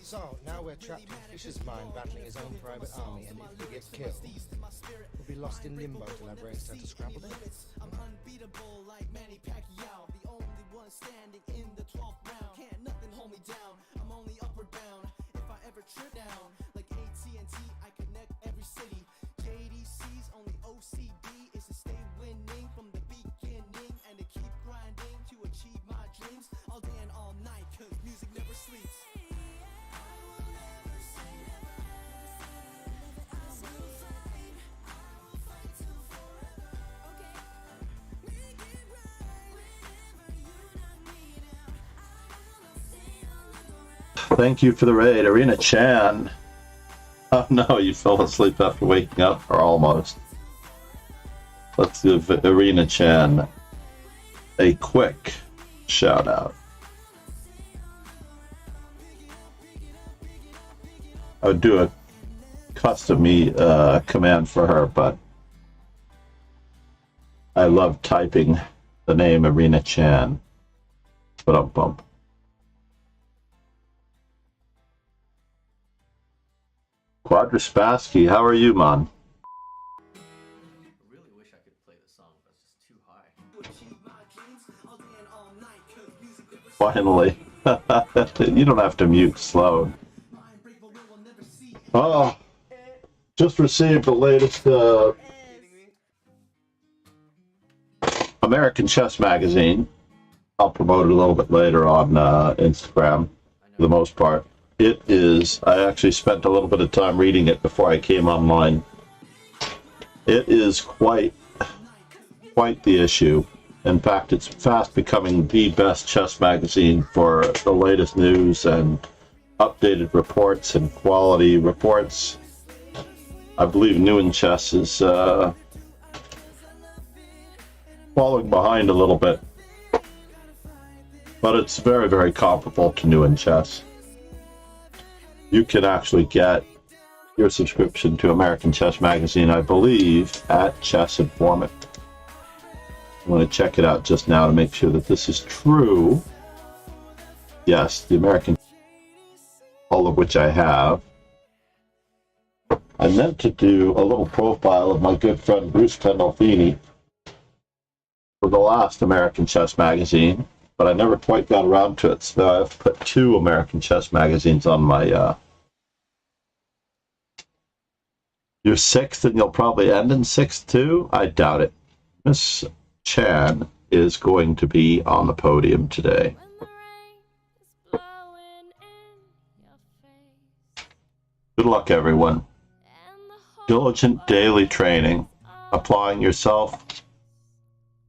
So, now we're trapped in Fisher's mind battling his own private army, and if he gets killed, we'll be lost in limbo till our brains start to scramble then. I'm unbeatable like Manny Pacquiao, the only one standing in the 12th round. Can't nothing hold me down, I'm only upward bound. If I ever trip down, like AT&T, I connect every city. JDC's only OCD is to stay winning from the beginning and to keep grinding to achieve my dreams all day and all night, cause music never sleeps. Thank you for the raid, Arena Chan. Oh no, you fell asleep after waking up, or almost. Let's give Arena Chan a quick shout out. I would do a custom command for her, but I love typing the name Arena Chan. But I'll bump. Quadraspassky, how are you, man? I really wish I could play the song, but it's just too high. Finally. You don't have to mute Sloan. Oh, just received the latest American Chess Magazine. I'll promote it a little bit later on Instagram, for the most part. It is, I actually spent a little bit of time reading it before I came online. It is quite the issue. In fact, it's fast becoming the best chess magazine for the latest news and updated reports and quality reports. I believe New in Chess is falling behind a little bit, but it's very, very comparable to New in Chess. You can actually get your subscription to American Chess Magazine, I believe, at Chess Informant. I'm going to check it out just now to make sure that this is true. Yes, the American, all of which I have. I meant to do a little profile of my good friend Bruce Pandolfini for the last American Chess Magazine, but I never quite got around to it, so I've put 2 American Chess Magazines on my You're 6th and you'll probably end in 6th too? I doubt it. Miss Chan is going to be on the podium today. Good luck, everyone. Diligent daily training, applying yourself.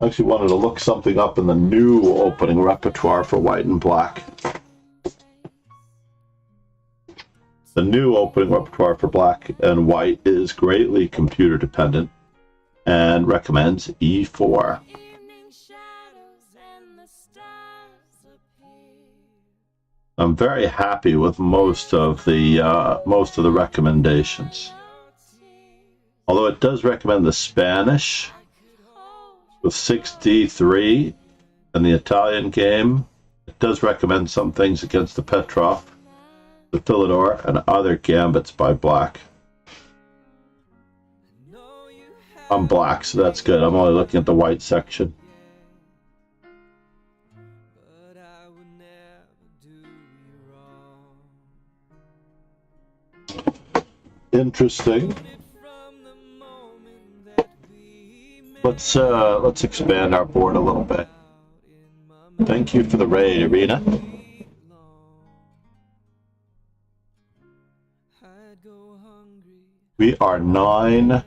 I actually wanted to look something up in the new opening repertoire for White and Black. The new opening repertoire for Black and White is greatly computer dependent and recommends E4. I'm very happy with most of the recommendations. Although it does recommend the Spanish with 6d3 and the Italian game. It does recommend some things against the Petrov, the Philidor, and other gambits by black. I'm black, so that's good. I'm only looking at the white section. Interesting. Let's expand our board a little bit. Thank you for the raid, Irina. We are 9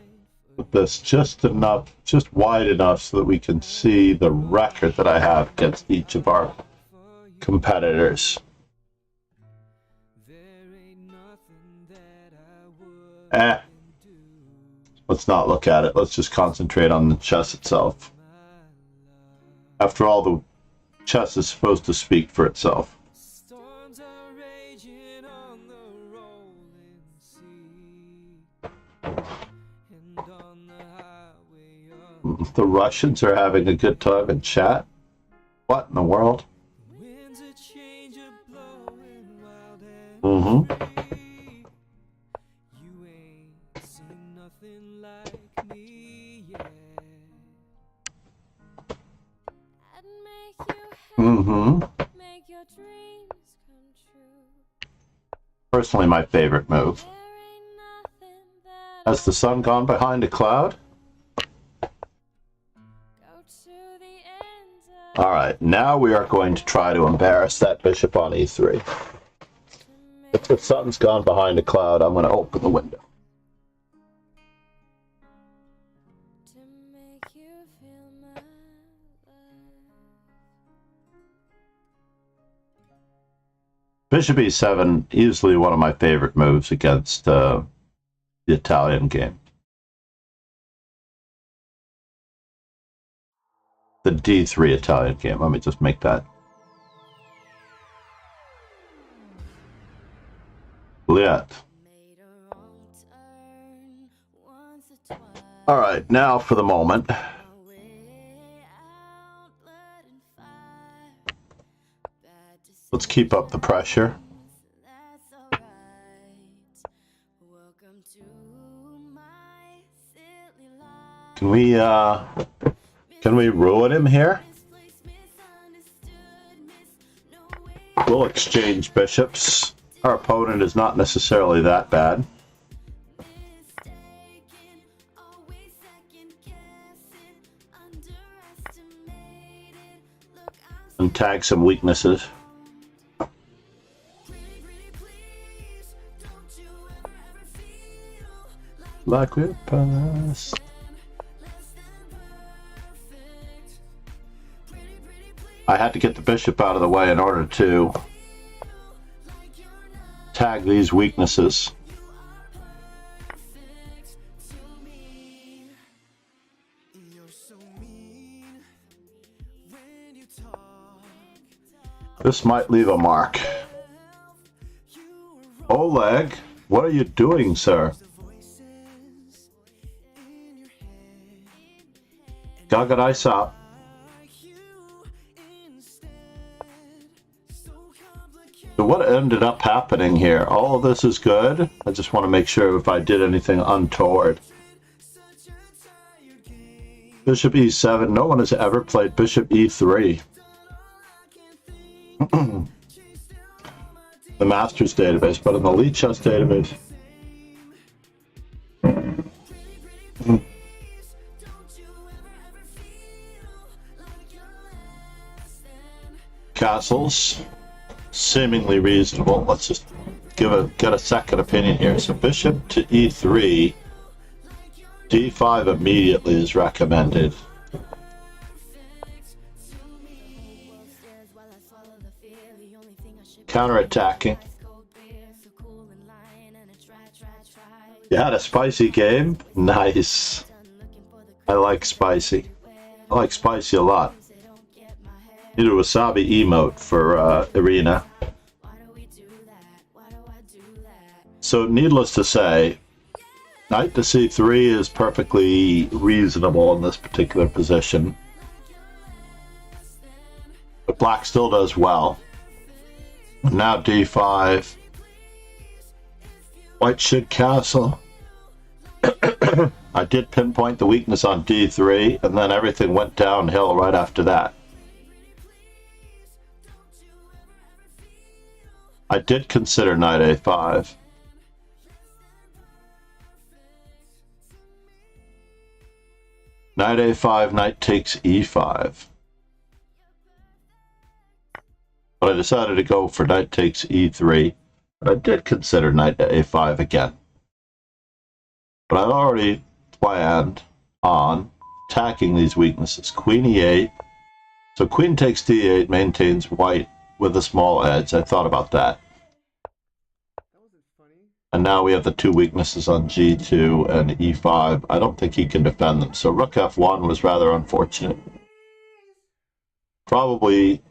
with this just enough, just wide enough so that we can see the record that I have against each of our competitors. Let's not look at it. Let's just concentrate on the chess itself. After all, the chess is supposed to speak for itself. The Russians are having a good time in chat. What in the world? Personally, my favorite move. Has the sun gone behind a cloud? Alright, now we are going to try to embarrass that bishop on e3. If the sun's gone behind a cloud, I'm going to open the window. Bishop e7, easily one of my favorite moves against the Italian game. The d3 Italian game. Let me just make that. Lit. All right, now for the moment. Let's keep up the pressure. Can we ruin him here? We'll exchange bishops. Our opponent is not necessarily that bad. And tag some weaknesses. Like we're past. I had to get the bishop out of the way in order to tag these weaknesses. This might leave a mark. Oleg, what are you doing, sir? Gagarais up. So what ended up happening here? All of this is good. I just want to make sure if I did anything untoward. Bishop e7. No one has ever played bishop e3. The Masters database, but in the Elite Chess database. Castles. Seemingly reasonable. Let's just get a second opinion here. So bishop to e3, d5 immediately is recommended. Counterattacking. You had a spicy game? Nice. I like spicy. I like spicy a lot. Need a wasabi emote for Irina. So needless to say, Knight to c3 is perfectly reasonable in this particular position. But black still does well. Now d5. White should castle. I did pinpoint the weakness on d3, and then everything went downhill right after that. I did consider knight a5. Knight a5, knight takes e5. But I decided to go for knight takes e3. But I did consider knight to a5 again. But I'd already planned on attacking these weaknesses. Queen e8. So queen takes d8 maintains white with a small edge. I thought about that. And now we have the two weaknesses on g2 and e5. I don't think he can defend them. So rook f1 was rather unfortunate. Probably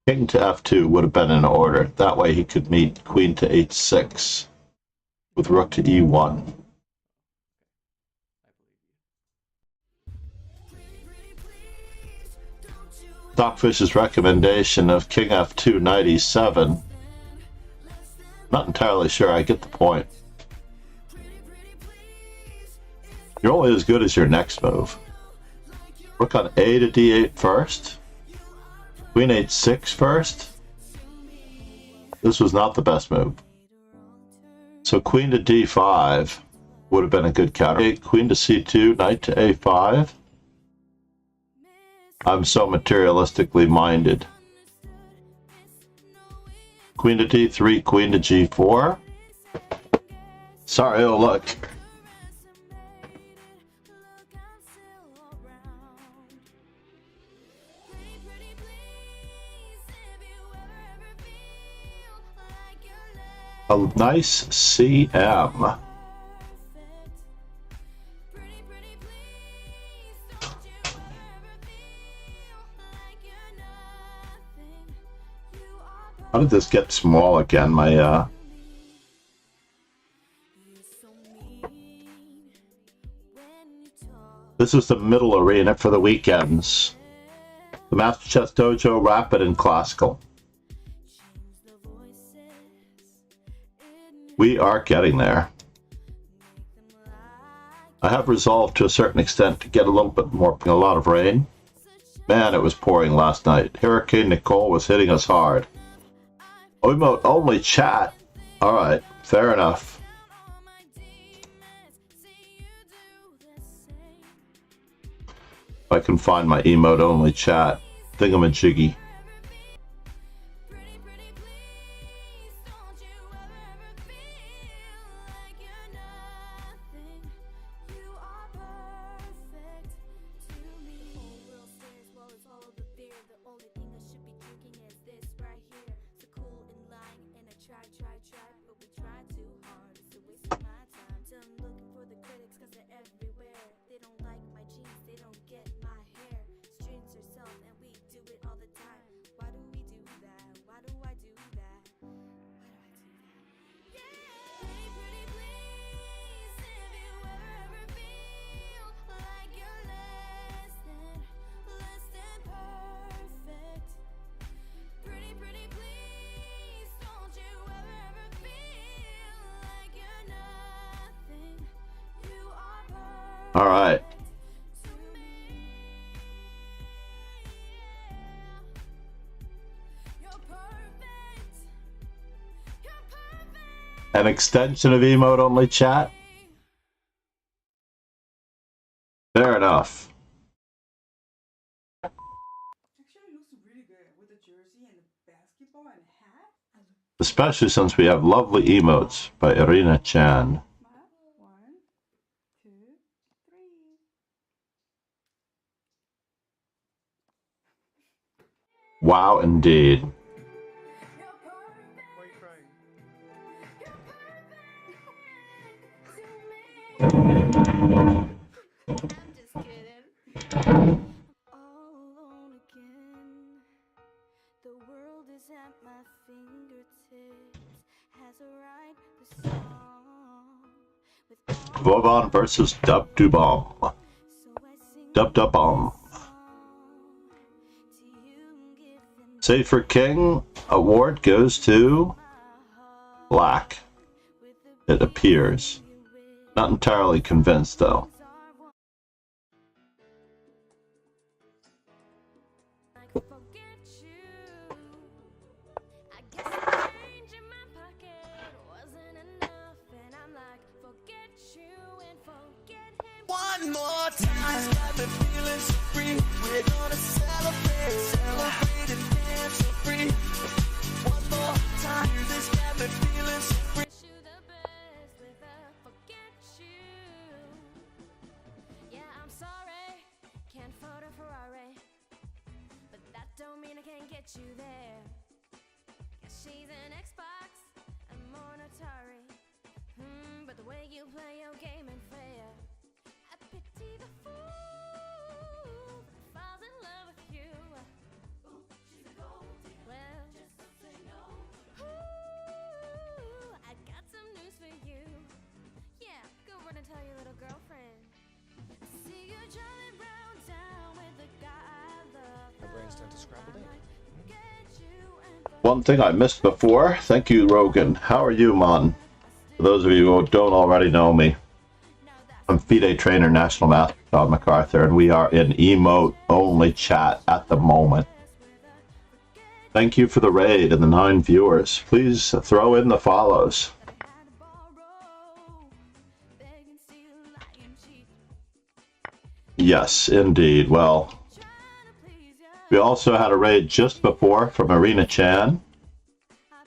king to f2 would have been in order. That way he could meet queen to h6 with rook to e1. Stockfish's recommendation of king f2, knight e7. Not entirely sure. I get the point. You're only as good as your next move. Rook on a to d8 first. Queen h6 first. This was not the best move. So queen to d5 would have been a good counter. Queen to c2, knight to a5. I'm so materialistically minded. Queen to d3, queen to g4. Sorry, oh look. A nice CM. How did this get small again? My This is the middle arena for the weekends. The Master Chess Dojo, Rapid and Classical. We are getting there. I have resolved to a certain extent to get a little bit more, a lot of rain. Man, it was pouring last night. Hurricane Nicole was hitting us hard. Emote only chat. Alright, fair enough. If I can find my emote only chat thingamajiggy. All right. An extension of emote only chat? Fair enough. Actually looks really good with the jersey and the basketball and hat. Especially since we have lovely emotes by Irina Chan. 1, 2, 3. Wow, indeed. Why are you crying? I'm just kidding. All alone again. The world is at my fingertips. Has a right the song with Vauban versus Dub Dubom. Dub Dubom. Save for King. Award goes to Black. It appears. Not entirely convinced though. One more time, got me feeling so free. We're gonna celebrate, celebrate and dance so free. One more time, this got me feeling so free. Wish you the best with a forget you. Yeah, I'm sorry, can't afford a Ferrari, but that don't mean I can't get you there. 'Cause she's an Xbox, I'm on Atari. But the way you play your game ain't fair. I pity the fool that falls in love with you. Ooh, she's a gold digger. Well, just say no. Ooh, I got some news for you. Yeah, go run and tell your little girlfriend. I see you driving round town with the guy I love. My brain's starting to scramble in. One thing I missed before. Thank you, Rogan. How are you, man? For those of you who don't already know me, I'm FIDE trainer, National Master Todd MacArthur, and we are in emote-only chat at the moment. Thank you for the raid and the 9 viewers. Please throw in the follows. Yes, indeed. Well, we also had a raid just before from Arena Chan,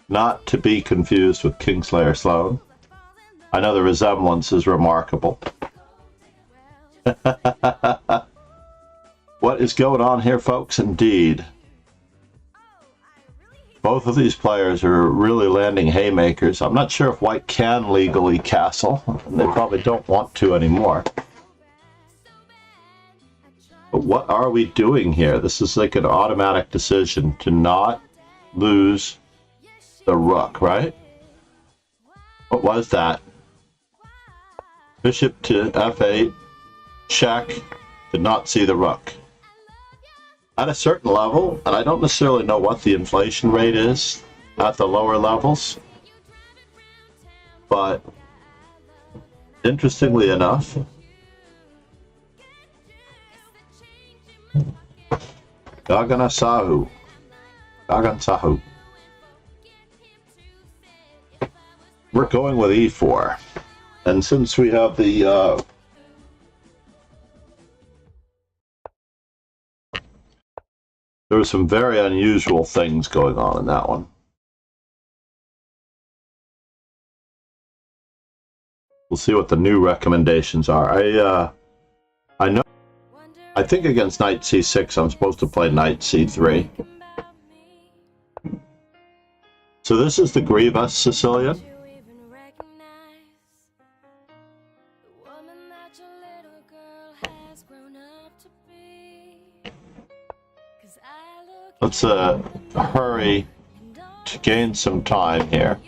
not to be confused with Kingslayer Sloan. I know the resemblance is remarkable. What is going on here, folks? Indeed. Both of these players are really landing haymakers. I'm not sure if White can legally castle, and they probably don't want to anymore. But what are we doing here? This is like an automatic decision to not lose the rook, right? What was that? Bishop to f8, check, did not see the rook. At a certain level, and I don't necessarily know what the inflation rate is at the lower levels, but interestingly enough, Gagan Sahu. We're going with e4. And since we have the there were some very unusual things going on in that one. We'll see what the new recommendations are. I know. I think against knight c6, I'm supposed to play knight c3. So this is the Grievous Sicilian. Let's hurry to gain some time here.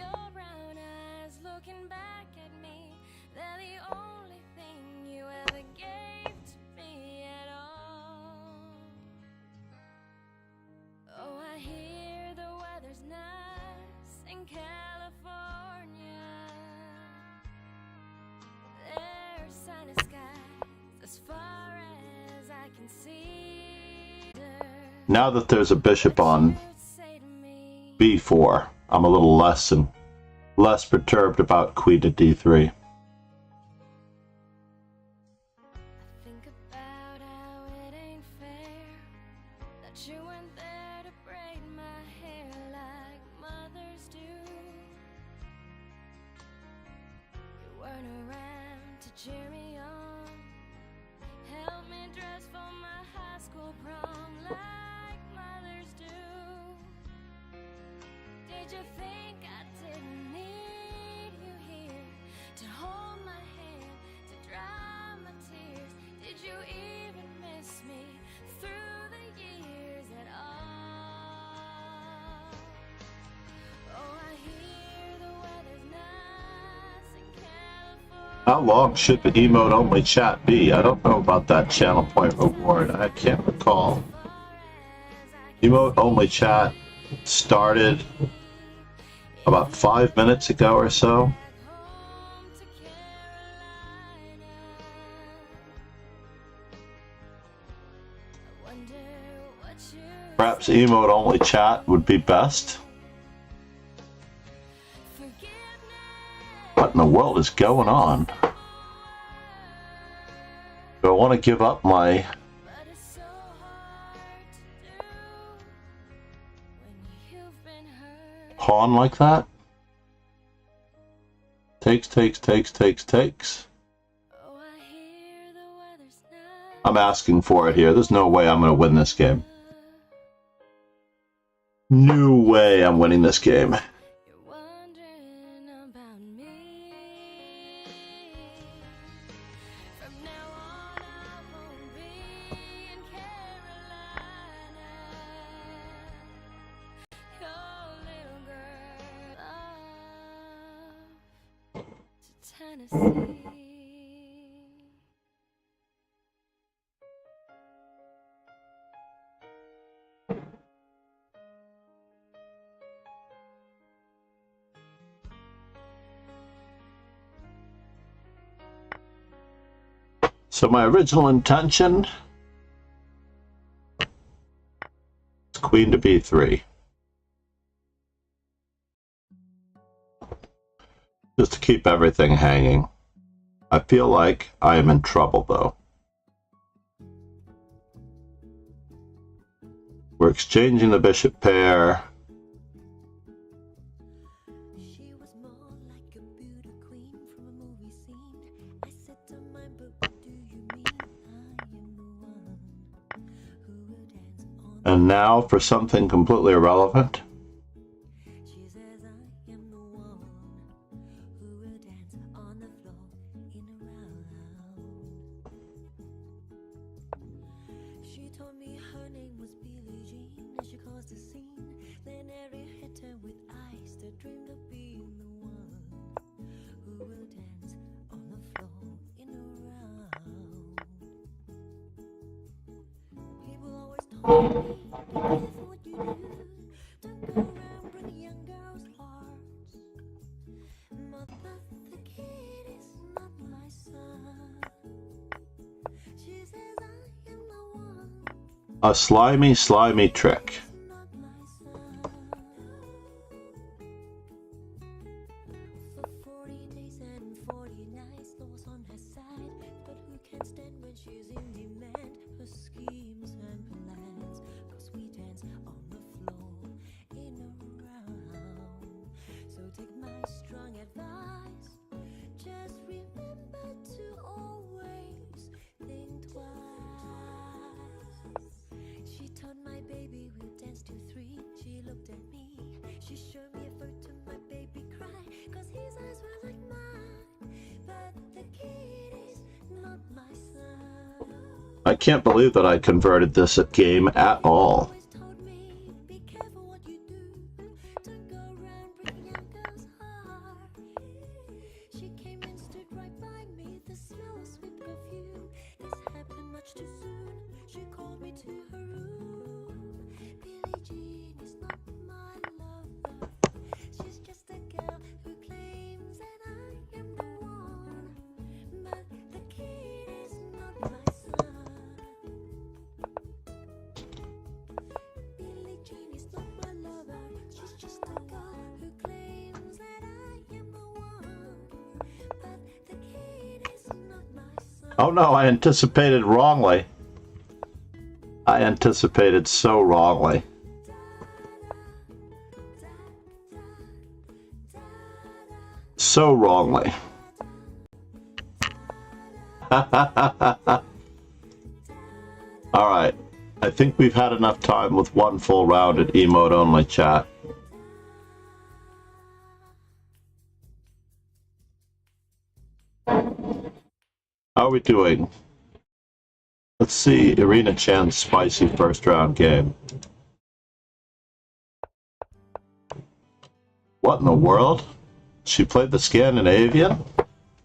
Now that there's a bishop on b4, I'm a little less perturbed about queen to d3. How long should the emote only chat be? I don't know about that channel point reward. I can't recall. Emote only chat started about 5 minutes ago or so. Perhaps emote only chat would be best. What in the world is going on? Do I want to give up my pawn like that? Takes. I'm asking for it here. There's no way I'm going to win this game. No way I'm winning this game. So my original intention is queen to b3. Just to keep everything hanging. I feel like I am in trouble though. We're exchanging the bishop pair. And now for something completely irrelevant. A slimy trick. I can't believe that I converted this game at all. Oh no, I anticipated wrongly. I anticipated so wrongly. So wrongly. Alright, I think we've had enough time with one full round at emote only chat. How are we doing? Let's see Irina Chan's spicy first round game. What in the world? She played the Scandinavian?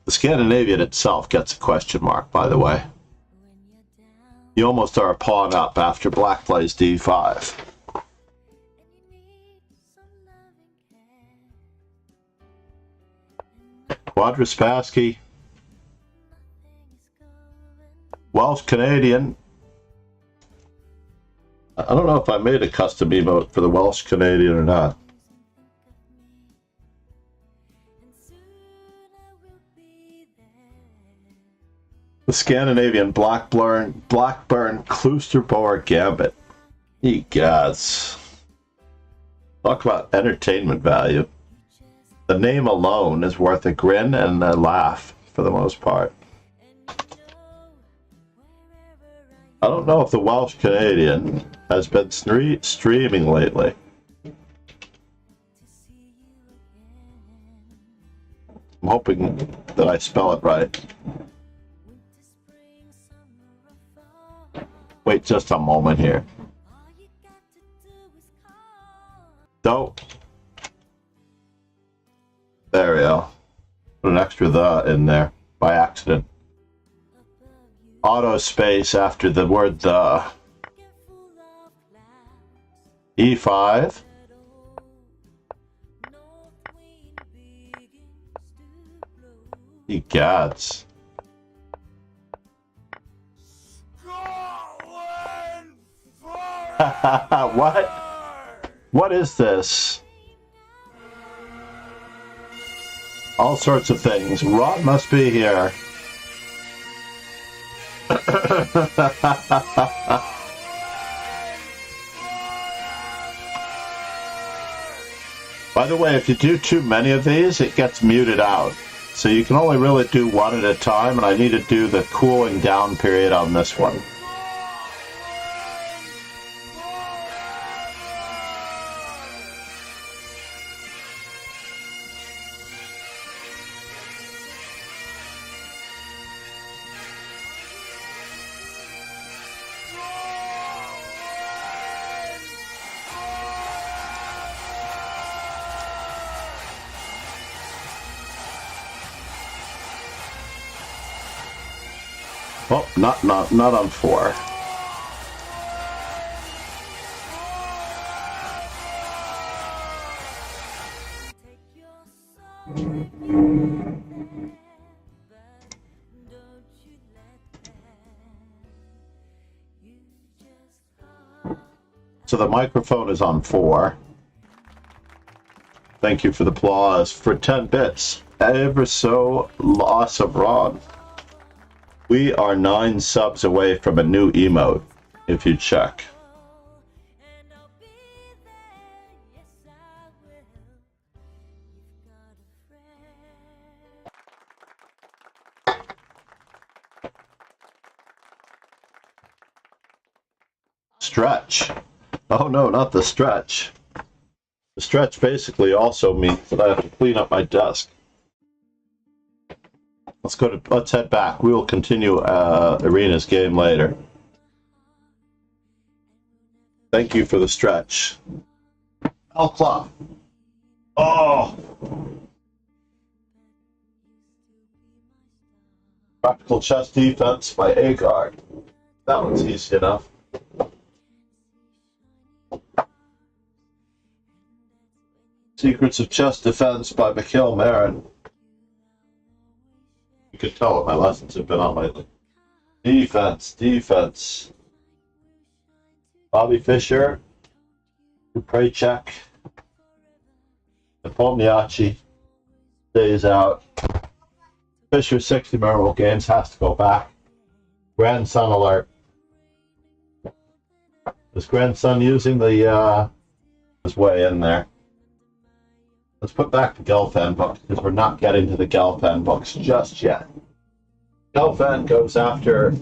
The Scandinavian itself gets a question mark, by the way. You almost are a pawn up after black plays d5. Quadraspassky. Welsh Canadian. I don't know if I made a custom emote for the Welsh Canadian or not. The Scandinavian Blackburn Kloosterboer Gambit. Egads. Talk about entertainment value. The name alone is worth a grin and a laugh for the most part. I don't know if the Welsh Canadian has been streaming lately. I'm hoping that I spell it right. Wait just a moment here. Don't. There we go. Put an extra "the" in there by accident. Auto space after the word "the." E5. Egads. What? What is this? All sorts of things. Rod must be here. By the way, if you do too many of these, it gets muted out. So you can only really do one at a time, and I need to do the cooling down period on this one. Oh, not on 4. So the microphone is on 4. Thank you for the applause for 10 bits. Ever so awesome, Ron. We are 9 subs away from a new emote, if you check. Stretch. Oh no, not the stretch. The stretch basically also means that I have to clean up my desk. Let's head back. We will continue Arena's game later. Thank you for the stretch. Clough. Oh! Practical chess defense by Agard. That one's easy enough. Secrets of Chess Defense by Mikhail Marin. You can tell what my lessons have been on lately. Defense. Bobby Fischer, Dupraychek, Nepomniachtchi stays out. Fischer's 60 memorable games has to go back. Grandson alert. Is grandson using the his way in there? Let's put back the Gelfand book, because we're not getting to the Gelfand books just yet. Gelfand goes after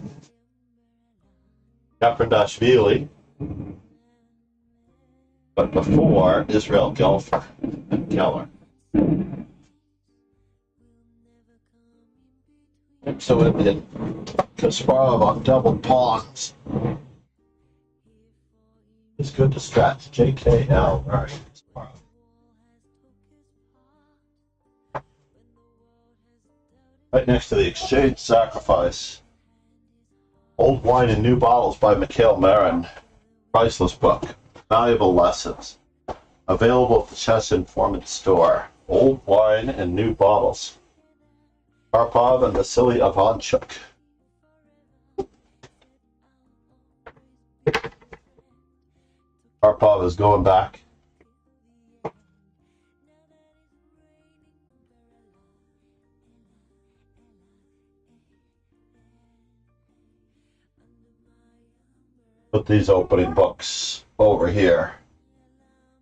Kaprandashvili, but before Israel Gelfer and Keller. So it did Kasparov on double pawns. It's good to stretch. JKL. All right. right next to the Exchange Sacrifice. Old Wine and New Bottles by Mikhail Marin. Priceless book. Valuable lessons. Available at the Chess Informant store. Old Wine and New Bottles. Karpov and Vasily Ivanchuk. Karpov is going back. Put these opening books over here.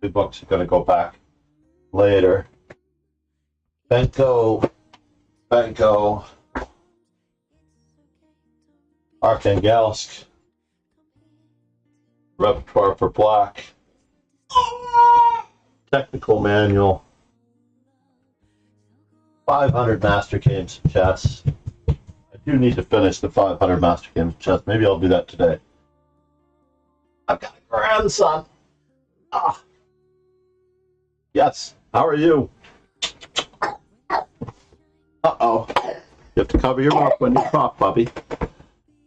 The books are going to go back later. Benko, Arkhangelsk, Repertoire for Black, Technical Manual, 500 Master Games of Chess. I do need to finish the 500 Master Games of Chess. Maybe I'll do that today. I've got a grandson. Ah. Yes. How are you? Uh-oh. You have to cover your mouth when you cough, Bubby.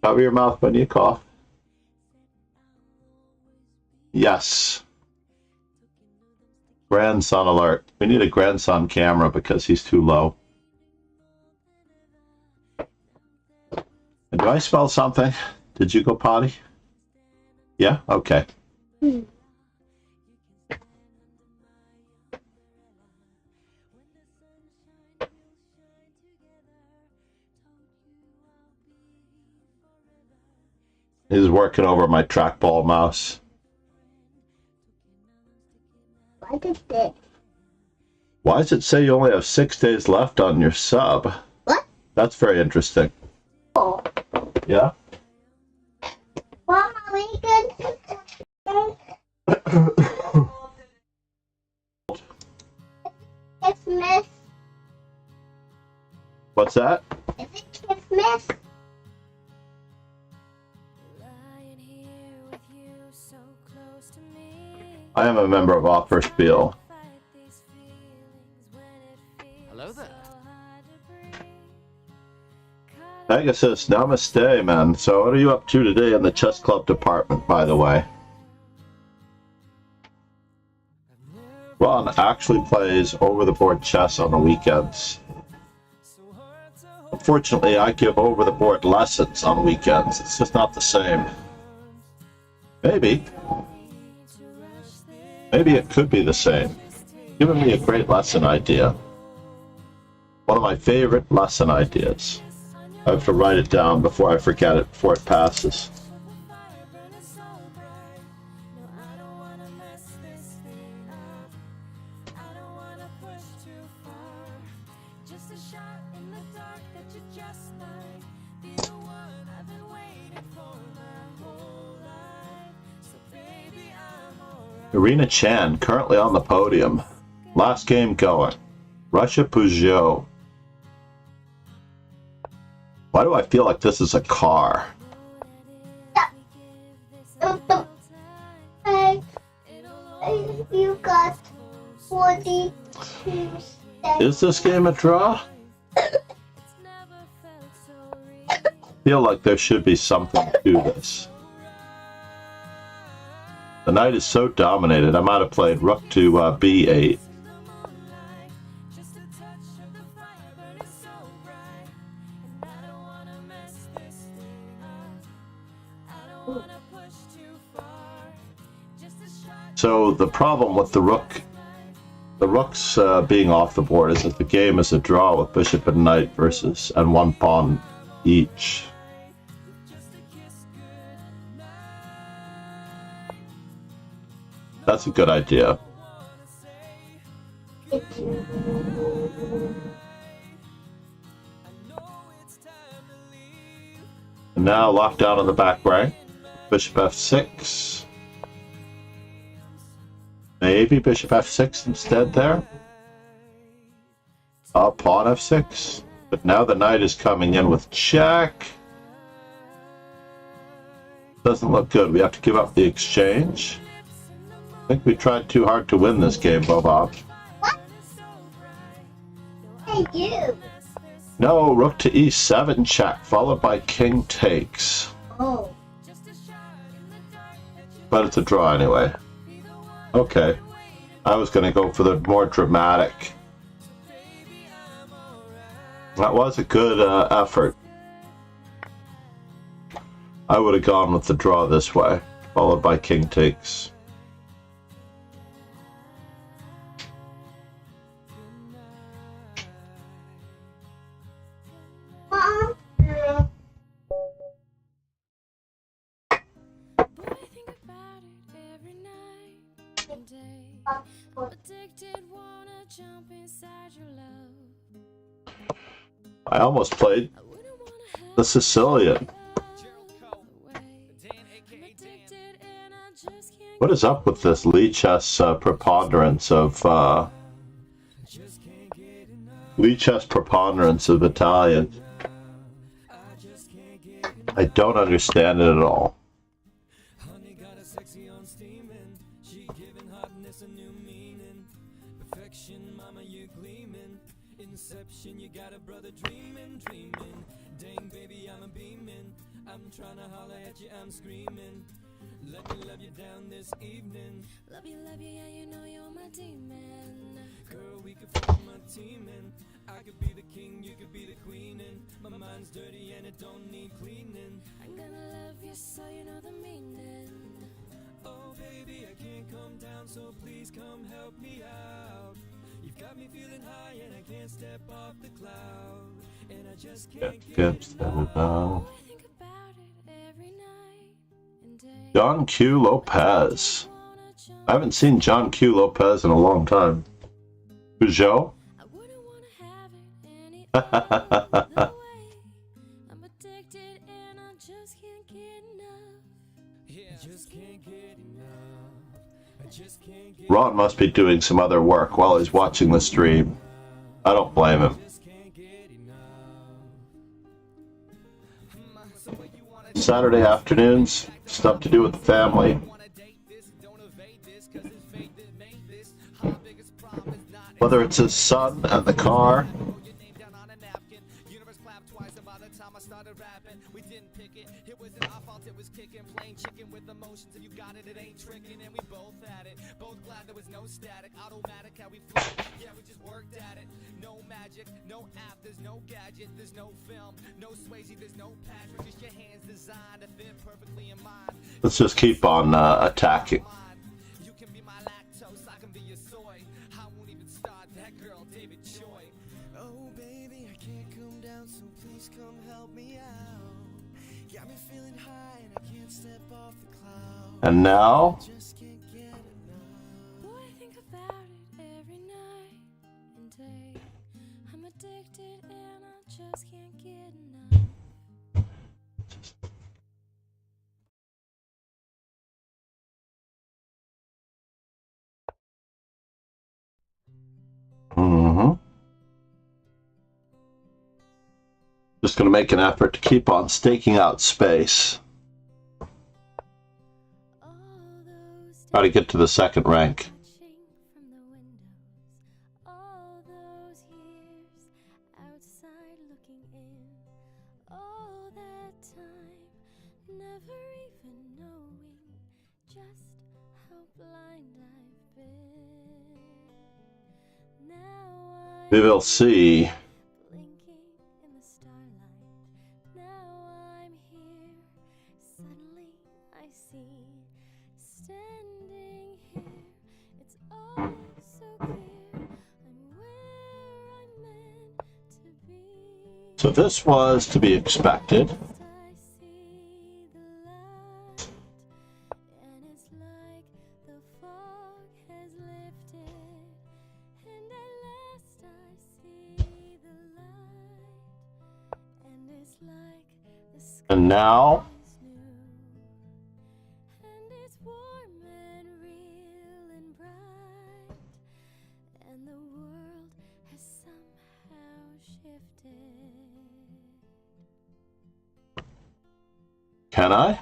Cover your mouth when you cough. Yes. Grandson alert. We need a grandson camera because he's too low. And do I smell something? Did you go potty? Yeah? Okay. He's working over my trackball mouse. What is this? Why does it say you only have 6 days left on your sub? What? That's very interesting. Oh. Yeah? Mama, we can Christmas. What's that? Is it Christmas? I am a member of Offerspiel. Hello there. Pegasus, namaste, man. So what are you up to today in the chess club department, by the way? Ron actually plays over-the-board chess on the weekends. Unfortunately, I give over-the-board lessons on weekends. It's just not the same. Maybe it could be the same. Giving me a great lesson idea. One of my favorite lesson ideas. I have to write it down before I forget it, before it passes. Irina Chan, currently on the podium. Last game going. Russia Peugeot. Why do I feel like this is a car? You got 42 cents. Is this game a draw? I feel like there should be something to this. The knight is so dominated, I might have played rook to b8. So the problem with the rooks being off the board is that the game is a draw with bishop and knight versus and one pawn each. That's a good idea. And now locked down on the back rank. Bishop f6. Maybe bishop f6 instead there. Pawn f6. But now the knight is coming in with check. Doesn't look good. We have to give up the exchange. I think we tried too hard to win this game, Bobov. What? Hey, you. No, rook to e7 check, followed by king takes. Oh. But it's a draw anyway. Okay. I was going to go for the more dramatic. That was a good effort. I would have gone with the draw this way, followed by king takes. Mom. I almost played the Sicilian. What is up with this Lichess preponderance of Italian? I don't understand it at all. John Q. Lopez. I haven't seen John Q. Lopez in a long time. Peugeot? Ron must be doing some other work while he's watching the stream. I don't blame him. Saturday afternoons, stuff to do with the family. Whether it's his son and the car, let's just keep on attacking. And now, just going to make an effort to keep on staking out space. Try to get to the second rank. We will see. So this was to be expected. And now, can I?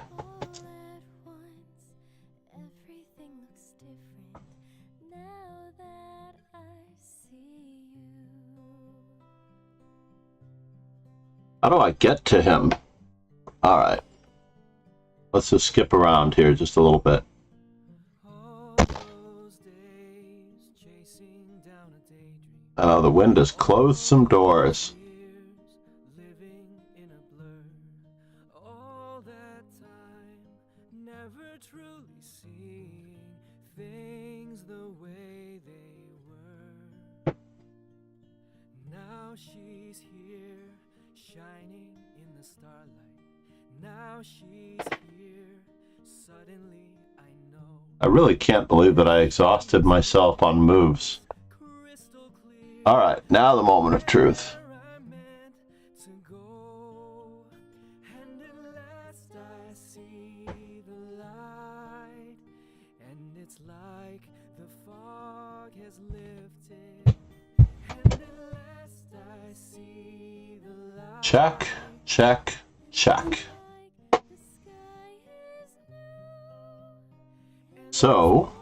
How do I get to him? All right. Let's just skip around here just a little bit. The wind has closed some doors. She's here, shining in the starlight. Now she's here, suddenly I know. I really can't believe that I exhausted myself on moves. Alright, now the moment of truth. And at last I see the light, and it's like the fog has lifted. And at last I see the light. Check, check, check. So,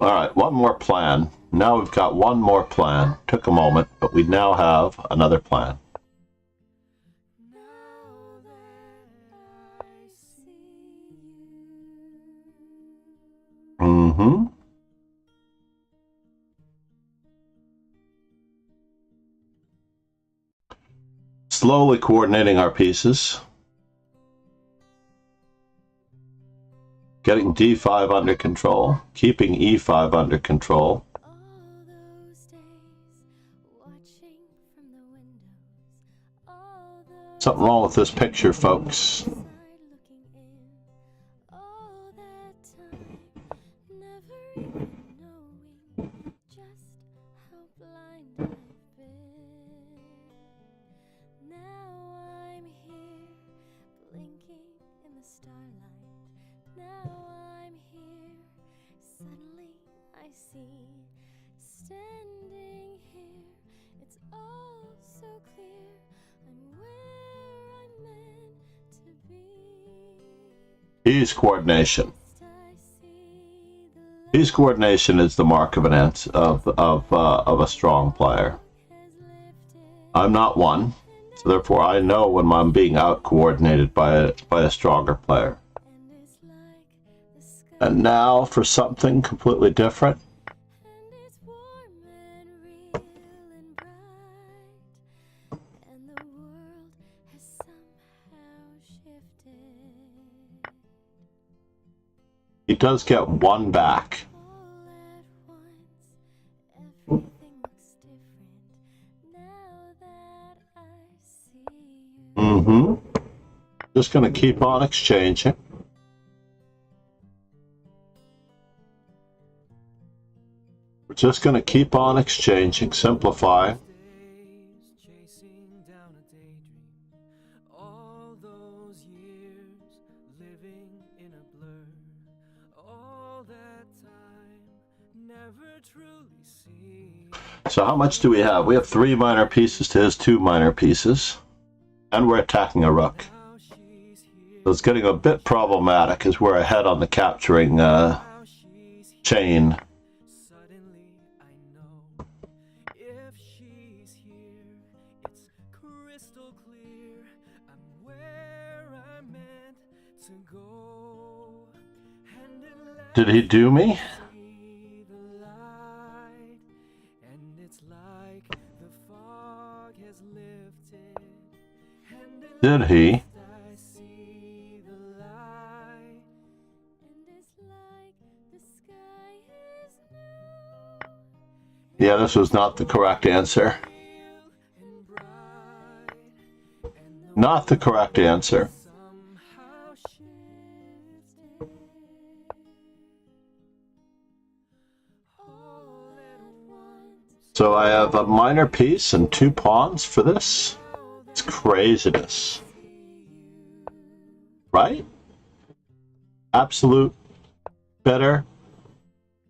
alright, one more plan. Now we've got one more plan. Took a moment, but we now have another plan. Mm-hmm. Slowly coordinating our pieces. Getting D5 under control. Keeping E5 under control. Something wrong with this picture, folks. Standing here, it's all so clear. I'm where I'm meant to be. Ease coordination. Ease coordination is the mark of an of a strong player. I'm not one, so therefore I know when I'm being out coordinated by a stronger player. And now for something completely different. He does get one back. Mm-hmm. Just going to keep on exchanging. We're just going to keep on exchanging, simplifying. So how much do we have? We have 3 minor pieces to his 2 minor pieces. And we're attacking a rook. So it's getting a bit problematic as we're ahead on the capturing chain. Did he do me? Did he? Yeah, this was not the correct answer. Not the correct answer. So I have a minor piece and 2 pawns for this. It's craziness. Right? Absolute, bitter,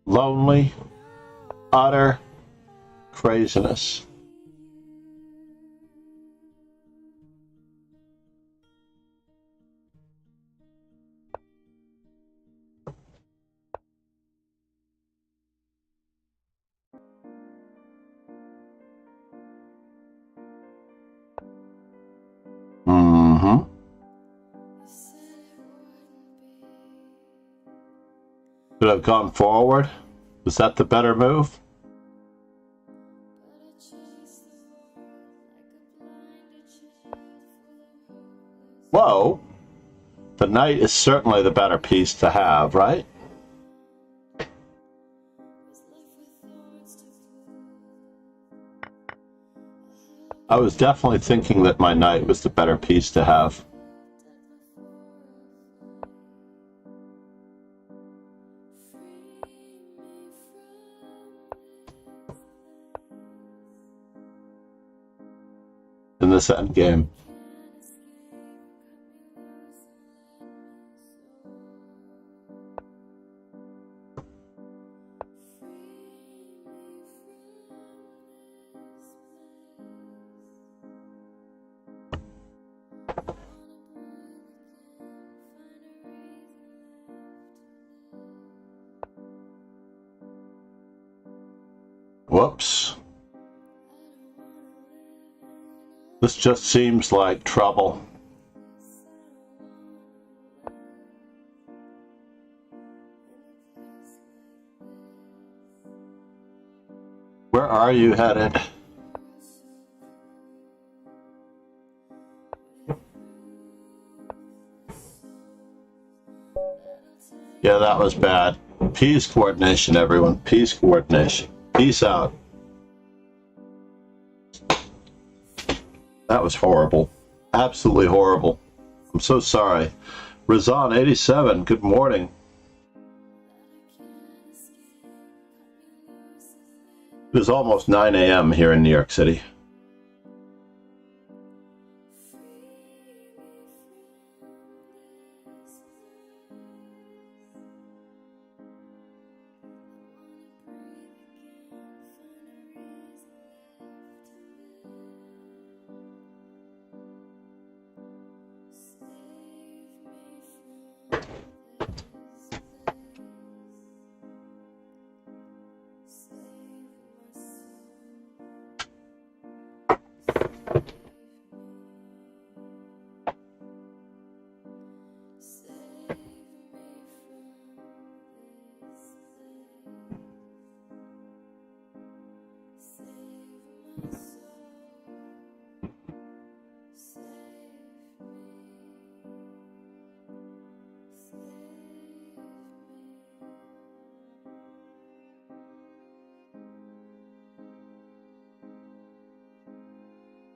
lonely, utter craziness. Mm-hmm. Could have gone forward. Was that the better move? Whoa. The knight is certainly the better piece to have, right? I was definitely thinking that my knight was the better piece to have. In this endgame. Whoops. This just seems like trouble. Where are you headed? Yeah, that was bad. Peace coordination, everyone. Peace coordination. Peace out. That was horrible. Absolutely horrible. I'm so sorry. Razan 87, good morning. It is almost 9 a.m. here in New York City.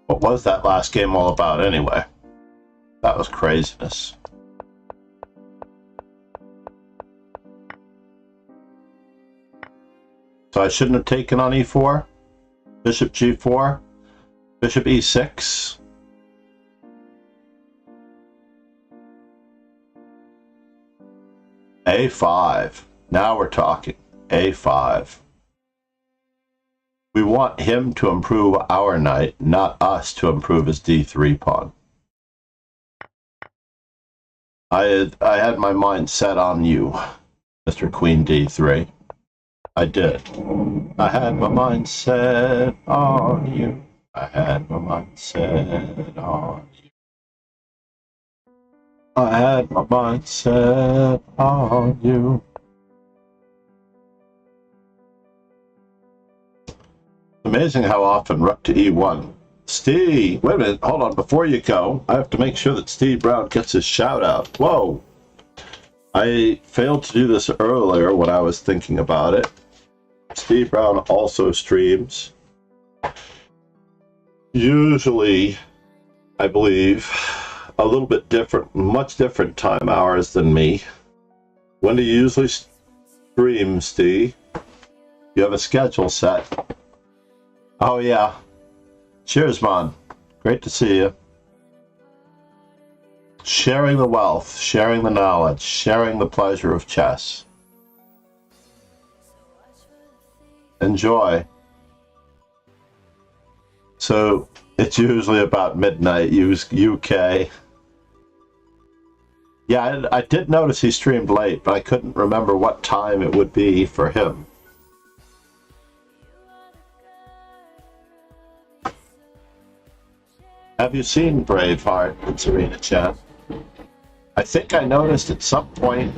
What was that last game all about anyway? That was craziness. So I shouldn't have taken on e4, bishop g4, bishop e6. a5. Now we're talking. a5. We want him to improve our knight, not us to improve his d3 pawn. I had my mind set on you, Mr. Queen d3. I did. I had my mind set on you. I had my mind set on you. I had my mind set on you. Amazing how often rook to e1. Steve, wait a minute, hold on, before you go, I have to make sure that Steve Brown gets his shout out. Whoa! I failed to do this earlier when I was thinking about it. Steve Brown also streams. Usually, I believe, a little bit different, much different time hours than me. When do you usually stream, Steve? You have a schedule set. Oh yeah. Cheers, man. Great to see you. Sharing the wealth, sharing the knowledge, sharing the pleasure of chess. Enjoy. So it's usually about midnight, UK. Yeah, I did notice he streamed late, but I couldn't remember what time it would be for him. Have you seen Braveheart, Serena Chan? I think I noticed at some point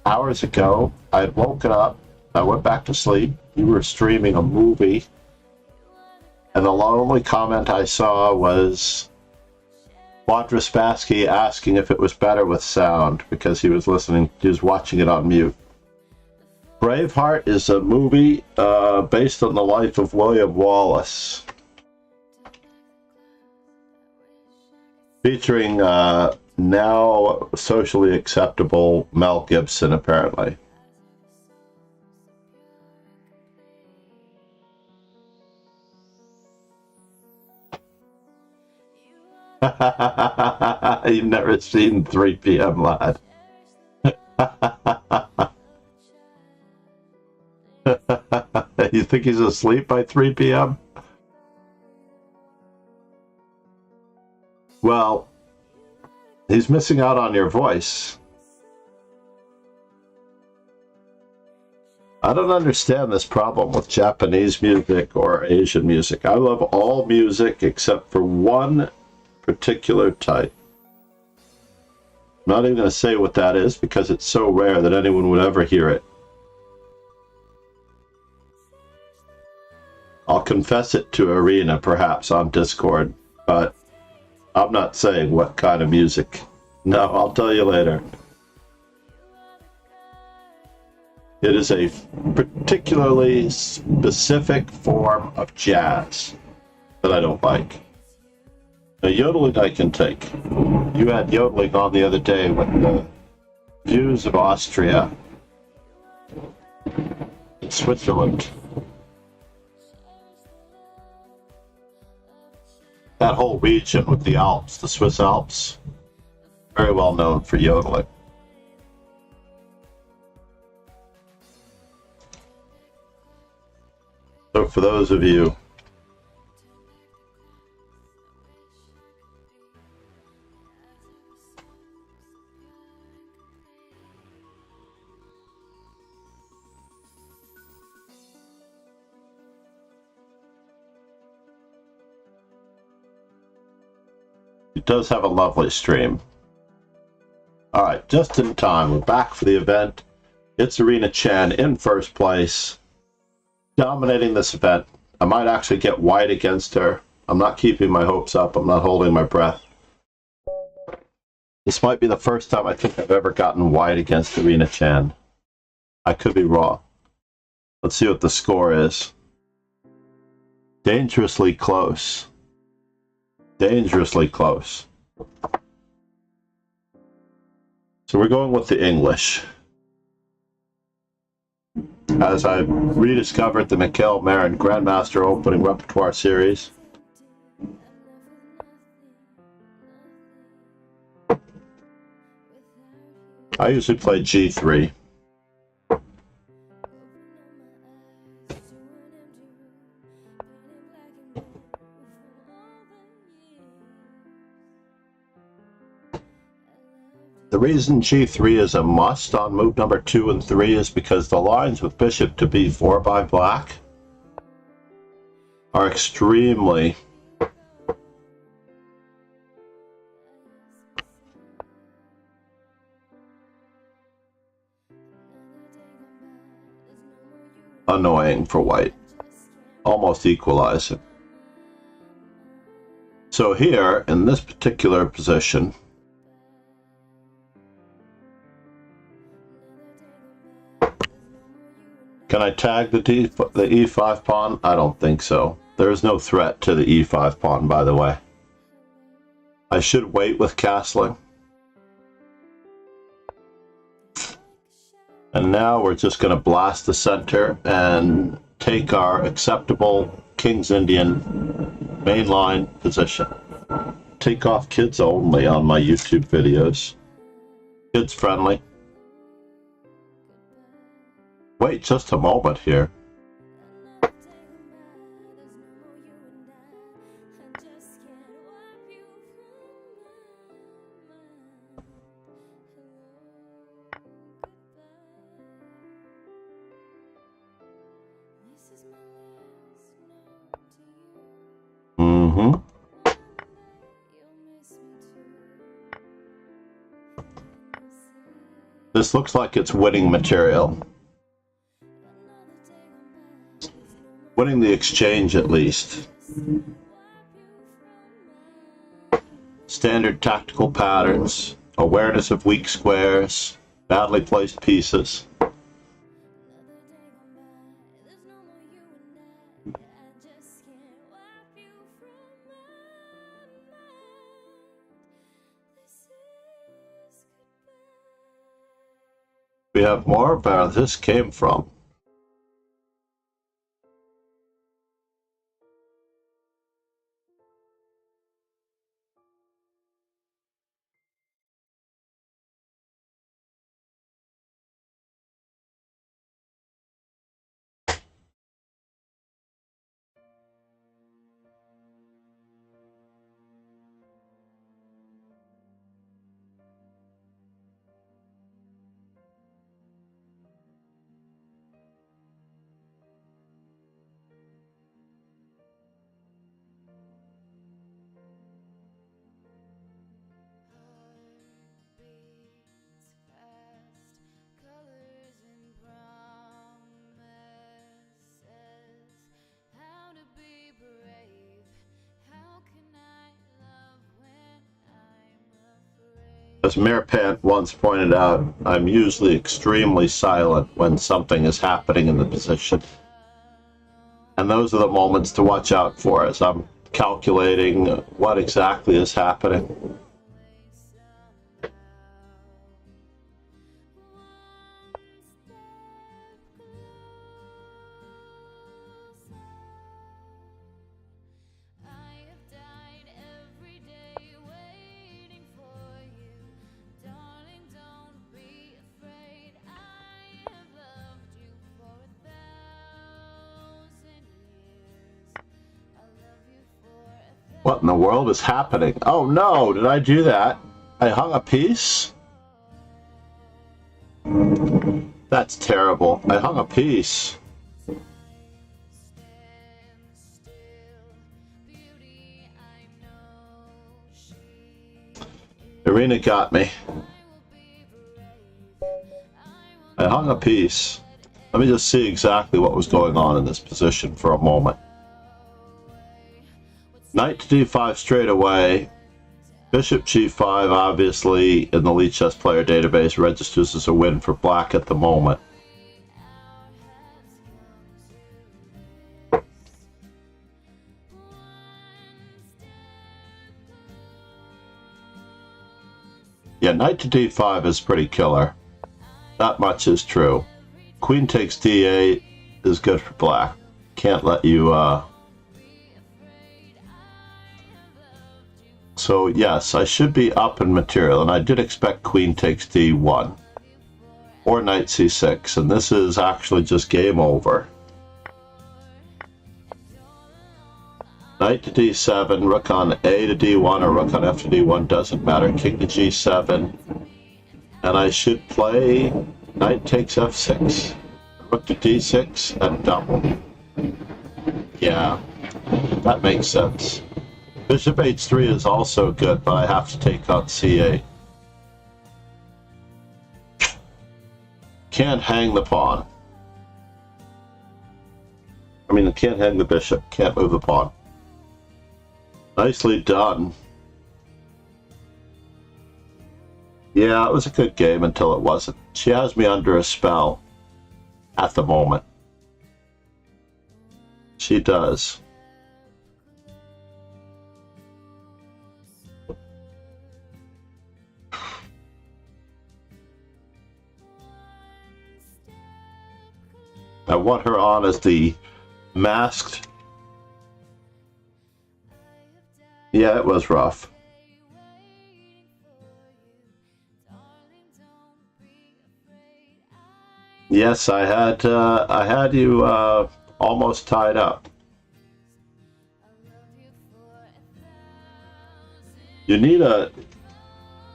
hours ago, I had woken up, I went back to sleep, you were streaming a movie, and the only comment I saw was Wadra Spassky asking if it was better with sound because he was watching it on mute. Braveheart is a movie based on the life of William Wallace, featuring now socially acceptable Mel Gibson, apparently. You've never seen 3 p.m. lad. You think he's asleep by 3 p.m.? Well, he's missing out on your voice. I don't understand this problem with Japanese music or Asian music. I love all music except for one particular type. I'm not even going to say what that is because it's so rare that anyone would ever hear it. I'll confess it to Arena, perhaps, on Discord, but I'm not saying what kind of music. No, I'll tell you later. It is a particularly specific form of jazz that I don't like. Now, yodeling I can take. You had yodeling on the other day with the views of Austria and Switzerland. That whole region with the Alps, the Swiss Alps, very well known for yodeling. So for those of you it does have a lovely stream. Alright, just in time. We're back for the event. It's Arena Chan in first place, dominating this event. I might actually get white against her. I'm not keeping my hopes up. I'm not holding my breath. This might be the first time I think I've ever gotten white against Arena Chan. I could be wrong. Let's see what the score is. Dangerously close. Dangerously close. So we're going with the English. As I rediscovered the Mikhail Marin Grandmaster Opening Repertoire Series. I usually play G3. The reason G3 is a must on move number 2 and 3 is because the lines with bishop to b4 by black are extremely annoying for white, almost equalizing. So here, in this particular position, can I tag the e5 pawn? I don't think so. There is no threat to the e5 pawn, by the way. I should wait with castling. And now we're just going to blast the center and take our acceptable King's Indian mainline position. Take off kids only on my YouTube videos. Kids friendly. Wait just a moment here. This looks like it's winning material. Winning the exchange, at least. Standard tactical patterns, awareness of weak squares, badly placed pieces. We have more where this came from. As Mirpant once pointed out, I'm usually extremely silent when something is happening in the position. And those are the moments to watch out for as I'm calculating what exactly is happening. What in the world is happening? Oh no, did I do that? I hung a piece? That's terrible. I hung a piece. Irina got me. I hung a piece. Let me just see exactly what was going on in this position for a moment. Knight to d5 straight away. Bishop g5, obviously, in the Elite Chess Player database, registers as a win for black at the moment. Yeah, knight to d5 is pretty killer. That much is true. Queen takes d8 is good for black. Can't let you, So yes, I should be up in material, and I did expect queen takes d1 or knight c6, and this is actually just game over. Knight to d7, rook on a to d1 or rook on f to d1, doesn't matter. King to g7, and I should play knight takes f6, rook to d6, and double. Yeah, that makes sense. Bishop h3 is also good, but I have to take on c8. Can't hang the pawn. I mean, I can't hang the bishop. Can't move the pawn. Nicely done. Yeah, it was a good game until it wasn't. She has me under a spell at the moment. She does. I want her on as the masked. Yeah, it was rough. Yes, I had you almost tied up. You need a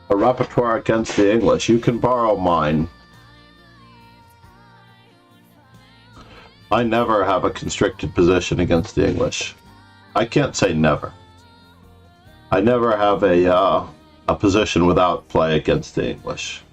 repertoire against the English. You can borrow mine. I never have a constricted position against the English. I can't say never. I never have a position without play against the English.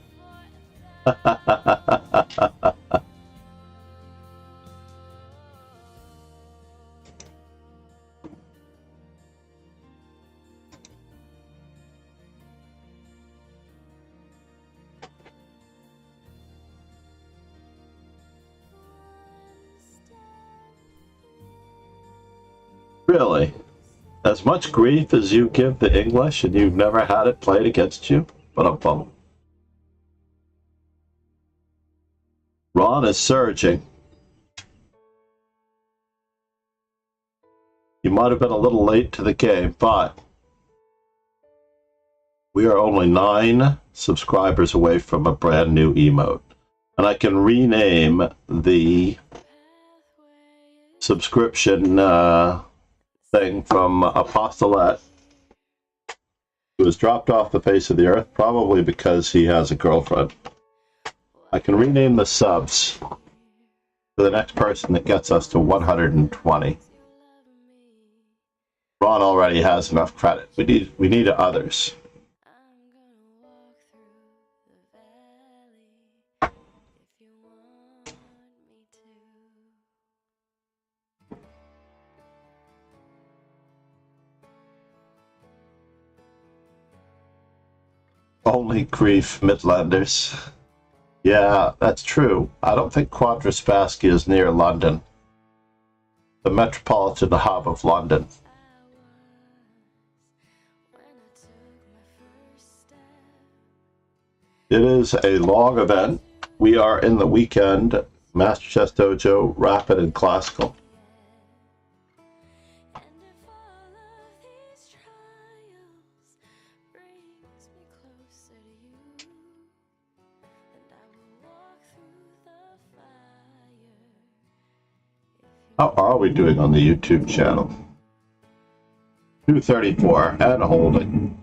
Really? As much grief as you give the English and you've never had it played against you? What a bum. Ron is surging. You might have been a little late to the game, but we are only 9 subscribers away from a brand new emote. And I can rename the subscription thing from Apostolette, who was dropped off the face of the earth, probably because he has a girlfriend. I can rename the subs for the next person that gets us to 120. Ron already has enough credit. We need others. Only grief, Midlanders. Yeah, that's true. I don't think Quadraspassky is near London, the metropolitan hub of London. It is a long event. We are in the weekend, Master Chess Dojo, Rapid and Classical. How are we doing on the YouTube channel? 234 and holding.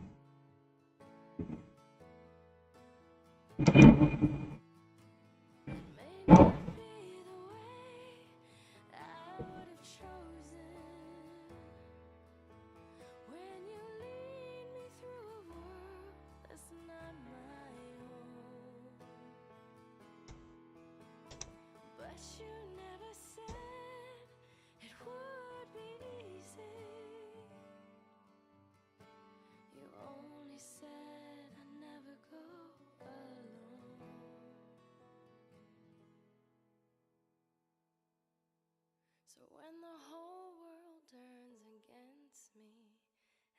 When the whole world turns against me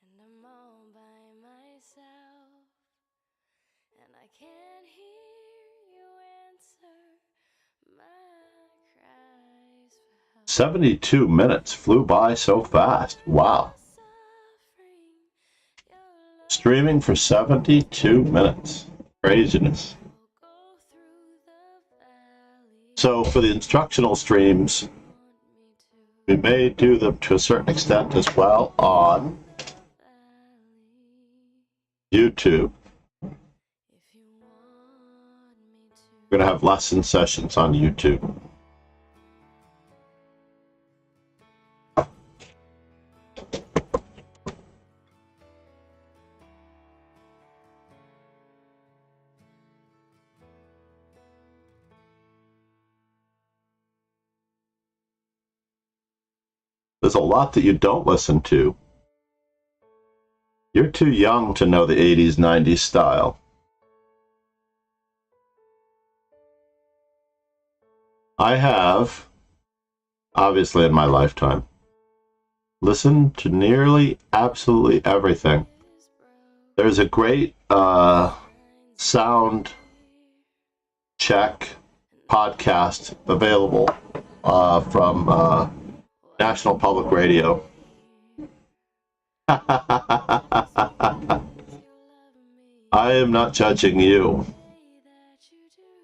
and I'm all by myself and I can't hear you answer my cries for help. 72 minutes flew by so fast. Wow. Streaming for 72 minutes. Craziness. So for the instructional streams, we may do them to a certain extent as well on YouTube. We're going to have lesson sessions on YouTube. There's a lot that you don't listen to. You're too young to know the 80s, 90s style. I have, obviously in my lifetime, listened to nearly absolutely everything. There's a great sound check podcast available from National Public Radio. I am not judging you.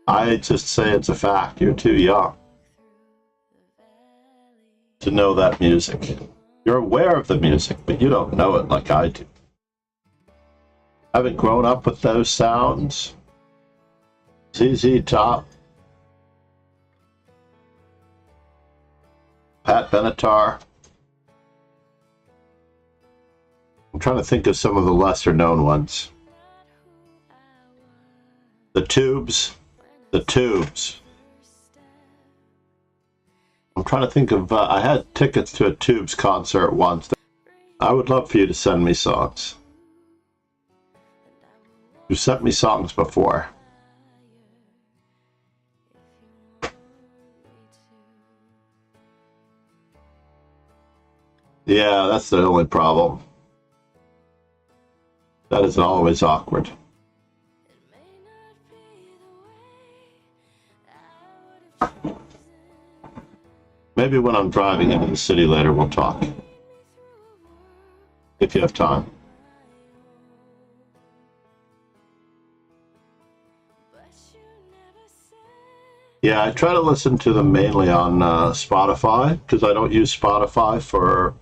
I just say it's a fact. You're too young to know that music. You're aware of the music, but you don't know it like I do. Haven't grown up with those sounds. ZZ Top, Pat Benatar. I'm trying to think of some of the lesser known ones. The Tubes. The Tubes. I'm trying to think of, I had tickets to a Tubes concert once. I would love for you to send me songs. You sent me songs before. Yeah, that's the only problem. That is always awkward. Maybe when I'm driving into the city later, we'll talk. If you have time. Yeah, I try to listen to them mainly on Spotify, because I don't use Spotify for...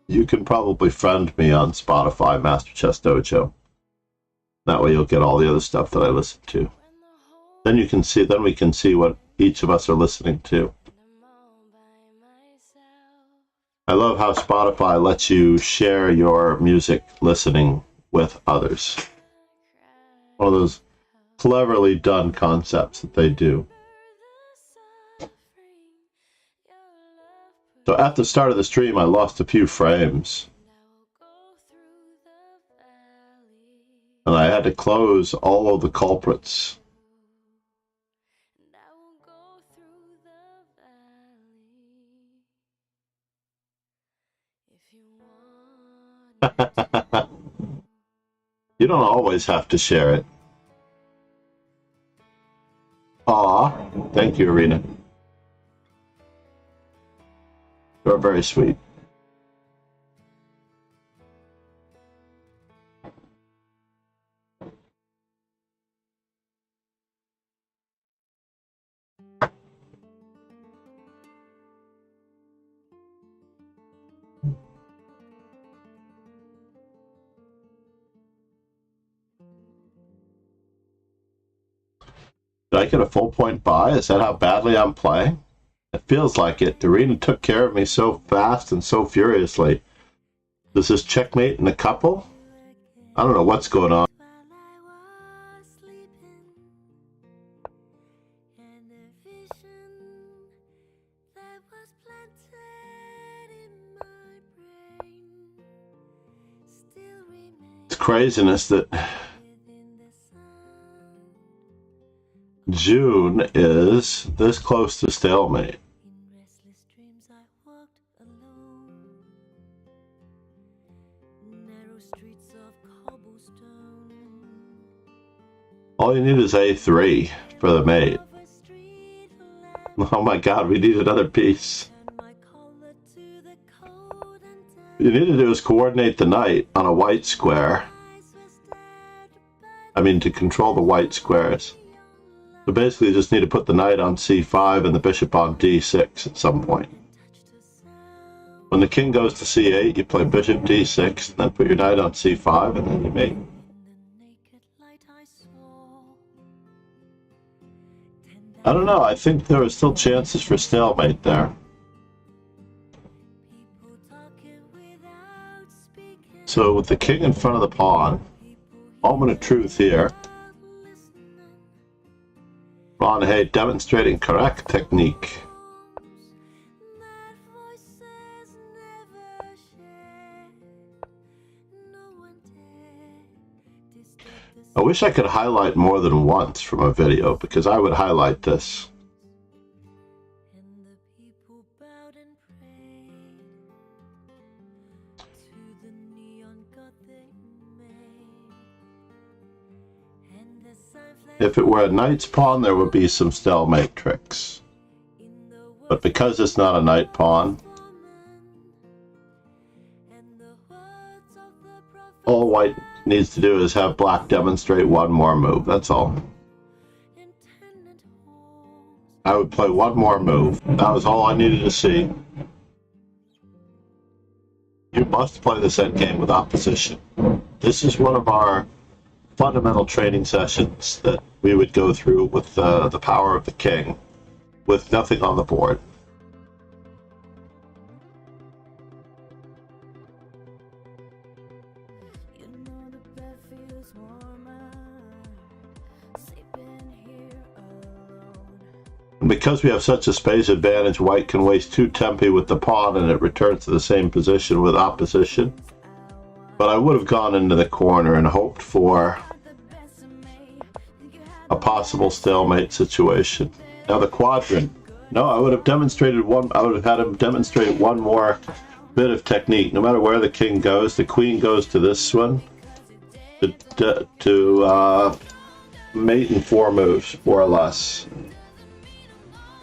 You can probably friend me on Spotify, Master Chess Dojo. That way you'll get all the other stuff that I listen to. Then you can see, then we can see what each of us are listening to. I love how Spotify lets you share your music listening with others. One of those cleverly done concepts that they do. So at the start of the stream, I lost a few frames. And I had to close all of the culprits. You don't always have to share it. Aw, thank you, Arena. You're very sweet. Did I get a full point buy? Is that how badly I'm playing? It feels like it. Arena took care of me so fast and so furiously. Does this checkmate in a couple? I don't know what's going on. It's craziness that June is this close to stalemate. All you need is A3 for the mate. Oh my god, we need another piece. What you need to do is coordinate the knight on a white square. I mean, to control the white squares. So basically you just need to put the knight on c5 and the bishop on d6 at some point. When the king goes to c8, you play bishop d6, and then put your knight on c5, and then you mate. I don't know, I think there are still chances for stalemate there. So with the king in front of the pawn, moment of truth here. Ron Hay demonstrating correct technique. I wish I could highlight more than once from a video, because I would highlight this. If it were a knight's pawn, there would be some stalemate tricks. But because it's not a knight pawn, all white needs to do is have black demonstrate one more move. That's all. I would play one more move. That was all I needed to see. You must play this endgame with opposition. This is one of our fundamental training sessions that we would go through with the power of the king, with nothing on the board. because we have such a space advantage, white can waste 2 tempi with the pawn and it returns to the same position with opposition. But I would have gone into the corner and hoped for a possible stalemate situation. Now the quadrant. No, I would have demonstrated one. I would have had him demonstrate one more bit of technique. No matter where the king goes, the queen goes to this one to mate in 4 moves, more or less.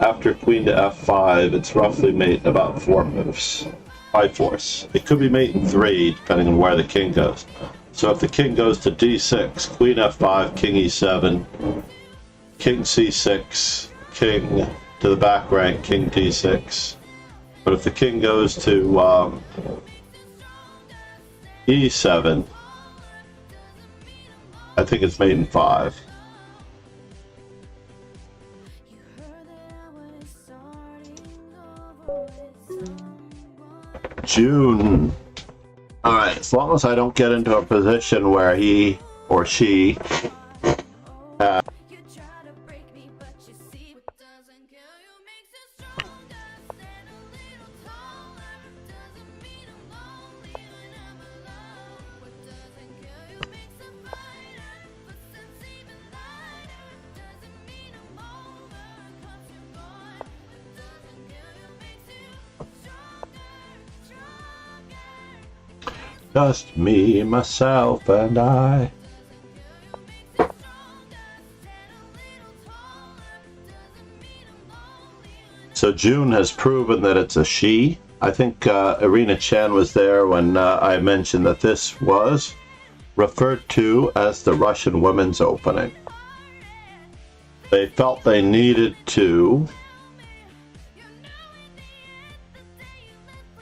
After queen to f5, it's roughly mate in about 4 moves. By force. It could be mate in 3, depending on where the king goes. So if the king goes to d6, queen f5, king e7, king c6, king to the back rank, king d6. But if the king goes to e7, I think it's mate in 5. June. Alright, as long as I don't get into a position where he or she just me, myself, and I. So June has proven that it's a she. I think Irina Chan was there when I mentioned that this was referred to as the Russian Women's Opening. They felt they needed to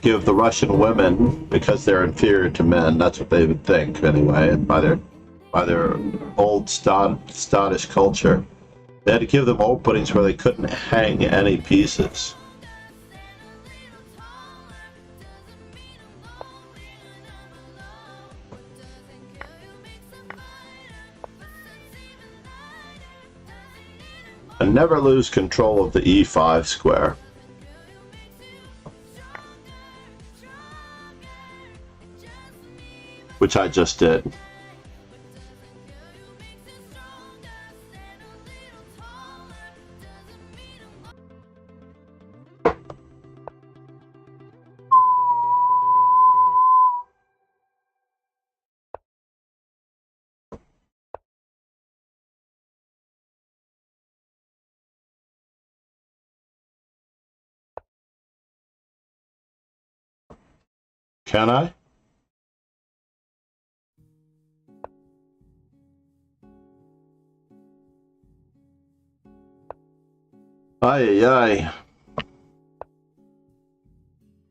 give the Russian women, because they're inferior to men, that's what they would think anyway, by their old Scottish culture, they had to give them openings where they couldn't hang any pieces. And never lose control of the e5 square. Which I just did. Can I? Ay.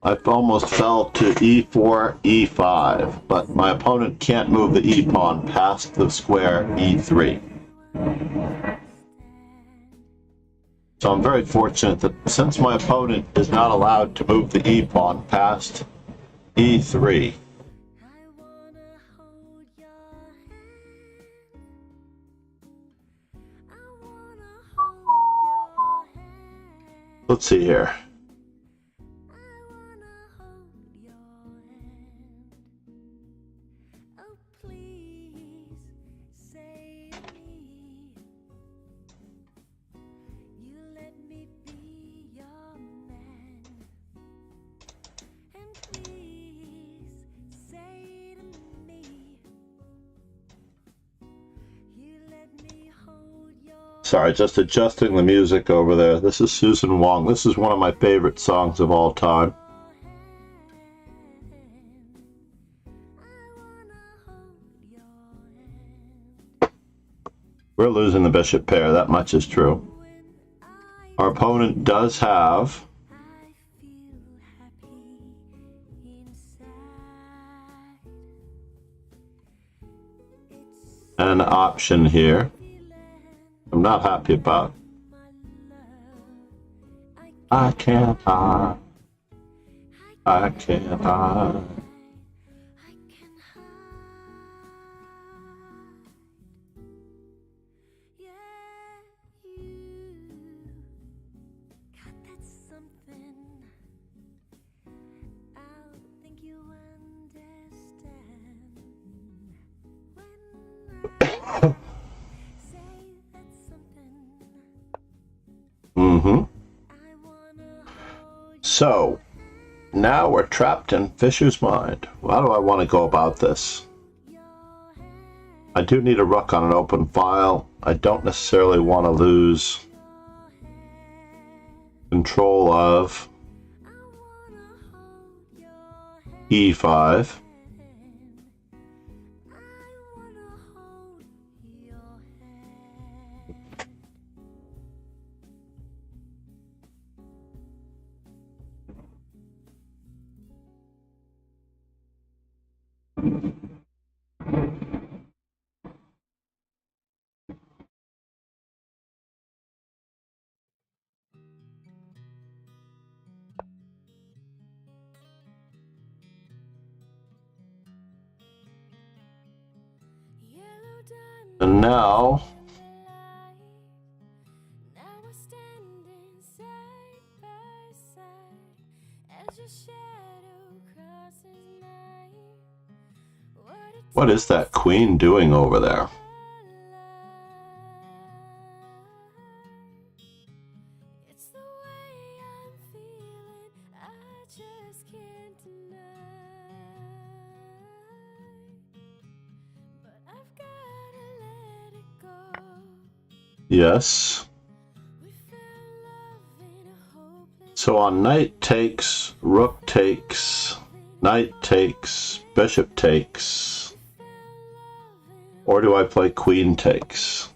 I almost fell to e4, e5, but my opponent can't move the e-pawn past the square e3. So I'm very fortunate that since my opponent is not allowed to move the e-pawn past e3, let's see here. Sorry, just adjusting the music over there. This is Susan Wong. This is one of my favorite songs of all time. We're losing the bishop pair, that much is true. Our opponent does have an option here I'm not happy about. I can't hide. I can't hide. Mm-hmm. So, now we're trapped in Fisher's mind. How do I want to go about this? I do need a rook on an open file. I don't necessarily want to lose control of e5. And now what is that queen doing over there? Yes. So on knight takes, rook takes, knight takes, bishop takes, or do I play queen takes?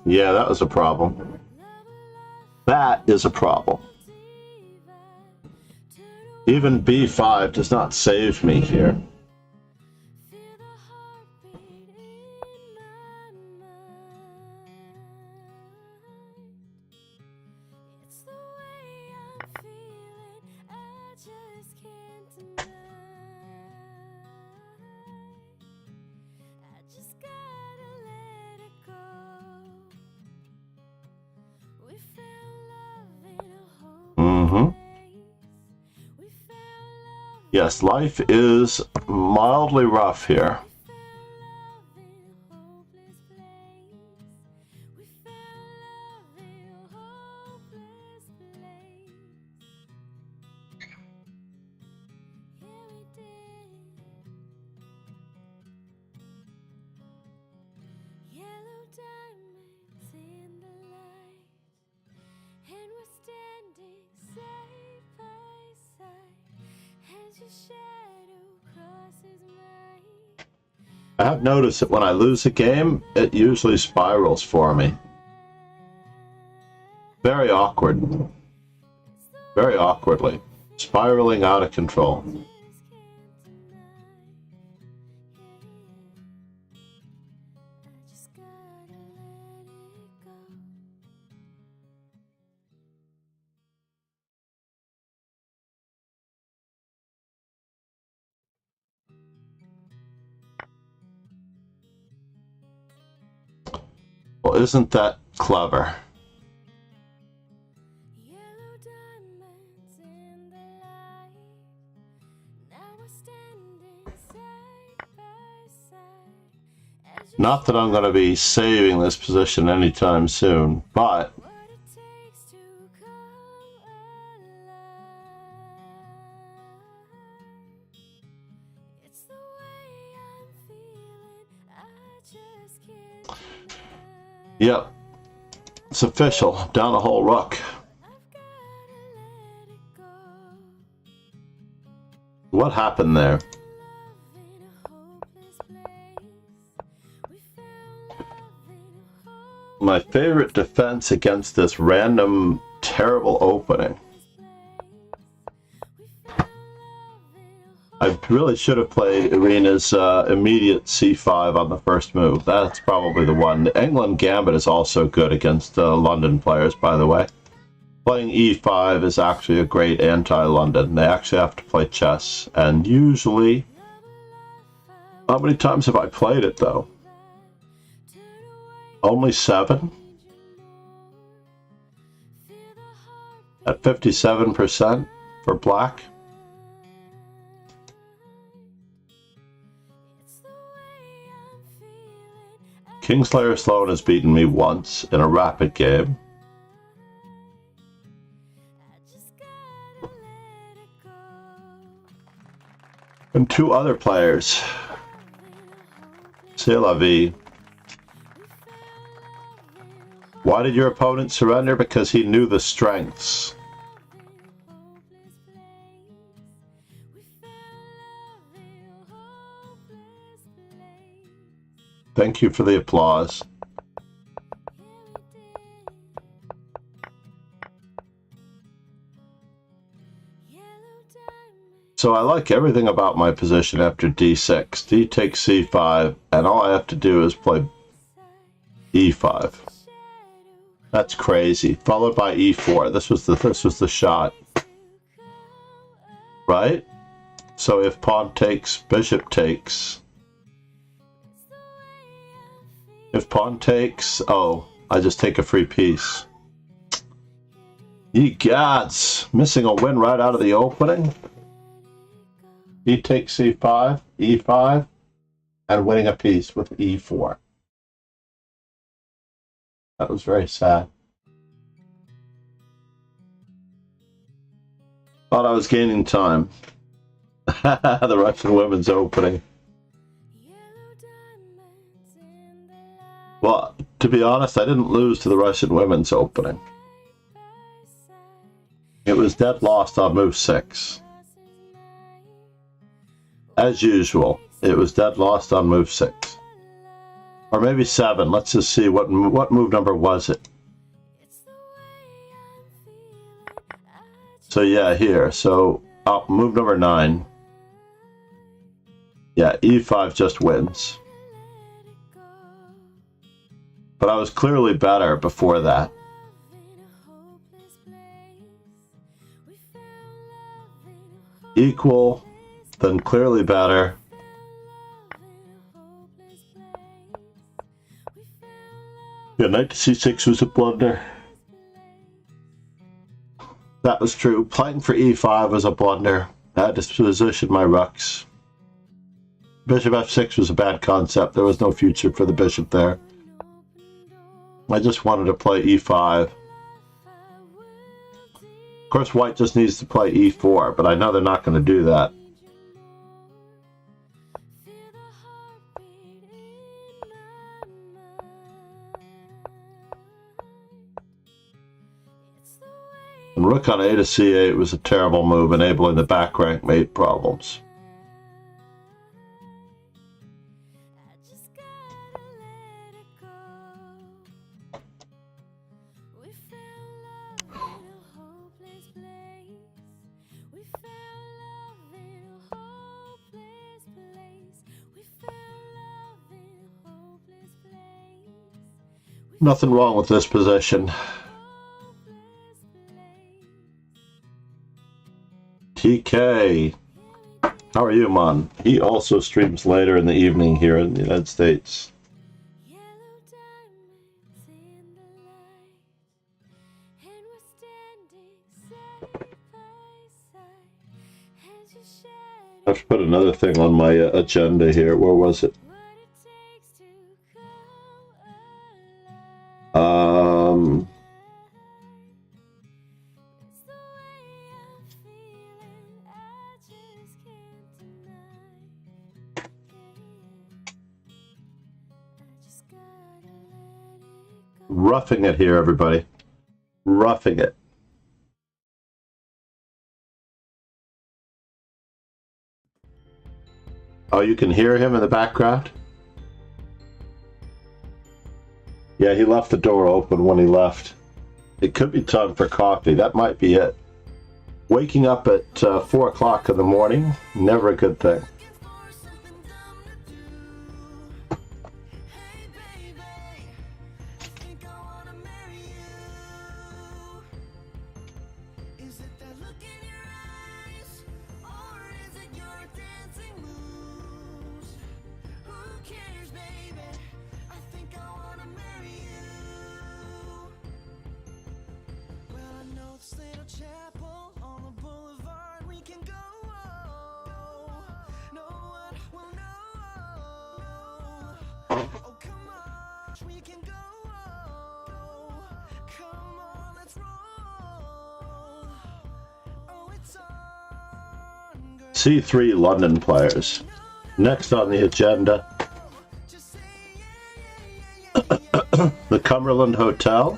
Yeah, that was a problem. That is a problem. Even b5 does not save me here. Yes, life is mildly rough here. I have noticed that when I lose a game, it usually spirals for me. Very awkward. Very awkwardly. Spiraling out of control. Well, isn't that clever? Not that I'm going to be saving this position anytime soon, but yep, it's official. Down a whole rook. What happened there? My favorite defense against this random, terrible opening. I really should have played Irina's immediate c5 on the first move. That's probably the one. The England Gambit is also good against London players, by the way. Playing e5 is actually a great anti-London. They actually have to play chess. And usually... How many times have I played it, though? Only 7 at 57% for black. Kingslayer Sloan has beaten me once in a rapid game. And 2 other players. C'est la vie. Why did your opponent surrender? Because he knew the strengths. Thank you for the applause. So I like everything about my position after d6. D takes c5, and all I have to do is play e5. That's crazy. Followed by e4. This was the shot. Right? So if pawn takes, bishop takes. If pawn takes, oh, I just take a free piece. Ye gods, missing a win right out of the opening. He takes c5, e5, and winning a piece with e4. That was very sad. Thought I was gaining time. The Russian women's opening. Well, to be honest, I didn't lose to the Russian women's opening. It was dead lost on move 6. As usual, it was dead lost on move 6. Or maybe 7. Let's just see what move number was it. So yeah, here. So move number 9. Yeah, e5 just wins. But I was clearly better before that. Equal, then clearly better. Yeah, knight to c6 was a blunder. That was true. Playing for e5 was a blunder. I had to position my rooks. Bishop f6 was a bad concept. There was no future for the bishop there. I just wanted to play e5. Of course, white just needs to play e4, but I know they're not going to do that. And rook on a to c8 was a terrible move, enabling the back rank mate problems. Nothing wrong with this position. TK, how are you, man? He also streams later in the evening here in the United States. I have to put another thing on my agenda here. Where was it? Roughing it here, everybody. Roughing it. Oh, you can hear him in the background? Yeah, he left the door open when he left. It could be time for coffee. That might be it. Waking up at 4 o'clock in the morning, never a good thing. this little chapel on the boulevard. We can go. No one will know. Oh, come on. We can go. Come on, let's roll. Oh, it's on. Girl. C3 London players. Next on the agenda, Just say yeah. the Cumberland Hotel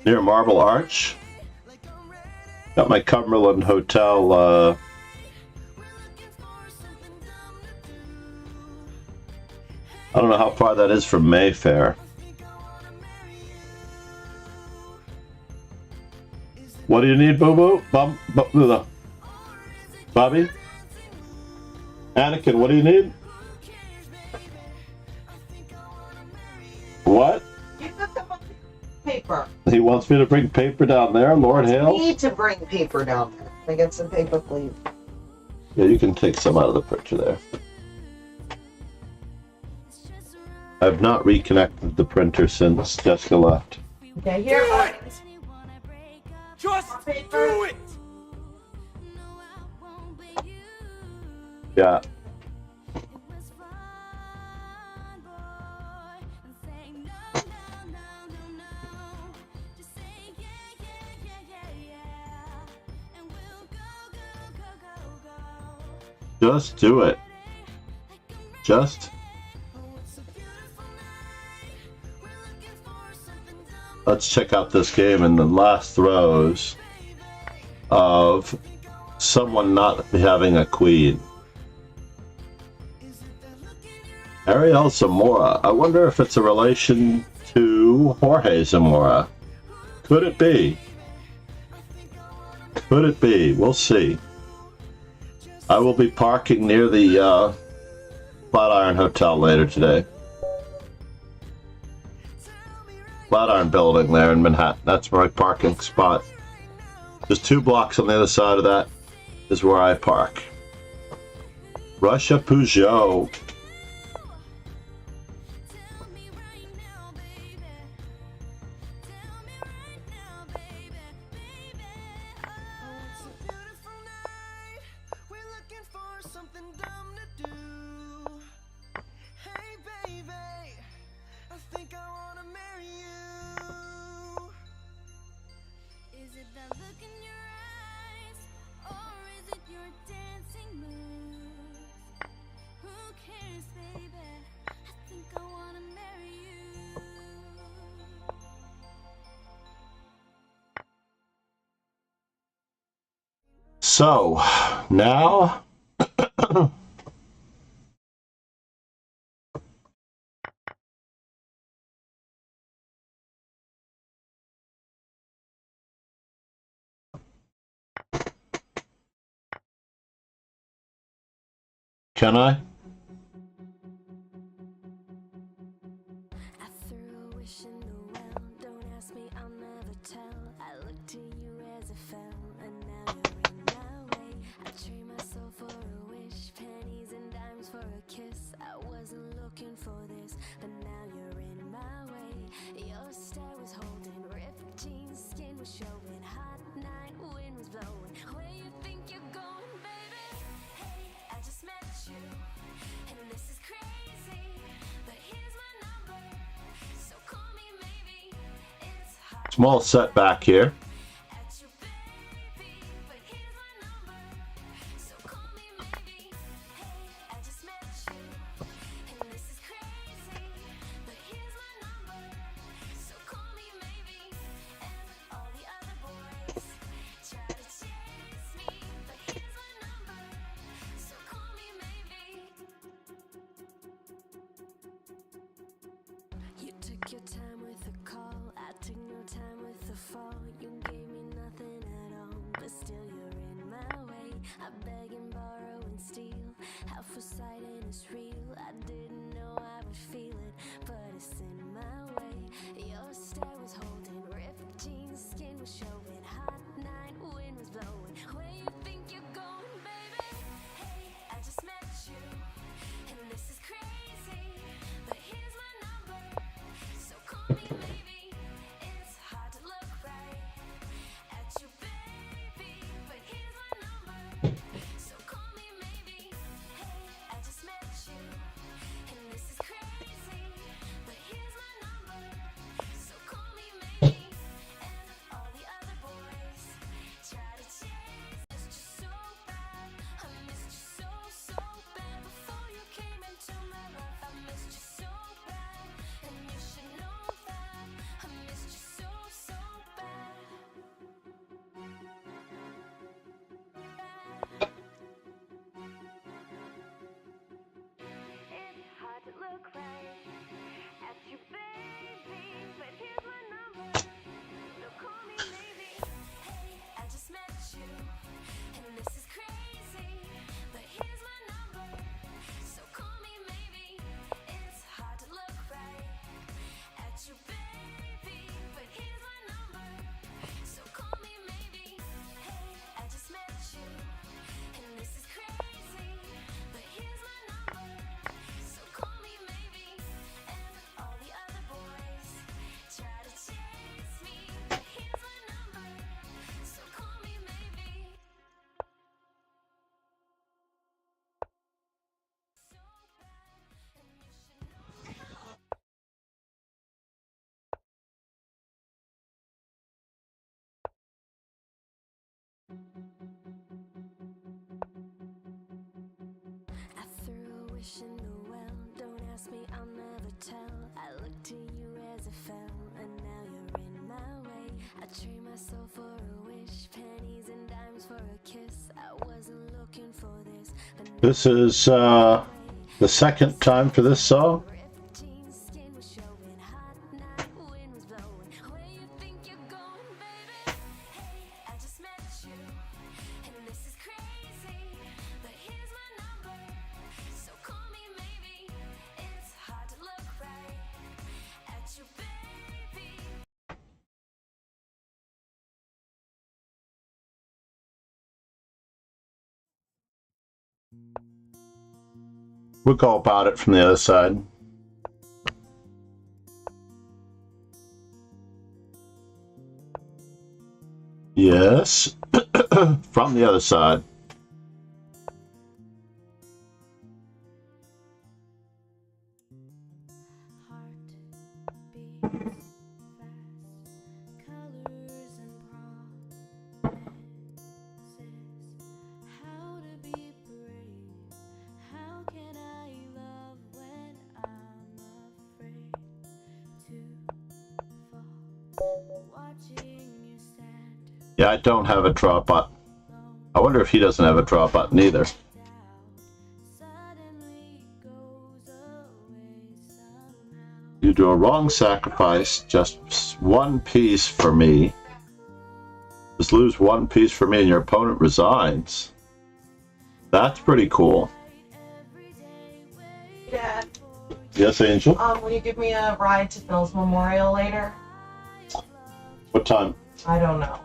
near Marble Arch. Got my Cumberland Hotel I don't know how far that is from Mayfair. What do you need, Boo Boo? Bobby? Anakin, what do you need? What? You got some paper. He wants me to bring paper down there, Lord You Hale? need to bring paper down there. I get some paper, please. Yeah, you can take some out of the printer there. I've not reconnected the printer since Jessica left. Okay, here. All right. Just Paper. do it. Yeah. Just do it. Just. Let's check out this game in the last throes of someone not having a queen. Ariel Zamora. I wonder if it's a relation to Jorge Zamora. Could it be? Could it be? We'll see. I will be parking near the Flatiron Hotel later today. Flatiron building there in Manhattan. That's my parking spot. Just 2 blocks on the other side of that is where I park. Russia Peugeot. So, now, can I? I threw a wish in the well. Don't ask me, I'll never tell. I looked to you as it fell, and now you're in my way. I trade my soul for a wish, pennies and dimes for a kiss. I wasn't looking for this, but now you're in my way. Your stare was holding, ripped jeans, skin was showing. Hot night, wind was blowing. Where you think you're going, baby? Hey, I just met you, and this is crazy. But here's my number, so call me maybe. It's hard Small setback here. at you, baby. But here's my number, so call me maybe. Hey, I just met you, and this is crazy. But here's my number, so call me maybe. And all the other boys try to chase me, but here's my number, so call me maybe. You took your time with the call, I took no time with the fall. You gave me nothing at all, but still you're in my way. I beg and borrow and steal, half was sight and it's real. I didn't know I would feel it, but it's in my way. Your stare was holding, ripped jeans, skin was showing. Hot night, wind was blowing. Where you think you're going, baby? Hey, I just met you, and this is crazy. But here's my number, so call me maybe. It's hard to look right I threw a wish in the well. Don't ask me, I'll never tell. I looked to you as it fell, and now you're in my way. I trade my soul for a wish, pennies and dimes for a kiss. I wasn't looking for this, but now This is the second time for this song. ripped jeans, skin was showing, hot night, wind was blowing. Where you think you're going, baby? Hey, I just met you, and this is crazy, but here's my number, so call me maybe. It's hard to look right at you, baby. We'll go about it from the other side. Yes, from the other side. Heart beats fast, colors and promises. How to be brave? How can I love when I'm afraid to fall? Watching you stand Yeah, I don't have a draw button. I wonder if he doesn't have a draw button either. down, suddenly goes away somehow. You do a wrong sacrifice, just one piece for me. Just lose one piece for me and your opponent resigns. That's pretty cool. Dad, Yes, Angel? will you give me a ride to Phil's memorial later? What time? I don't know.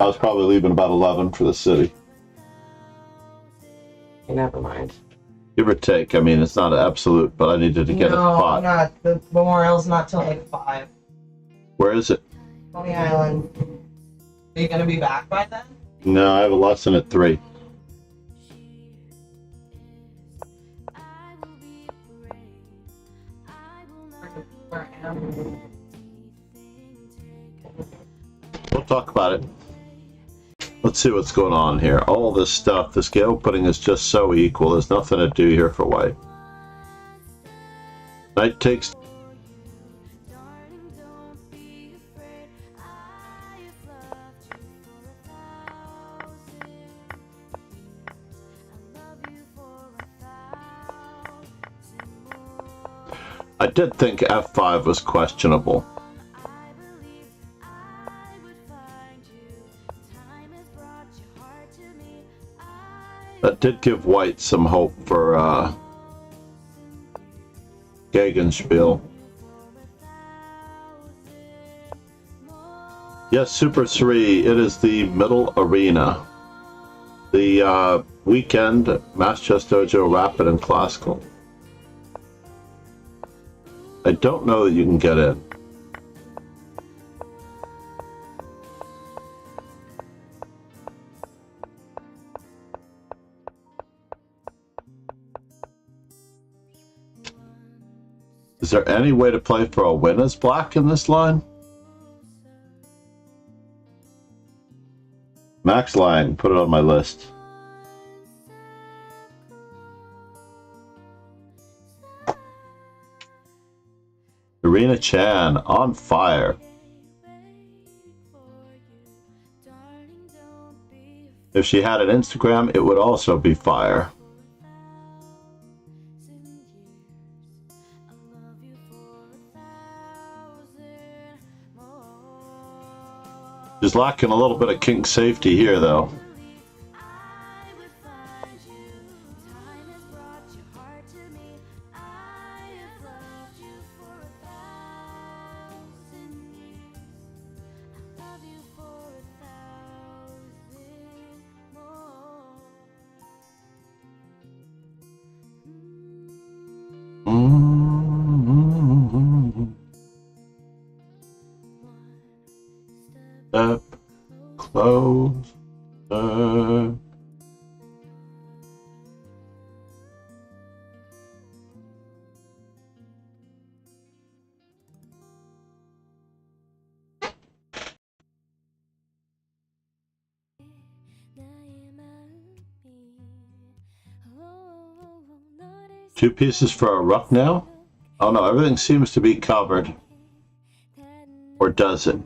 I was probably leaving about 11 for the city. Never mind. Give or take. I mean, it's not an absolute, but I needed to get a No, spot. not. The memorial's not till like 5. Where is it? Coney Island. Are you gonna be back by then? No, I have a lesson at 3. I will be brave. I will not Where I am. We'll talk about it. Let's see what's going on here. All this stuff, this game opening is just so equal. There's nothing to do here for white. Knight takes. Darling, don't be afraid. I have loved you for 1,000 years. I love you for 1,000 more. I did think F5 was questionable. I believe I would find you. Time has brought your heart to me. That did give white some hope for Gegenspiel. Yes, Super 3, it is the middle arena. The weekend, Mass Chess Dojo, Rapid, and Classical. I don't know that you can get in. Is there any way to play for a win as black in this line? Max Lang, put it on my list. Irina Chan, on fire. If she had an Instagram, it would also be fire. She's lacking a little bit of kink safety here, though. Step closer. 2 pieces for a rook now? Oh no, everything seems to be covered. Or does it?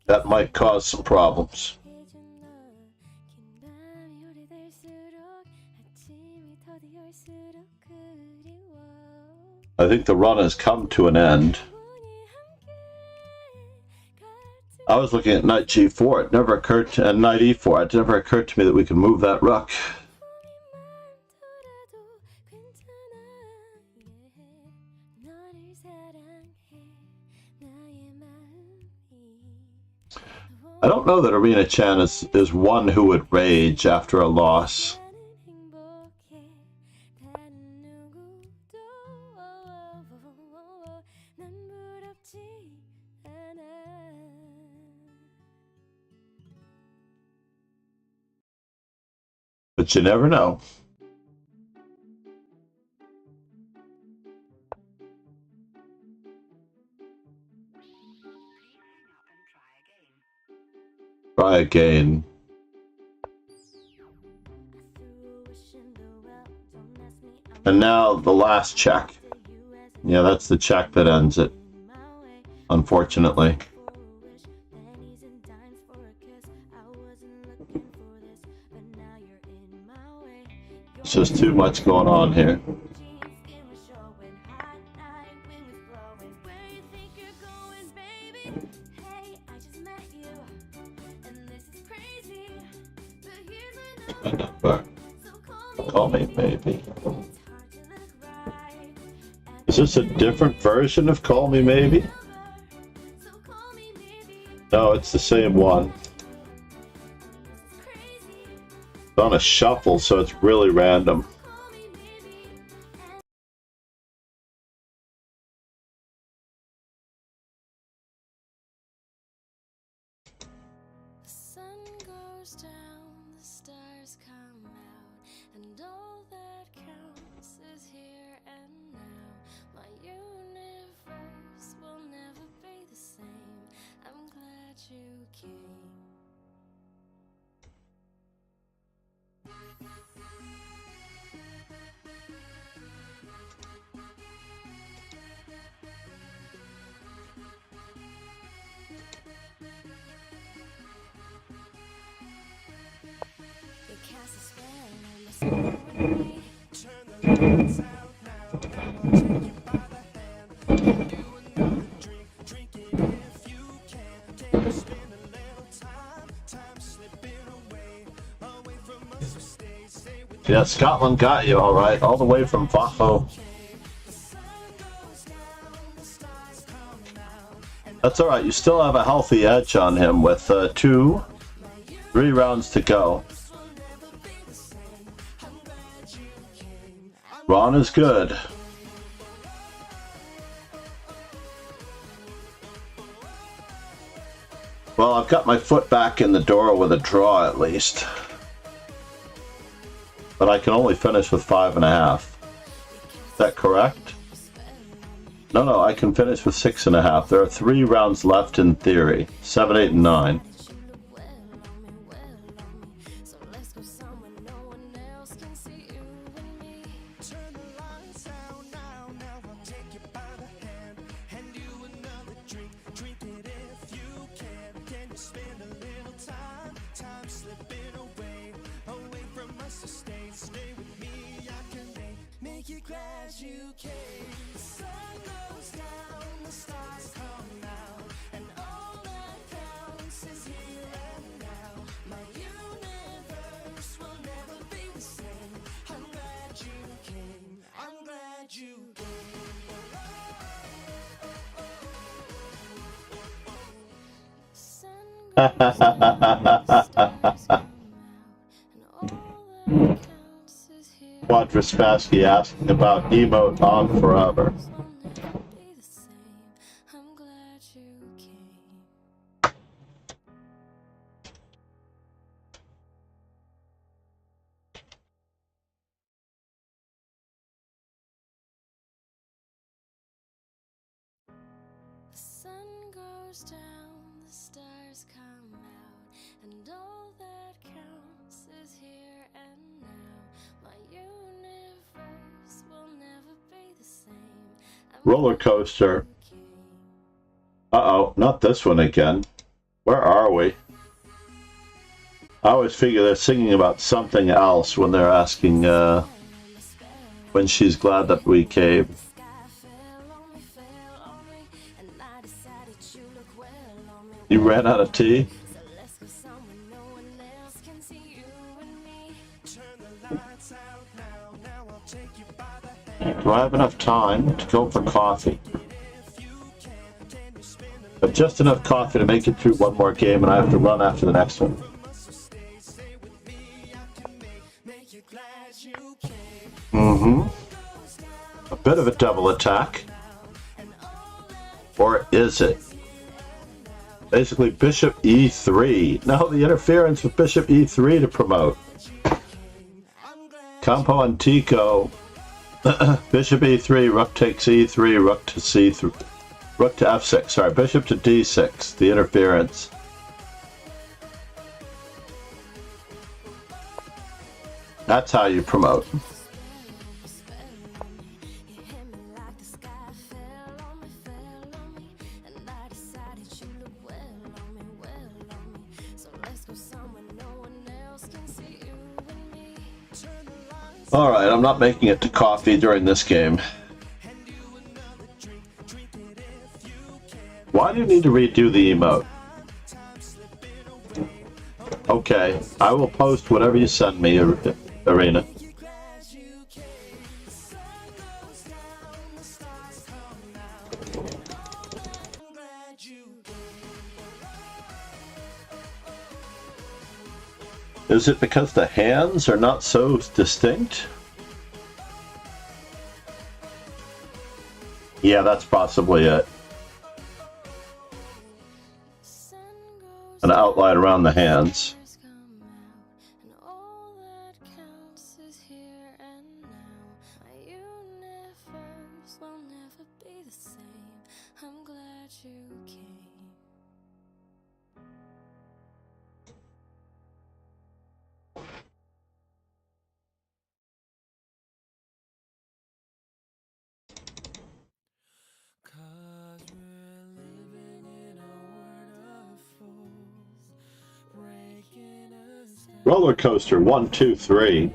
That might cause some problems. I think the run has come to an end. I was looking at knight g4. It never occurred to, and knight e4. It never occurred to me that we could move that rook. I don't know that Arena Chan is one who would rage after a loss. But you never know. Try again. And now the last check. Yeah, that's the check that ends it, unfortunately. It's just too much going on here. Call me maybe. Is this a different version of Call Me Maybe? No, it's the same one. It's on a shuffle, so it's really random. Yeah, Scotland got you all right, all the way from Fafo. That's all right. You still have a healthy edge on him with 3 rounds to go. Ron is good. Well, I've got my foot back in the door with a draw at least. But I can only finish with 5.5. Is that correct? No, I can finish with 6.5. There are 3 rounds left in theory. 7, 8, and 9. Quadrispassky asking about emote on forever. goes down, the stars come out, and all that counts is here and now. My universe will never be the same. Roller coaster. Uh-oh, not this one again. Where are we? I always figure they're singing about something else when they're asking, when she's glad that we came. You ran out of tea? Do I have enough time to go for coffee? But just enough coffee to make it through one more game, and I have to run after the next one. A bit of a double attack. Or is it? Basically, bishop e3. No, the interference with bishop e3 to promote. Campo Antico. Bishop e3, rook takes e3, rook to c3. Rook to f6. Sorry, bishop to d6. The interference. That's how you promote. Alright, I'm not making it to coffee during this game. Why do you need to redo the emote? Okay, I will post whatever you send me, Arena. Is it because the hands are not so distinct? Yeah, that's possibly it. An outline around the hands. Roller coaster 1, 2, 3.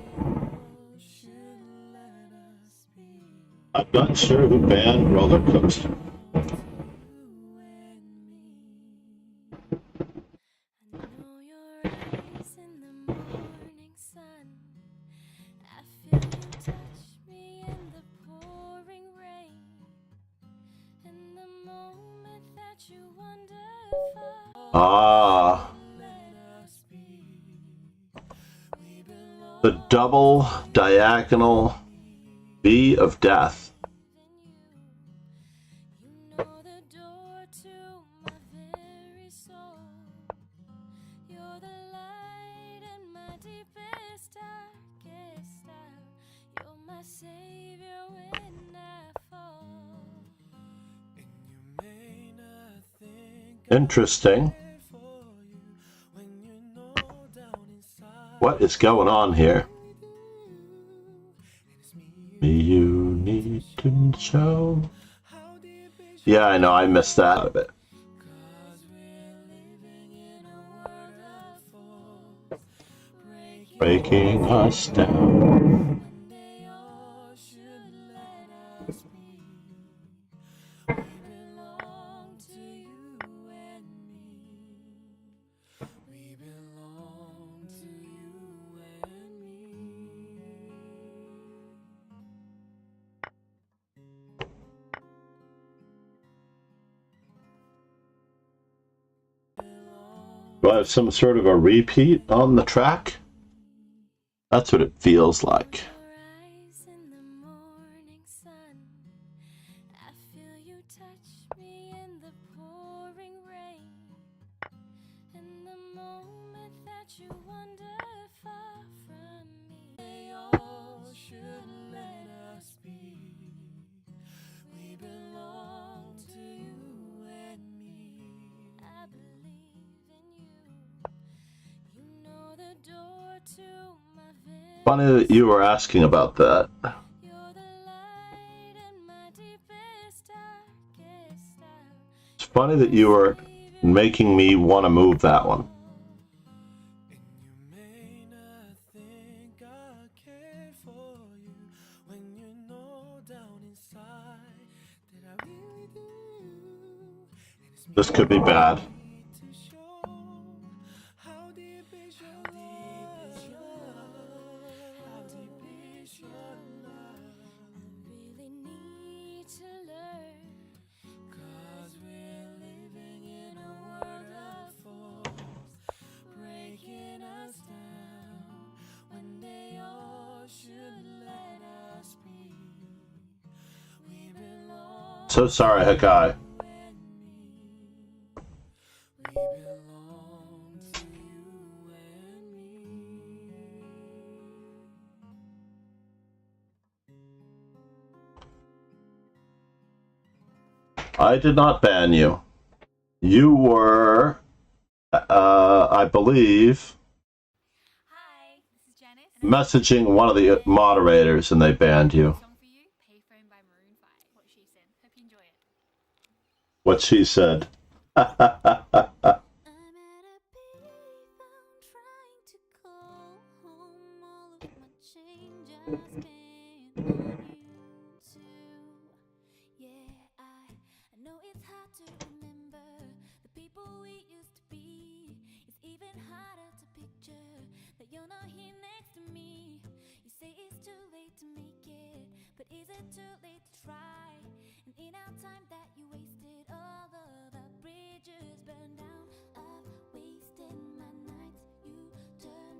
I'm not sure who banned roller coaster. Ah. The double diagonal V of death. Interesting. What is going on here? You need to show. Yeah, I know, I missed that out of it. Breaking us down. Do I have some sort of a repeat on the track? That's what it feels like. Funny that you were asking about that. It's funny that you were making me want to move that one. This could be bad. So sorry, Hakai. I did not ban you. You were, I believe, messaging one of the moderators and they banned you. What she said.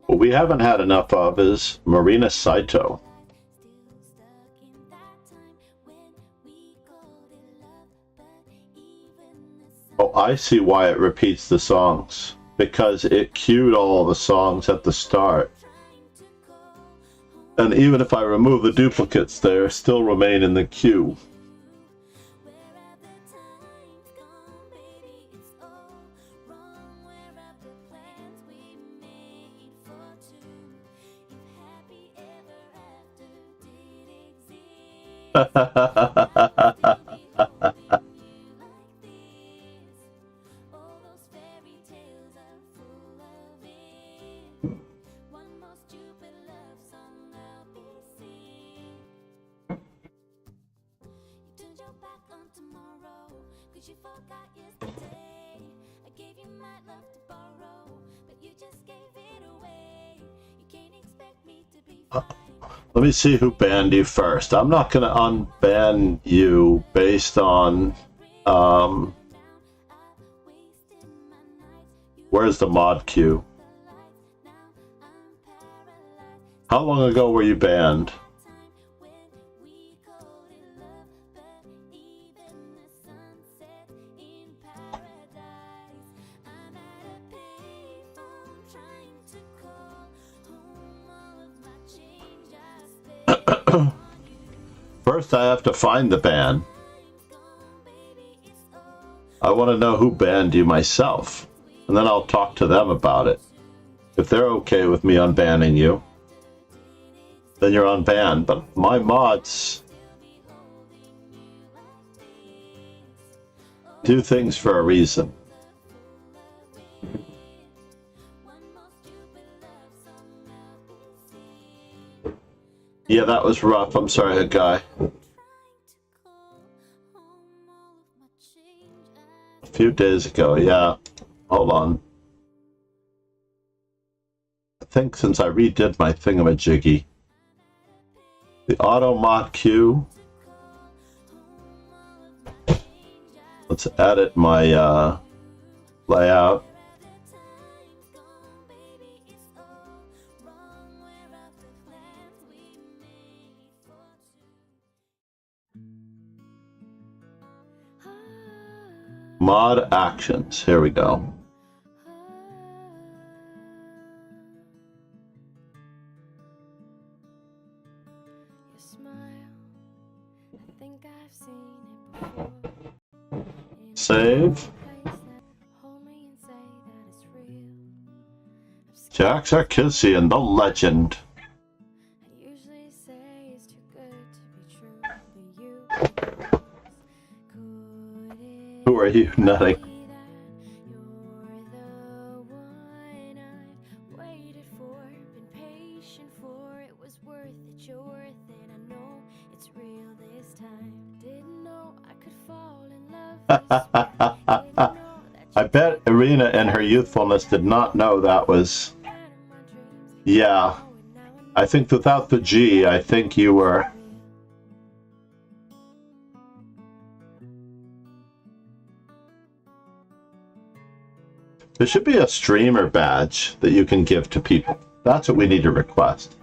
What we haven't had enough of is Marina Saito. Oh, I see why it repeats the songs. Because it queued all the songs at the start. And even if I remove the duplicates, they still remain in the queue. Let me see who banned you first. I'm not going to unban you based on where's the mod queue? How long ago were you banned? First, I have to find the ban. I want to know who banned you myself, and then I'll talk to them about it. If they're okay with me unbanning you, then you're unbanned. But my mods do things for a reason. Yeah, that was rough. I'm sorry, guy. A few days ago, yeah. Hold on. I think since I redid my thingamajiggy, the auto mod queue. Let's edit my layout. Mod actions. Here we go. Save. Jack Sarkisian, the legend. Who are you nutting? You're the one I've waited for, been patient for. It was worth it, you're worth it. I know it's real this time. Didn't know I could fall in love this way. Didn't know that I bet Irina in her youthfulness did not know that was... you had in my dreams. Yeah, I think without the G, I think you were... There should be a streamer badge that you can give to people. That's what we need to request.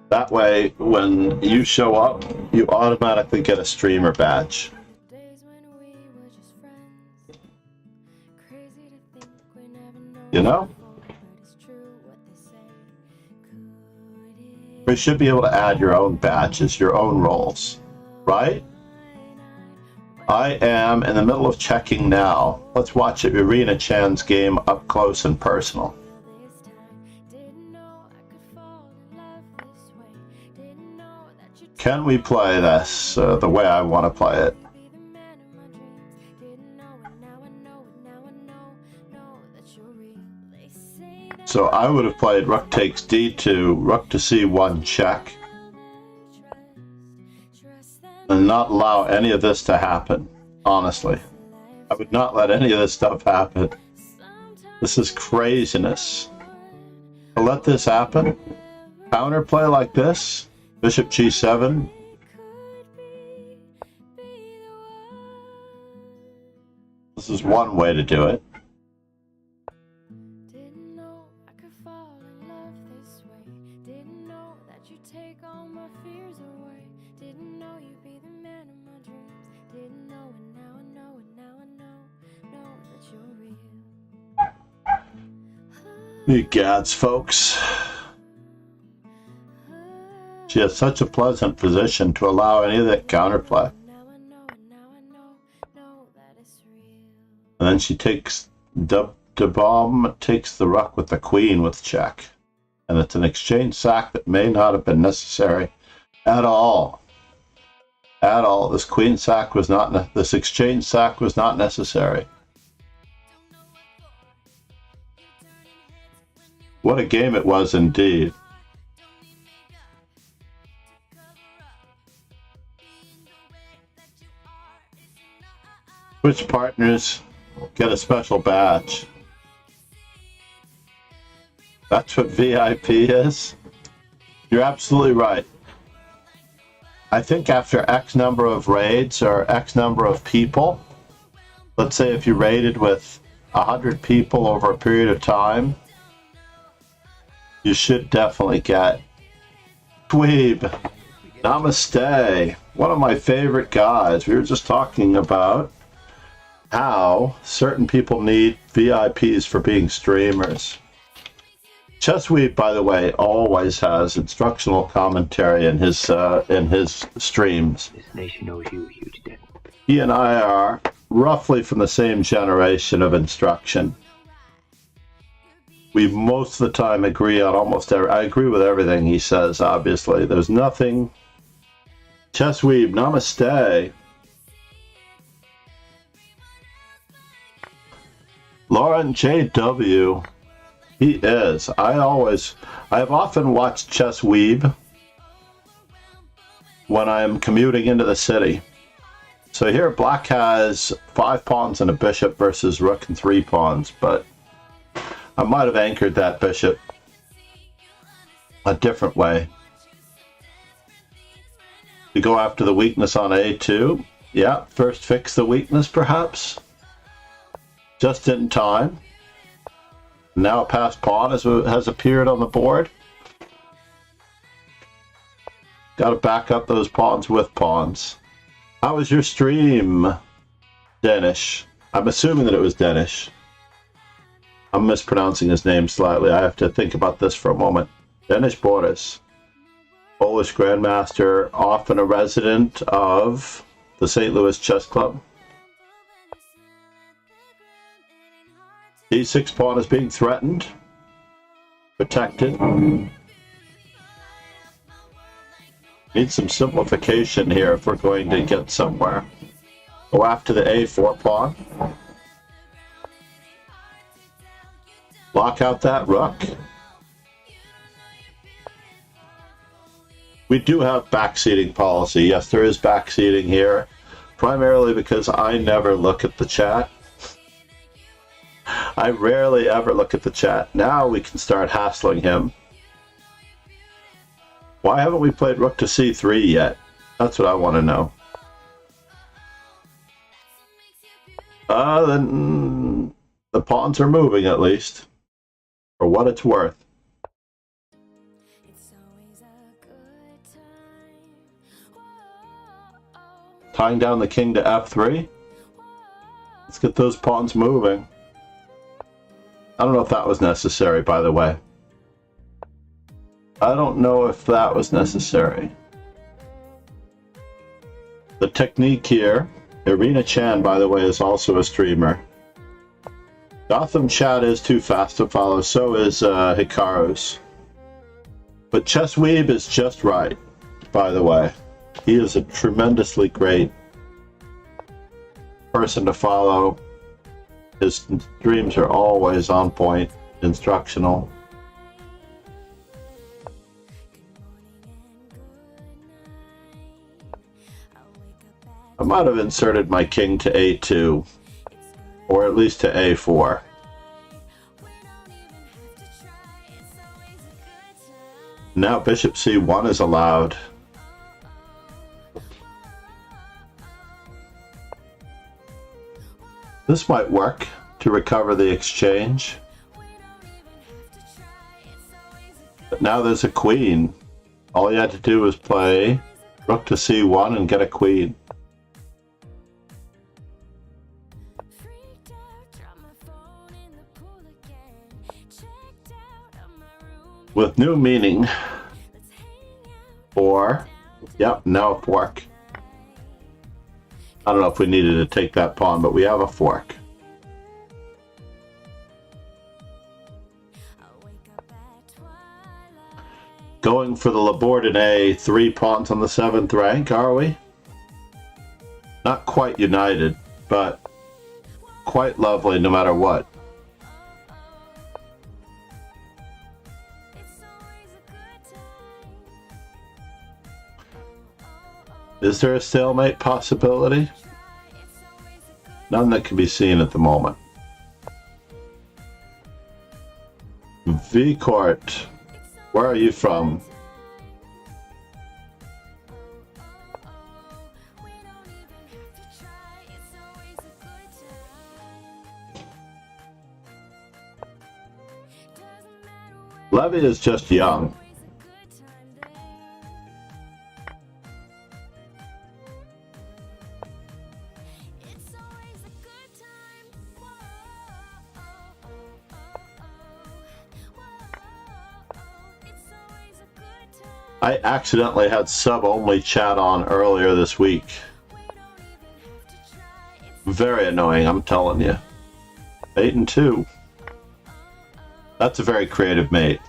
That way, when you show up, you automatically get a streamer badge. Days when we were just friends. Crazy to think we never know. You know? But it's true what they say. Could You it should be able to add your own badges, your own roles, right? I am in the middle of checking now. Let's watch Irina Chan's game up close and personal. this time? Didn't know I could fall in love this way. Didn't know that you'd Can we play this the way I want to play it? be the man of my dreams. Didn't know it, now I know it, now I know that you're real. They say that So I would have played rook takes d2, rook to c1 check, trust them and not allow any of this to happen, honestly. I would not let any of this stuff happen. This is craziness. To let this happen, counterplay like this, bishop g7, could be the one. this is one way to do it. Didn't know I could fall in love this way. Didn't know that you'd take all my fears away. Didn't know you'd be the man of my dreams. Didn't know it, now I know it, now I know that you're real. You gads, folks. She has such a pleasant position to allow any of that counterplay. Now I know it, now I know that it's real. And then she takes the bomb, takes the rook with the queen with check. And it's an exchange sack that may not have been necessary at all. At all. This queen sack was not, this exchange sack was not necessary. What a game it was indeed. Which partners get a special badge? That's what VIP is? You're absolutely right. I think after X number of raids or X number of people, let's say if you raided with 100 people over a period of time, you should definitely get Dweeb. Namaste. One of my favorite guys. We were just talking about how certain people need VIPs for being streamers. Chessweep, by the way, always has instructional commentary in his streams. This nation owes you a huge debt. He and I are roughly from the same generation of instruction. We most of the time agree on almost every... I agree with everything he says, obviously. There's nothing... Chessweep, namaste. Lauren J.W. He is. I have often watched Chessweeb when I'm commuting into the city. So here Black has 5 pawns and a bishop versus rook and 3 pawns, but I might have anchored that bishop a different way. To go after the weakness on A2. Yeah, first fix the weakness perhaps. Just in time. Now a passed pawn has appeared on the board. Got to back up those pawns with pawns. How was your stream, Danish? I'm assuming that it was Danish. I'm mispronouncing his name slightly. I have to think about this for a moment. Danish Boris, Polish Grandmaster, often a resident of the St. Louis Chess Club. D6 pawn is being threatened. Protected. Need some simplification here if we're going to get somewhere. Go after the A4 pawn. Lock out that rook. We do have backseating policy. Yes, there is backseating here, primarily because I never look at the chat. I rarely ever look at the chat. Now we can start hassling him. Why haven't we played rook to c3 yet? That's what I want to know. Then the pawns are moving at least, for what it's worth. Tying down the king to f3. Let's get those pawns moving. I don't know if that was necessary, by the way. I don't know if that was necessary. The technique here, Irina Chan, by the way, is also a streamer. Gotham Chat is too fast to follow, so is Hikaru's. But Chess Weeb is just right, by the way. He is a tremendously great person to follow. His streams are always on point, instructional. I might have inserted my king to a2, or at least to a4. Now bishop c1 is allowed. This might work to recover the exchange. But now there's a queen. All you had to do was play rook to c1 and get a queen. With new meaning. Or, yep, now a fork. I don't know if we needed to take that pawn, but we have a fork. Going for the Laborde A, 3 pawns on the 7th rank, are we? Not quite united, but quite lovely no matter what. Is there a stalemate possibility? None that can be seen at the moment. V-Court, where are you from? Levy is just young. I accidentally had sub-only chat on earlier this week. Very annoying, I'm telling you. 8 and 2. That's a very creative mate.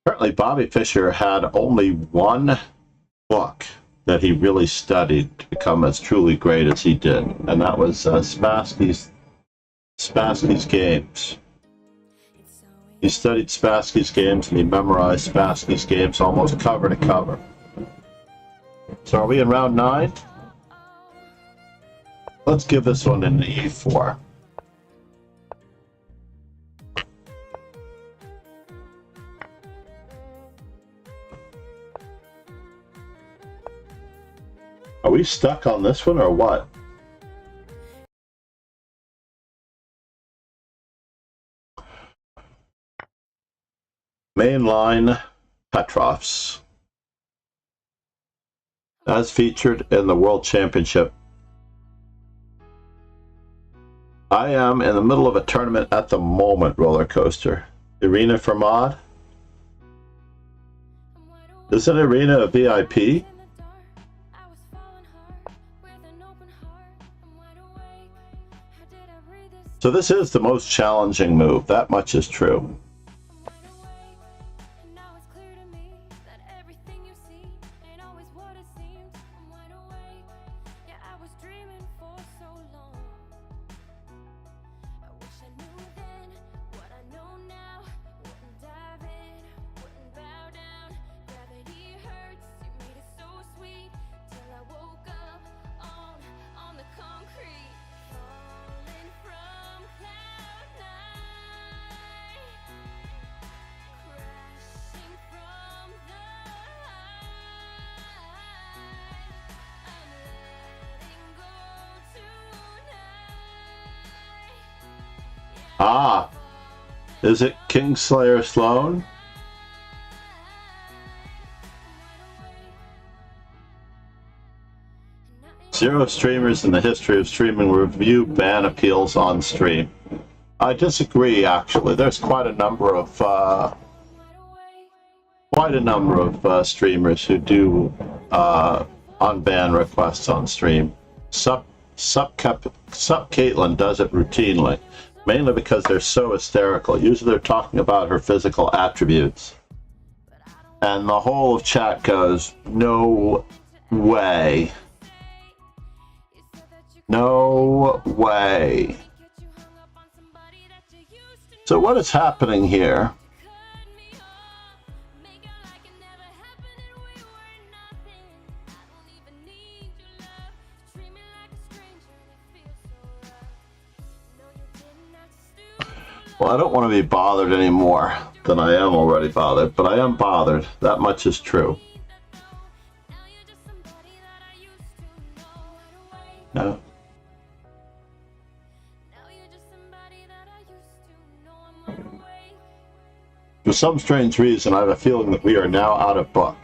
Apparently Bobby Fischer had only one book that he really studied to become as truly great as he did, and that was Spassky's games. He studied Spassky's games and he memorized Spassky's games almost cover to cover. So are we in round 9? Let's give this one an E4. Are we stuck on this one or what? Mainline Petrovs, as featured in the World Championship. I am in the middle of a tournament at the moment, Roller Coaster. Irina Fermad? Isn't Irina a VIP? So this is the most challenging move. That much is true. Ah, is it Kingslayer Sloan? Zero streamers in the history of streaming review ban appeals on stream. I disagree, actually. There's quite a number of streamers who do unban requests on stream. Sup Caitlin does it routinely, mainly because they're so hysterical. Usually they're talking about her physical attributes, and the whole of chat goes, "No way. No way." So what is happening here? Well, I don't want to be bothered any more than I am already bothered, but I am bothered. That much is true. No. For some strange reason, I have a feeling that we are now out of book.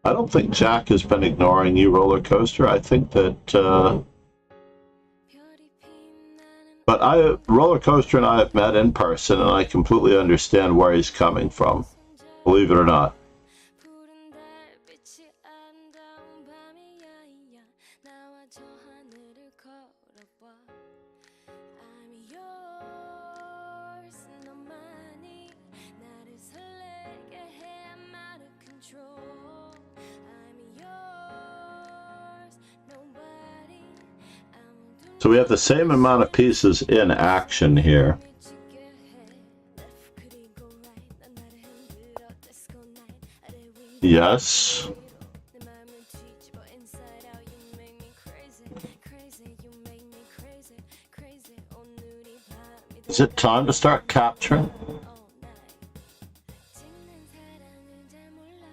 I don't think Jack has been ignoring you, Roller Coaster. I think that, but Roller Coaster and I have met in person, and I completely understand where he's coming from, believe it or not. So we have the same amount of pieces in action here. Yes. Is it time to start capturing?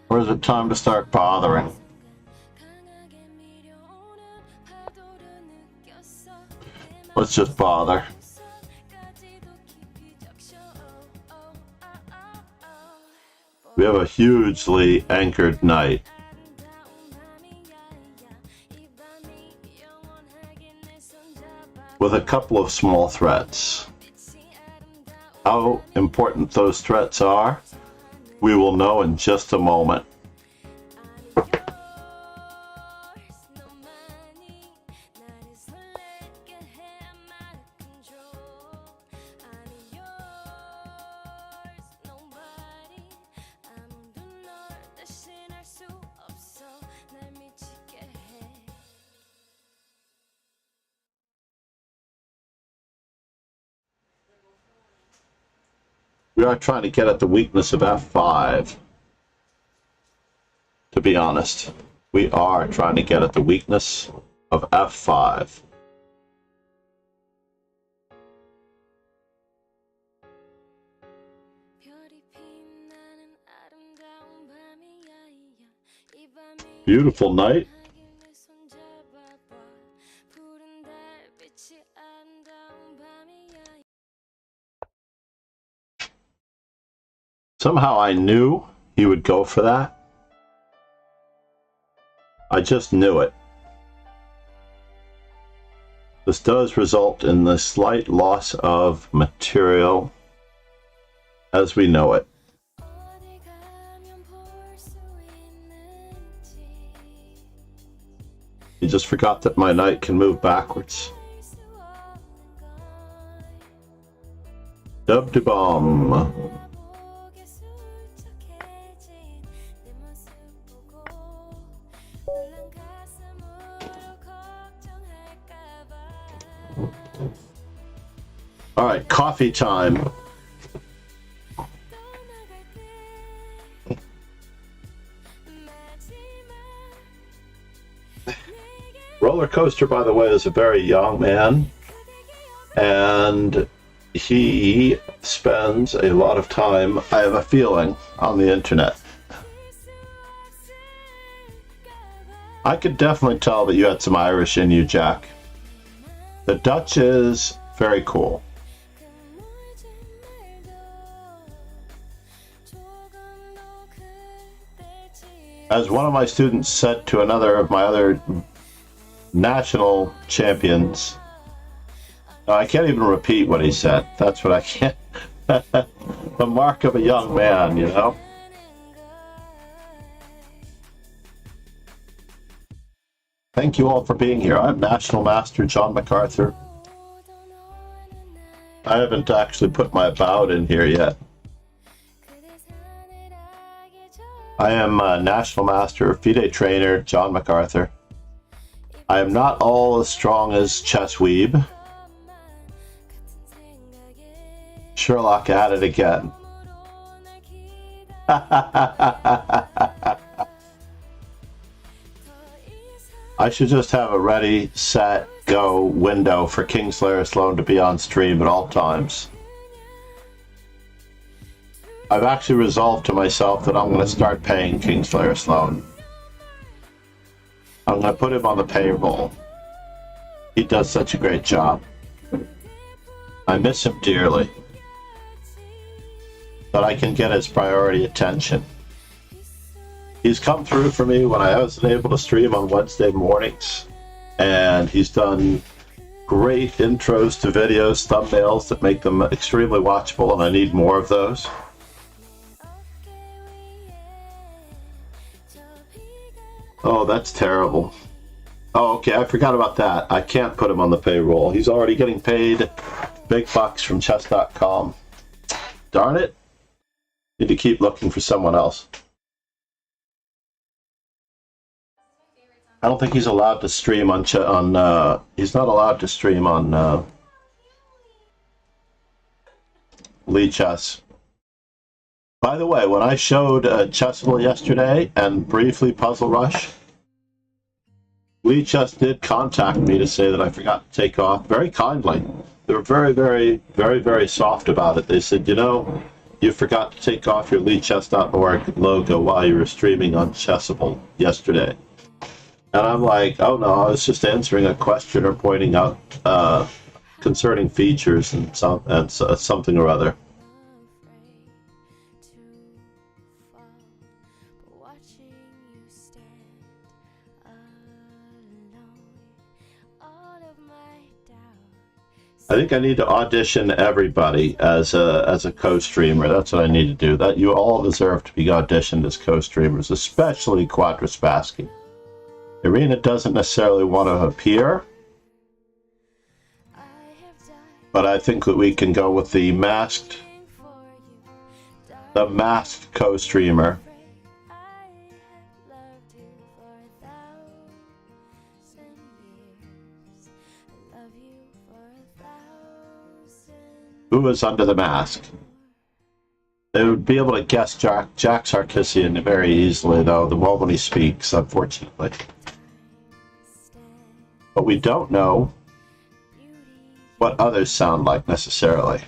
Or is it time to start bothering? Let's just bother. We have a hugely anchored night. With a couple of small threats. How important those threats are, we will know in just a moment. We are trying to get at the weakness of F5. To be honest, we are trying to get at the weakness of F5. Beautiful night. Somehow I knew he would go for that. I just knew it. This does result in the slight loss of material as we know it. You just forgot that my night can move backwards. Dub-de-bomb. All right, coffee time. Roller Coaster, by the way, is a very young man, and he spends a lot of time, I have a feeling, on the internet. I could definitely tell that you had some Irish in you, Jack. The Dutch is very cool. As one of my students said to another of my other national champions, I can't even repeat what he said. That's what I can't. The mark of a young man, you know? Thank you all for being here. I'm National Master John MacArthur. I haven't actually put my bout in here yet. I am National Master FIDE Trainer John MacArthur. I am not all as strong as Chess Weeb. Sherlock at it again. I should just have a ready, set, go window for Kingslayer Sloan to be on stream at all times. I've actually resolved to myself that I'm going to start paying Kingslayer Sloan. I'm going to put him on the payroll. He does such a great job. I miss him dearly. But I can get his priority attention. He's come through for me when I wasn't able to stream on Wednesday mornings. And he's done great intros to videos, thumbnails that make them extremely watchable, and I need more of those. Oh, that's terrible. Oh, okay, I forgot about that. I can't put him on the payroll. He's already getting paid big bucks from chess.com. Darn it. Need to keep looking for someone else. I don't think he's allowed to stream on he's not allowed to stream on Lee Chess. By the way, when I showed Chessable yesterday and briefly Puzzle Rush, Lee Chess did contact me to say that I forgot to take off very kindly. They were very, very, very, very soft about it. They said, you know, you forgot to take off your LeeChess.org logo while you were streaming on Chessable yesterday. And I'm like, oh no, I was just answering a question or pointing out concerning features and something or other. I think I need to audition everybody as a co-streamer. That's what I need to do. That you all deserve to be auditioned as co-streamers, especially Quadraspassky. Irina doesn't necessarily want to appear, but I think that we can go with the masked co-streamer. Who is under the mask? They would be able to guess Jack Sarkisian very easily, though, the moment he speaks, unfortunately. But we don't know what others sound like, necessarily.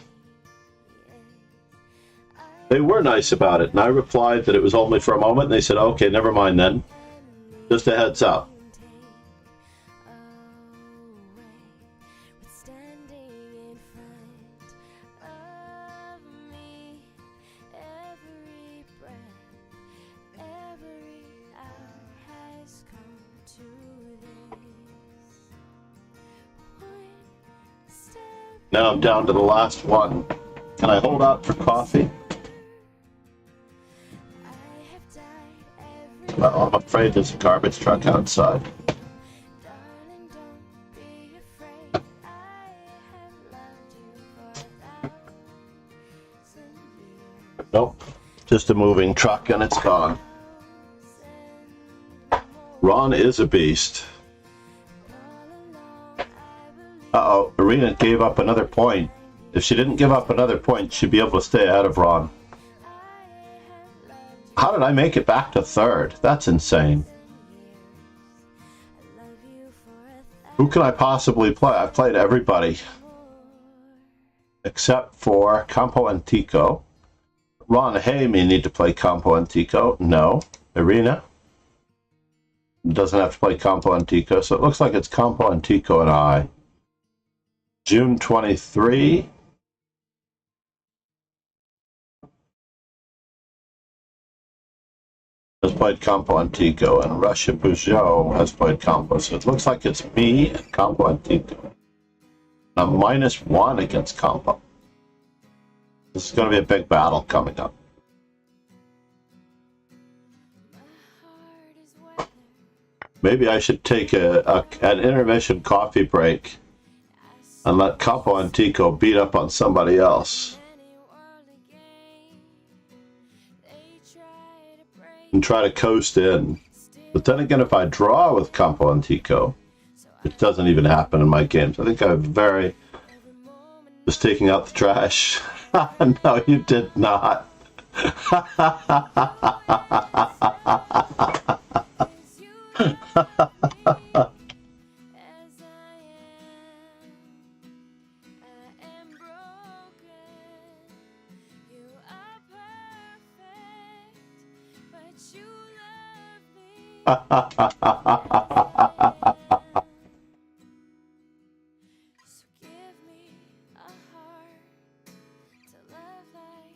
They were nice about it, and I replied that it was only for a moment, and they said, okay, never mind then. Just a heads up. Now I'm down to the last one. Can I hold out for coffee? Well, I'm afraid there's a garbage truck outside. Just a moving truck and it's gone. Ron is a beast. Uh-oh, Irina gave up another point. If she didn't give up another point, she'd be able to stay ahead of Ron. How did I make it back to third? That's insane. Who can I possibly play? I've played everybody. Except for Campo Antico. Ron Hay may need to play Campo Antico. No. Irina doesn't have to play Campo Antico, so it looks like it's Campo Antico and I. June 23. Has played Campo Antico, and Russia Peugeot has played Campo. So it looks like it's me and Campo Antico. I'm -1 against Campo. This is going to be a big battle coming up. Maybe I should take an intermission coffee break and let Campo Antico beat up on somebody else. And try to coast in. But then again, if I draw with Campo Antico, it doesn't even happen in my games. I think I was taking out the trash. No, you did not.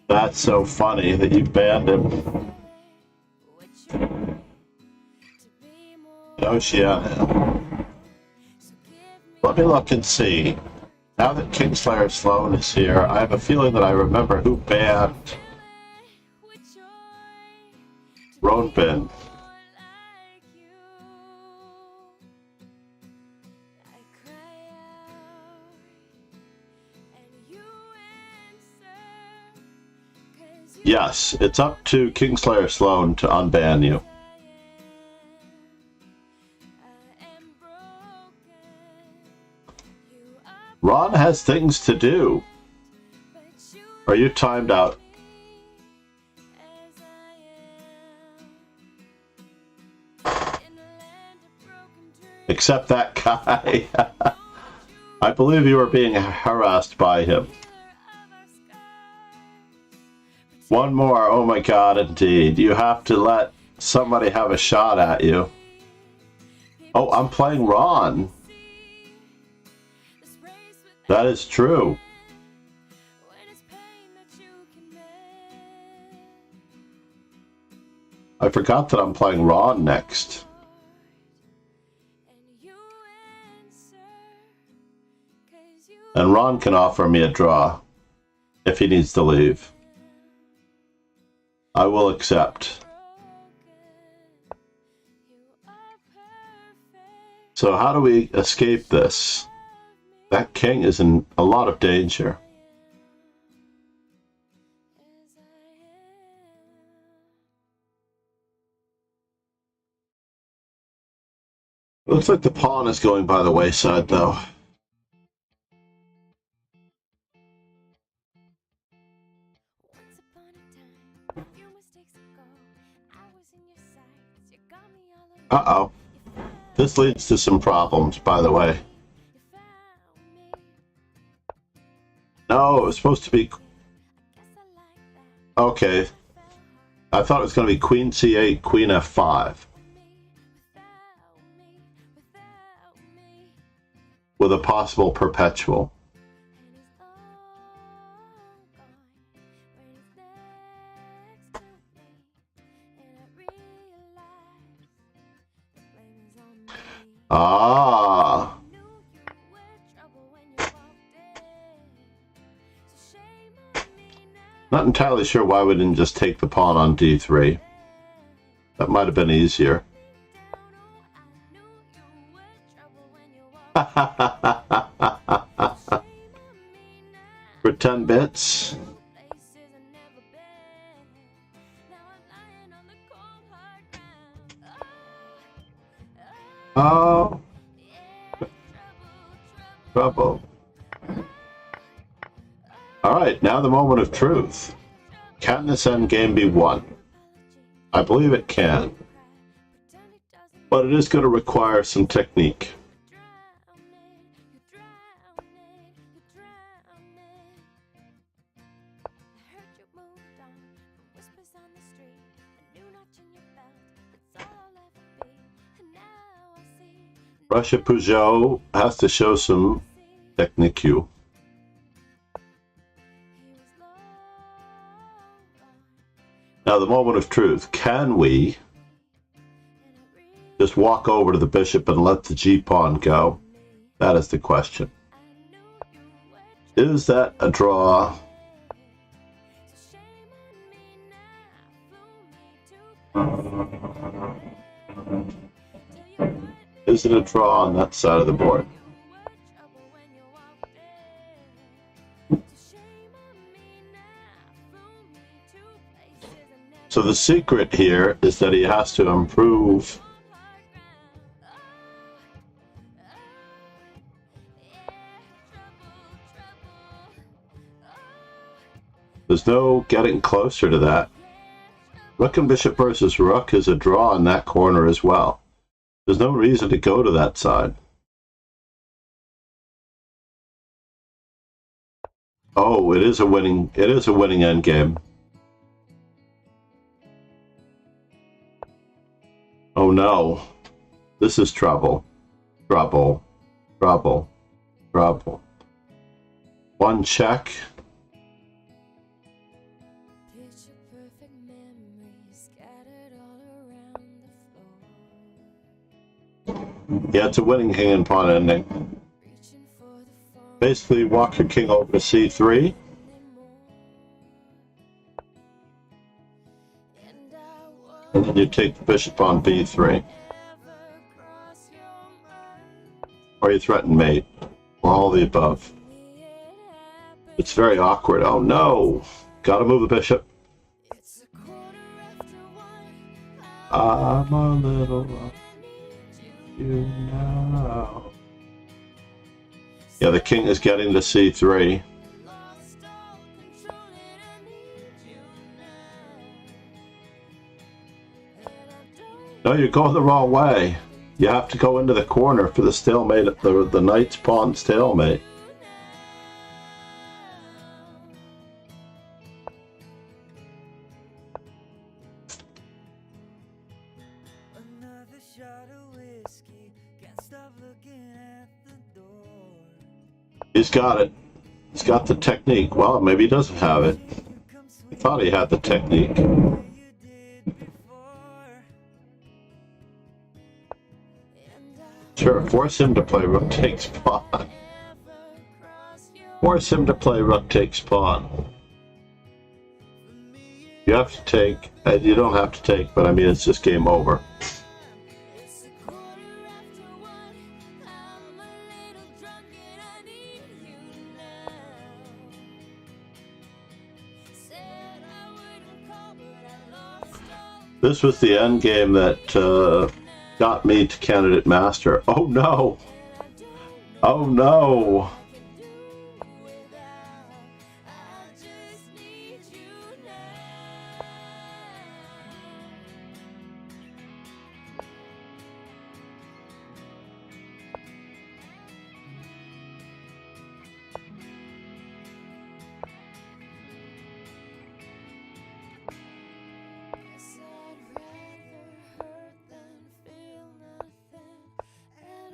That's so funny that you banned him. Oceania. Let me look and see. Now that Kingslayer Sloan is here, I have a feeling that I remember who banned Ronbin. Yes, it's up to Kingslayer Sloan to unban you. Ron has things to do. Are you timed out? Except that guy. I believe you were being harassed by him. One more, oh my god, indeed. You have to let somebody have a shot at you. Oh, I'm playing Ron. That is true. I forgot that I'm playing Ron next. And Ron can offer me a draw if he needs to leave. I will accept. So how do we escape this? That king is in a lot of danger. Looks like the pawn is going by the wayside, though. Uh-oh. This leads to some problems, by the way. No, it was supposed to be... Okay. I thought it was going to be Queen C8, Queen F5. With a possible perpetual. Ah. Not entirely sure why we didn't just take the pawn on d3. That might have been easier. For 10 bits. Oh, trouble. Alright, now the moment of truth. Can this endgame be won? I believe it can. But it is going to require some technique. Russia Peugeot has to show some technique. Now the moment of truth. Can we just walk over to the bishop and let the g-pawn go? That is the question. Is that a draw? Is it a draw on that side of the board? So the secret here is that he has to improve there's no getting closer to that. Rook and bishop versus rook is a draw in that corner as well. There's no reason to go to that side. Oh, it is a winning endgame. Oh no. This is trouble. Trouble. Trouble. Trouble. One check. Yeah, it's a winning king and pawn ending. Basically, walk your king over to c3. And then you take the bishop on b3. Or you threaten mate. Or all the above. It's very awkward. Oh no! Gotta move the bishop. I'm a little... you know. Yeah, the king is getting to c3. No, you're going the wrong way. You have to go into the corner for the stalemate, the knight's pawn stalemate. He's got it. He's got the technique. Well, maybe he doesn't have it. He thought he had the technique. Sure, force him to play rook takes pawn. Force him to play rook takes pawn. You have to take, you don't have to take, but I mean, it's just game over. This was the end game that got me to candidate master. Oh no! Oh no!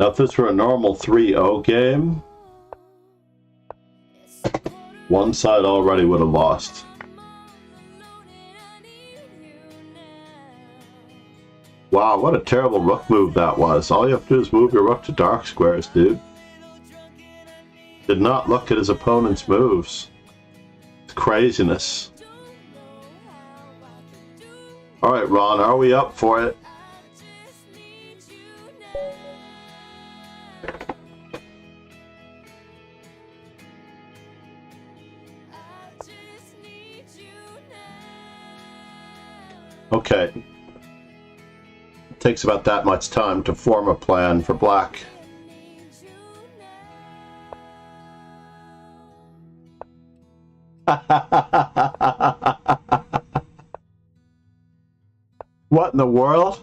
Now, if this were a normal 3-0 game, one side already would have lost. Wow, what a terrible rook move that was. All you have to do is move your rook to dark squares, dude. Did not look at his opponent's moves. It's craziness. Alright, Ron, are we up for it? Okay. Takes about that much time to form a plan for black. What in the world?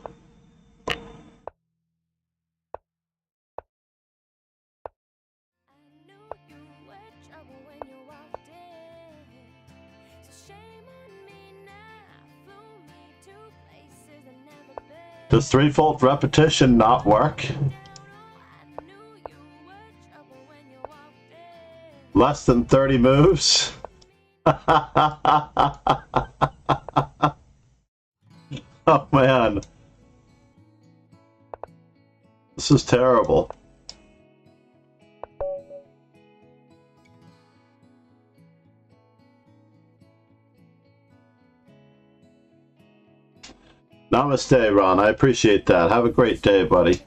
Does threefold repetition not work? Less than 30 moves? Oh man. This is terrible. Namaste, Ron. I appreciate that. Have a great day, buddy.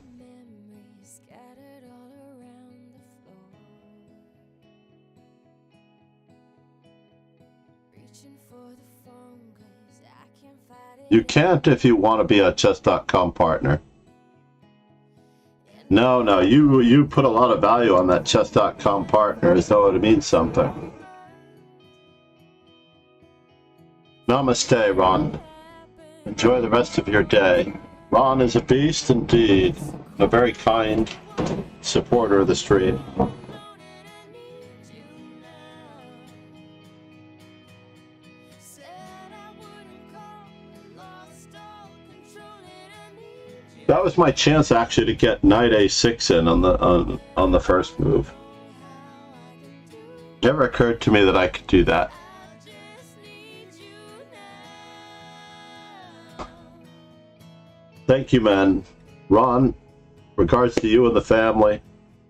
You can't if you want to be a chess.com partner. No, you put a lot of value on that chess.com partner as though it means something. Namaste, Ron. Enjoy the rest of your day. Ron is a beast indeed. A very kind supporter of the stream. That was my chance actually to get knight a6 in on the first move. Never occurred to me that I could do that. Thank you, man. Ron, regards to you and the family.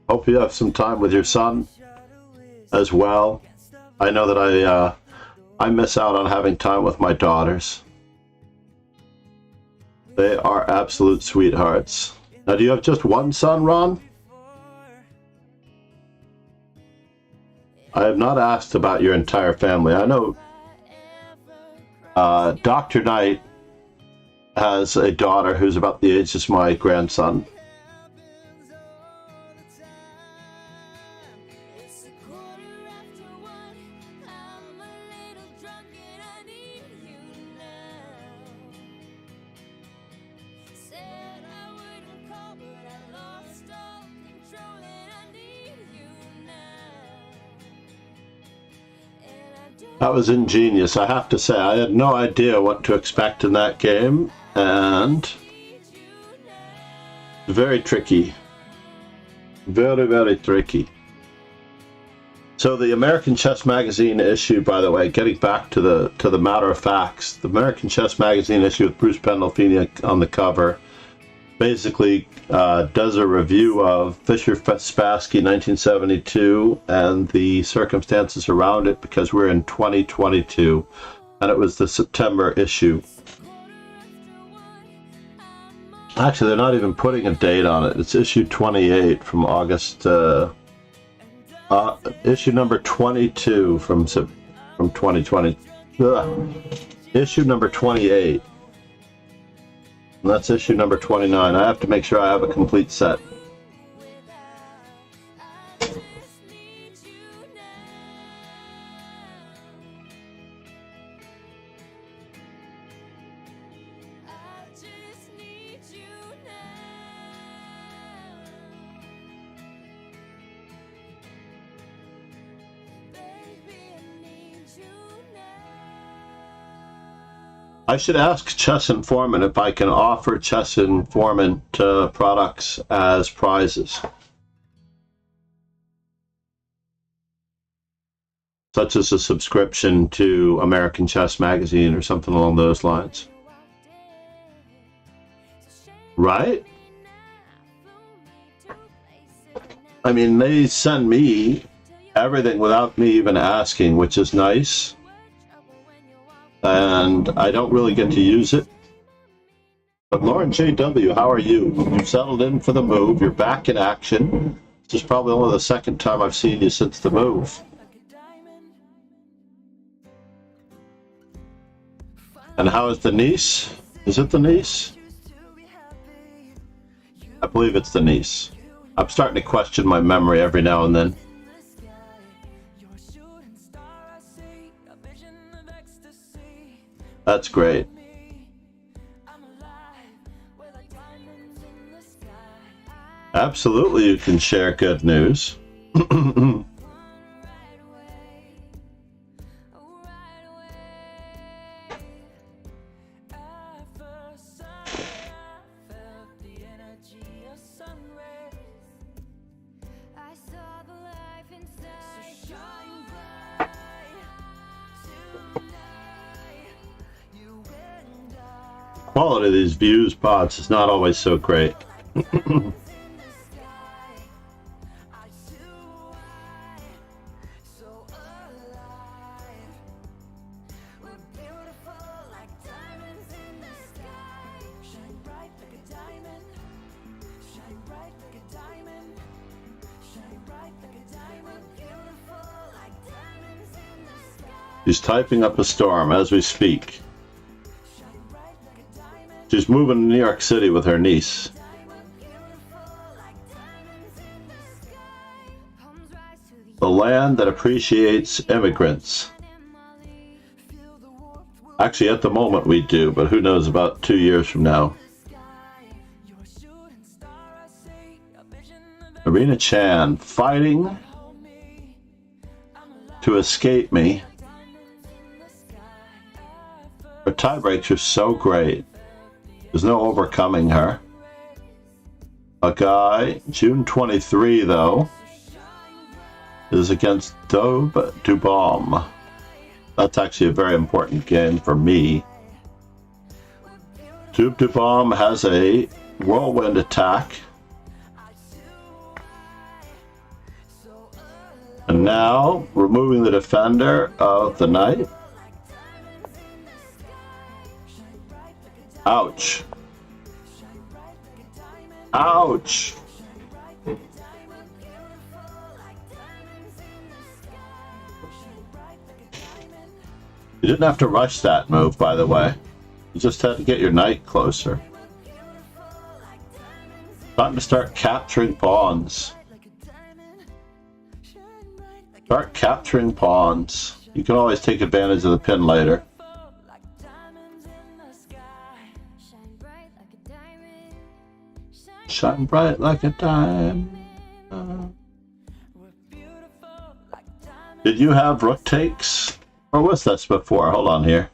Hope you have some time with your son as well. I know that I miss out on having time with my daughters. They are absolute sweethearts. Now, do you have just one son, Ron? I have not asked about your entire family. I know Dr. Knight has a daughter who's about the age of my grandson. That was ingenious, I have to say. I had no idea what to expect in that game, and very tricky. Very, very tricky. So the American Chess Magazine issue, by the way, getting back to the matter of facts, the American Chess Magazine issue with Bruce Pandolfini on the cover basically does a review of Fischer-Spassky 1972 and the circumstances around it, because we're in 2022 and it was the September issue. Actually, they're not even putting a date on it. It's issue 28 from August, issue number 22 from 2020. Issue number 28. And that's issue number 29. I have to make sure I have a complete set. I should ask Chess Informant if I can offer Chess Informant products as prizes, such as a subscription to American Chess Magazine or something along those lines. Right? I mean, they send me everything without me even asking, which is nice. And I don't really get to use it. But Lauren J.W., how are you? You've settled in for the move. You're back in action. This is probably only the second time I've seen you since the move. And how is the niece? Is it the niece? I believe it's the niece. I'm starting to question my memory every now and then. That's great. Absolutely, you can share good news. Quality of these views pods is not always so great. She's typing up a storm as we speak. She's moving to New York City with her niece. The land that appreciates immigrants. Actually, at the moment we do, but who knows about 2 years from now. Arena Chan, fighting to escape me. Her tie breaks are so great. There's no overcoming her. A guy, June 23 though, is against Dubom. That's actually a very important game for me. Dubom has a whirlwind attack. And now, removing the defender of the knight. Ouch. Ouch. You didn't have to rush that move, by the way. You just had to get your knight closer. Time to start capturing pawns. Start capturing pawns. You can always take advantage of the pin later. Shine bright like a diamond. Did you have rook takes? Or was this before? Hold on here.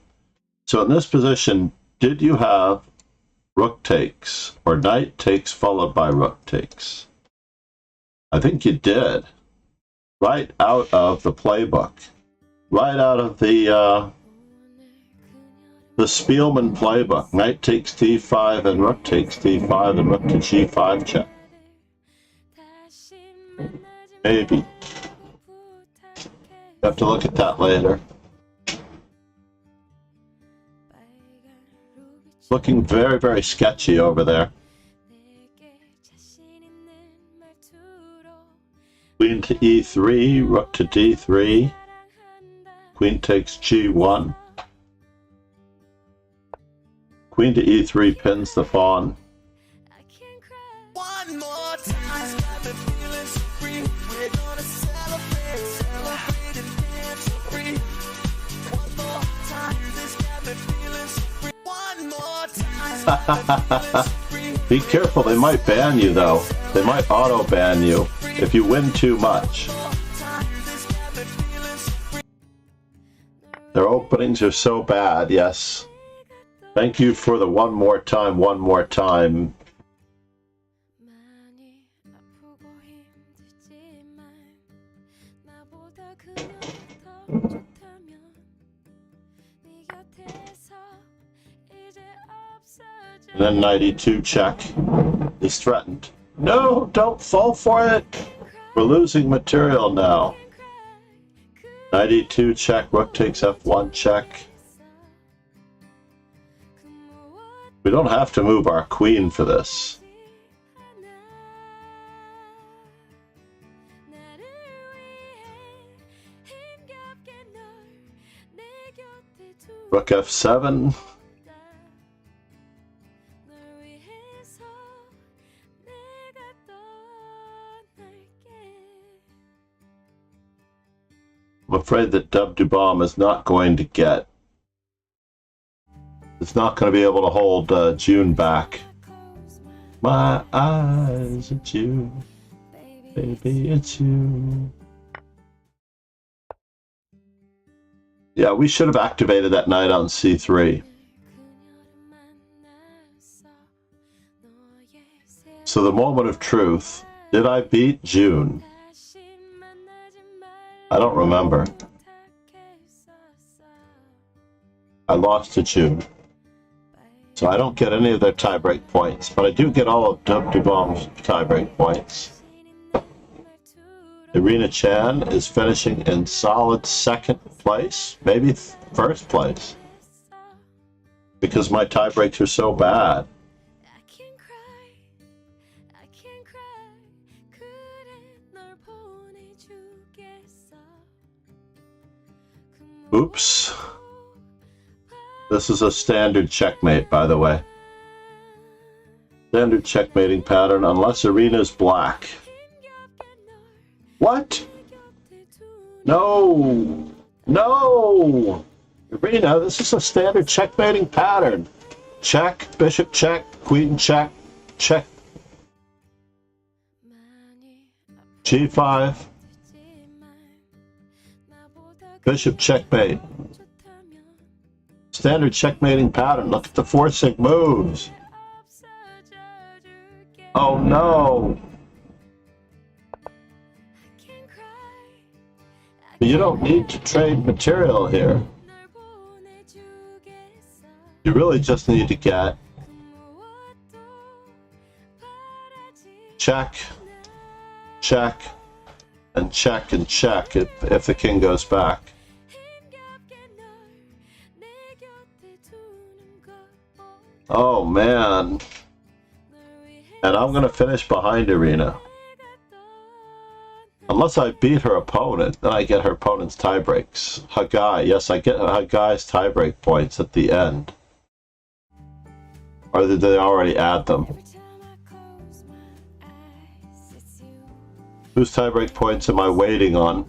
So in this position, did you have rook takes or knight takes followed by rook takes? I think you did. Right out of the playbook. Right out of the Spielman playbook. Knight takes d5 and rook takes d5 and rook to g5 check. Maybe. You have to look at that later. It's looking very, very sketchy over there. Queen to e3, rook to d3. Queen takes g1. Queen to e3 pins the pawn. One more time, the feeling's free. We're gonna celebrate, celebrate and dance free. One more time, this got the feeling's free. One more time. Be careful, they might ban you though. They might auto ban you if you win too much. Their openings are so bad, yes. Thank you for the one more time. And then knight e2 check is threatened. No, don't fall for it. We're losing material now. Knight e2 check, rook takes f1 check. We don't have to move our queen for this. Rook f7. I'm afraid that Dub Dubomb is not going to get. It's not going to be able to hold June back. My eyes at you, baby, it's you. Yeah, we should have activated that knight on c3. So the moment of truth. Did I beat June? I don't remember. I lost to June. So I don't get any of their tiebreak points, but I do get all of Dub Dubomb's tiebreak points. Irina Chan is finishing in solid second place, maybe first place, because my tiebreaks are so bad. Oops. This is a standard checkmate, by the way. Standard checkmating pattern, unless Irina's black. What? No! No! Irina, this is a standard checkmating pattern. Check, bishop check, queen check, check. G5. Bishop checkmate. Standard checkmating pattern. Look at the forcing moves. Oh no! You don't need to trade material here. You really just need to get check, check, and check and check if the king goes back. Oh man. And I'm going to finish behind Irina. Unless I beat her opponent, then I get her opponent's tiebreaks. Hagai, yes, I get Hagai's tiebreak points at the end. Or did they already add them? Whose tiebreak points am I waiting on?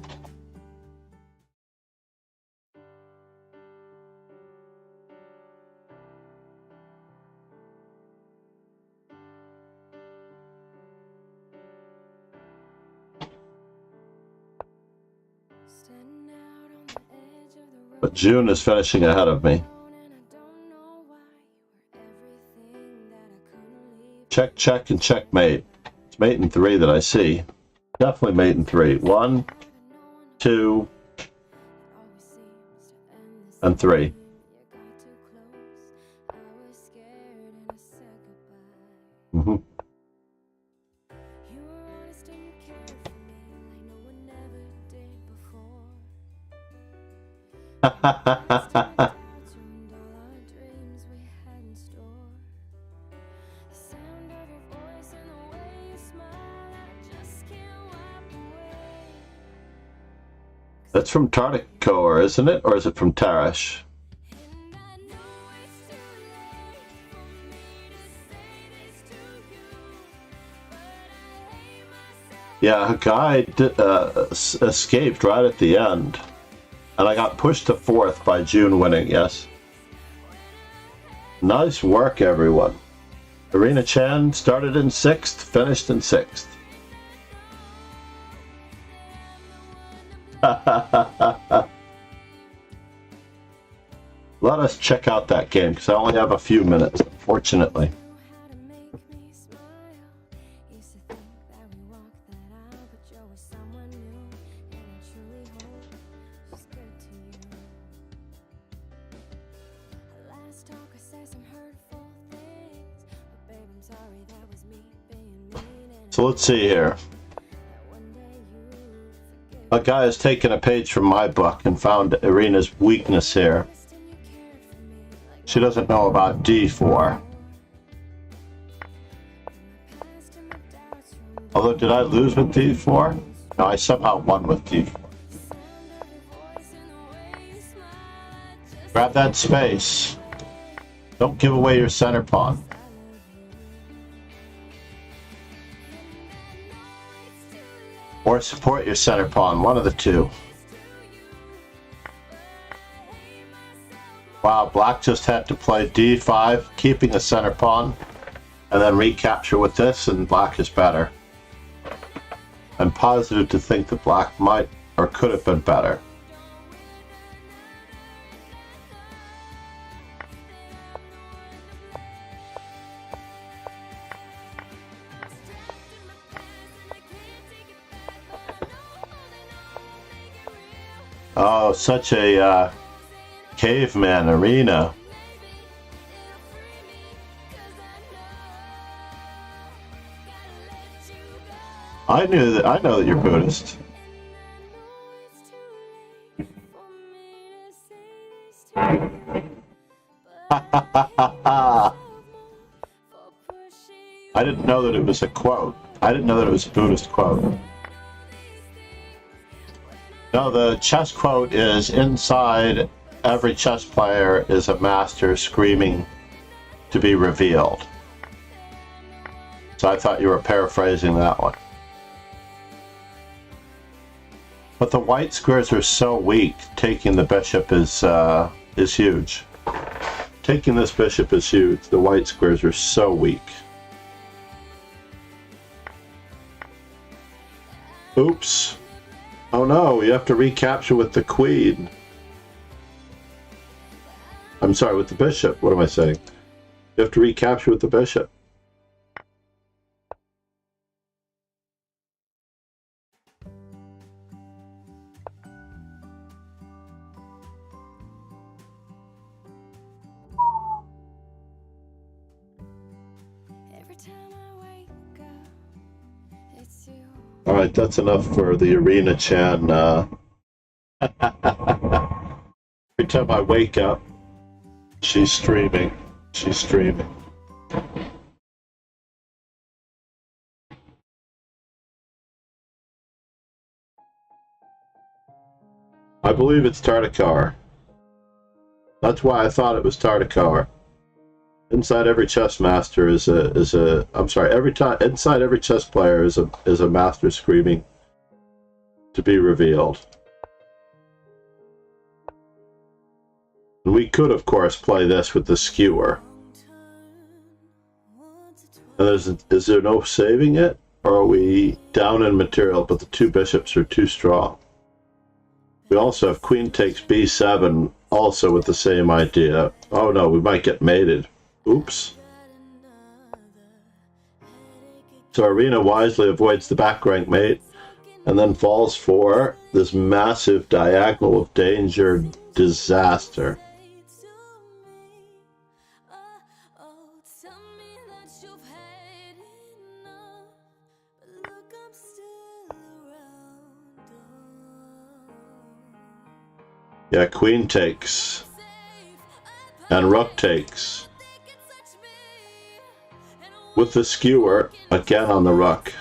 But June is finishing ahead of me. Check, check, and checkmate. It's mate in 3 that I see. Definitely mate in 3. 1, 2, and 3. Mm-hmm. That's from Tartakower, isn't it? Or is it from Tarash? Yeah, Hagai escaped right at the end. And I got pushed to 4th by June winning, yes. Nice work, everyone. Irina Chan started in 6th, finished in 6th. Let us check out that game, because I only have a few minutes, unfortunately. So let's see here. A guy has taken a page from my book and found Irina's weakness here. She doesn't know about d4. Although, did I lose with d4? No, I somehow won with d4. Grab that space. Don't give away your center pawn. Or support your center pawn, one of the two. black just had to play d5, keeping the center pawn, and then recapture with this, and black is better. I'm positive to think that black might or could have been better. Oh, such a caveman arena. I know that you're Buddhist. I didn't know that it was a quote. I didn't know that it was a Buddhist quote. No, the chess quote is, inside every chess player is a master screaming to be revealed. So I thought you were paraphrasing that one. But the white squares are so weak, taking the bishop is huge. Taking this bishop is huge. The white squares are so weak. Oops. Oh no, you have to recapture with the queen. I'm sorry, with the bishop. What am I saying? You have to recapture with the bishop. Alright, that's enough for the arena, Chan. Every time I wake up, she's streaming. She's streaming. I believe it's Tartacar. That's why I thought it was Tartacar. Inside every chess master inside every chess player is a master screaming to be revealed. And we could, of course, play this with the skewer. And is there no saving it? Or are we down in material, but the two bishops are too strong? We also have queen takes b7, also with the same idea. Oh no, we might get mated. Oops. So Arena wisely avoids the back rank mate and then falls for this massive diagonal of danger disaster. Yeah, queen takes and rook takes. With the skewer, again on the rook.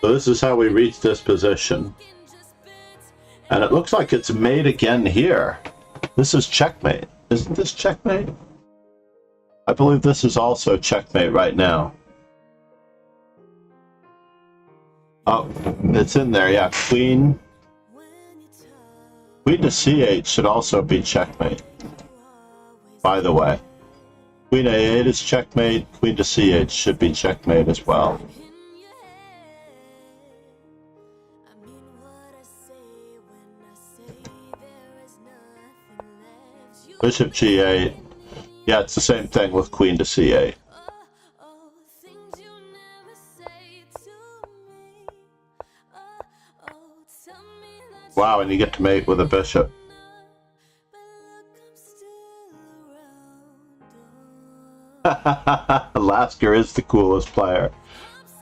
So this is how we reach this position. And it looks like it's mate again here. This is checkmate. Isn't this checkmate? I believe this is also checkmate right now. Oh, it's in there, yeah. Queen to c8 should also be checkmate, by the way. Queen a8 is checkmate, queen to c8 should be checkmate as well. Bishop g8, yeah, it's the same thing with queen to c8. Wow, and you get to mate with a bishop. Lasker is the coolest player.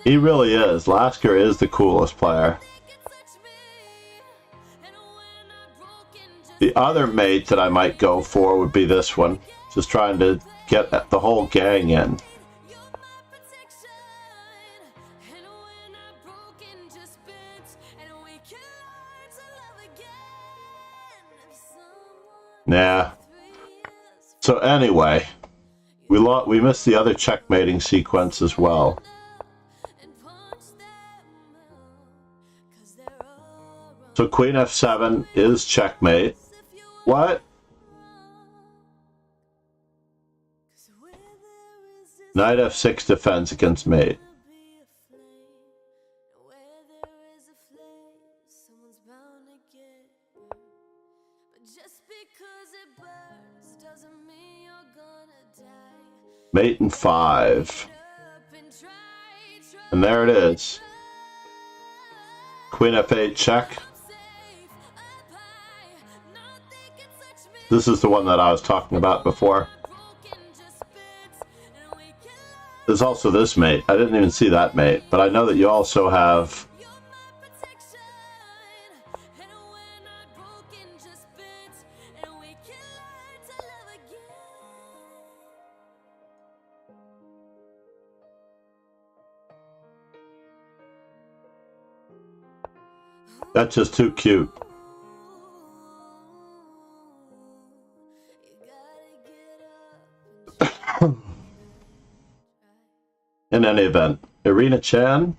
He really is. Lasker is the coolest player. The other mate that I might go for would be this one. Just trying to get the whole gang in. Nah. So anyway, we missed the other checkmating sequence as well. So queen f7 is checkmate. What? Knight f6 defense against mate. Mate and 5. And there it is. Queen f8 check. This is the one that I was talking about before. There's also this mate. I didn't even see that mate, but I know that you also have that's just too cute. In any event, Irina Chan.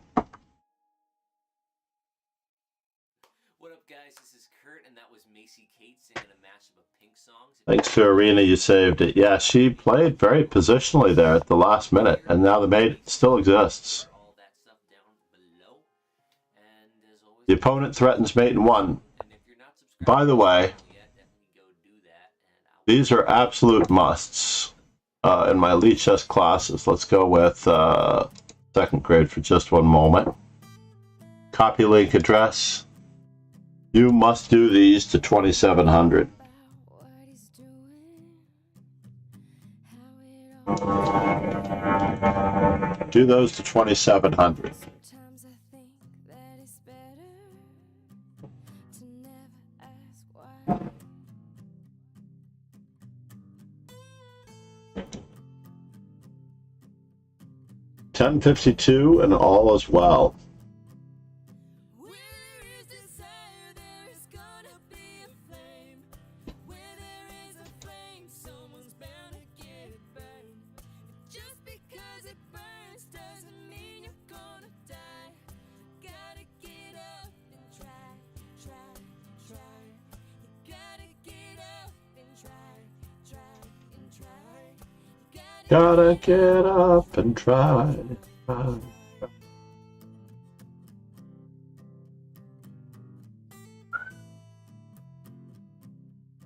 What up, guys? This is Kurt, and that was Macy Kate singing a mashup of Pink songs. Thanks to Irina, you saved it. Yeah, she played very positionally there at the last minute, and now the mate still exists. All that stuff down below. And as always, The opponent threatens mate in 1. and if you're not subscribed By the way, yet, definitely go do that. And I'll these are absolute musts in my Elite Chess classes. Let's go with second grade for just one moment. Copy link address. You must do these to 2700. Do those to 2700. Sometimes I think that it's better to never ask why. 10:52 and all is well. Where there is desire, there is gonna be a flame. Where there is a flame, someone's bound to get it burned. Just because it burns doesn't mean you're gonna die. Gotta get up and try, try, try. You gotta get up and try, try, and try. You Gotta get up and try.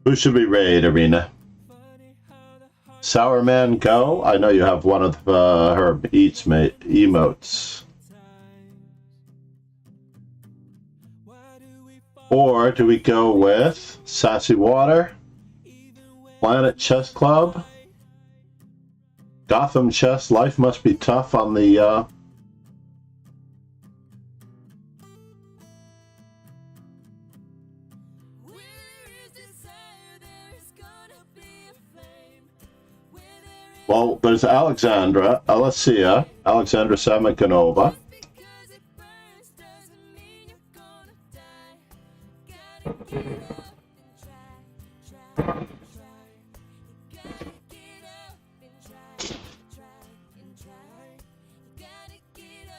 Who should we raid, Arena? Sour Man Go? I know you have one of her eats emotes. Or do we go with Sassy Water, Planet Chess Club, Gotham Chess? Life must be tough on the well, there's Alexandra, Alessia, Alexandra Samakanova.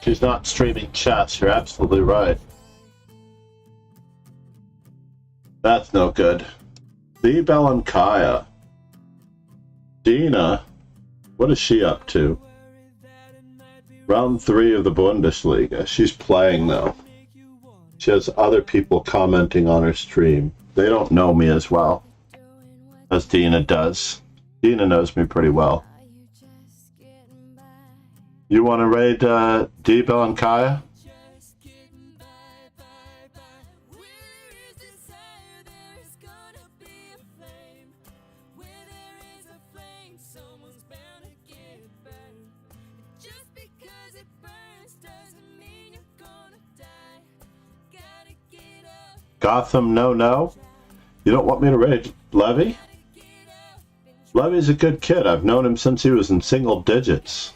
She's not streaming chess, you're absolutely right. That's no good. The Belankaya. Dina, what is she up to? Round 3 of the Bundesliga. She's playing though. She has other people commenting on her stream. They don't know me as well as Dina does. Dina knows me pretty well. You want to raid D. Belankaya? Gotham, no. You don't want me to raid Levy? Levy's a good kid. I've known him since he was in single digits.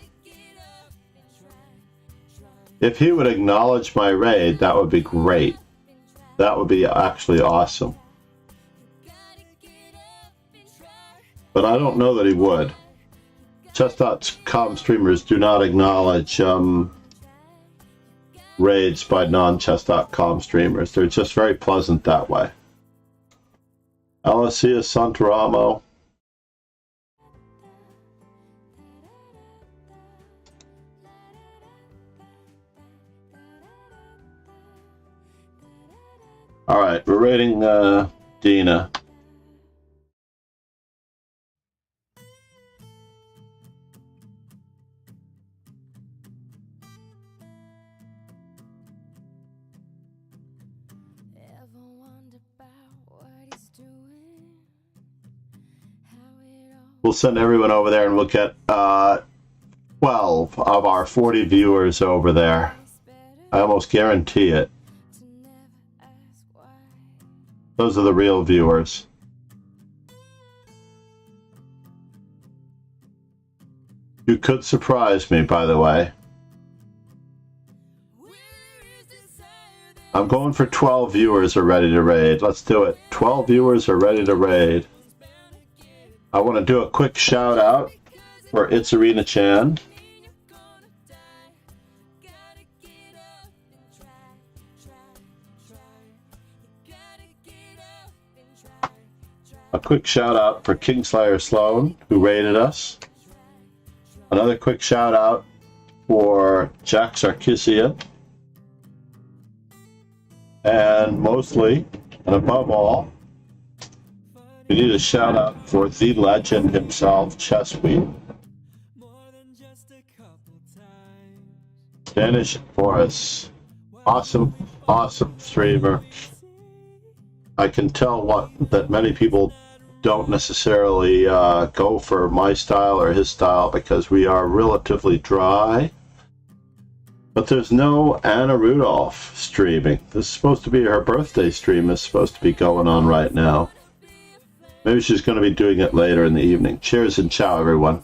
If he would acknowledge my raid, that would be great. That would be actually awesome. But I don't know that he would. Chess.com streamers do not acknowledge raids by non-chess.com streamers. They're just very pleasant that way. Alicia Santaramo. All right, we're rating Dina. We'll send everyone over there and we'll get 12 of our 40 viewers over there. I almost guarantee it. Those are the real viewers. You could surprise me, by the way. I'm going for 12 viewers are ready to raid. Let's do it. 12 viewers are ready to raid. I want to do a quick shout out for It's Arena Chan. A quick shout out for Kingslayer Sloan, who raided us. Another quick shout out for Jack Sarkisian. And mostly, and above all, we need a shout out for the legend himself, Chessweed. Danish Forrest. Awesome, awesome streamer. I can tell that many people don't necessarily go for my style or his style because we are relatively dry. But there's no Anna Rudolf streaming. This is supposed to be her birthday stream. Is supposed to be going on right now. Maybe she's going to be doing it later in the evening. Cheers and ciao, everyone.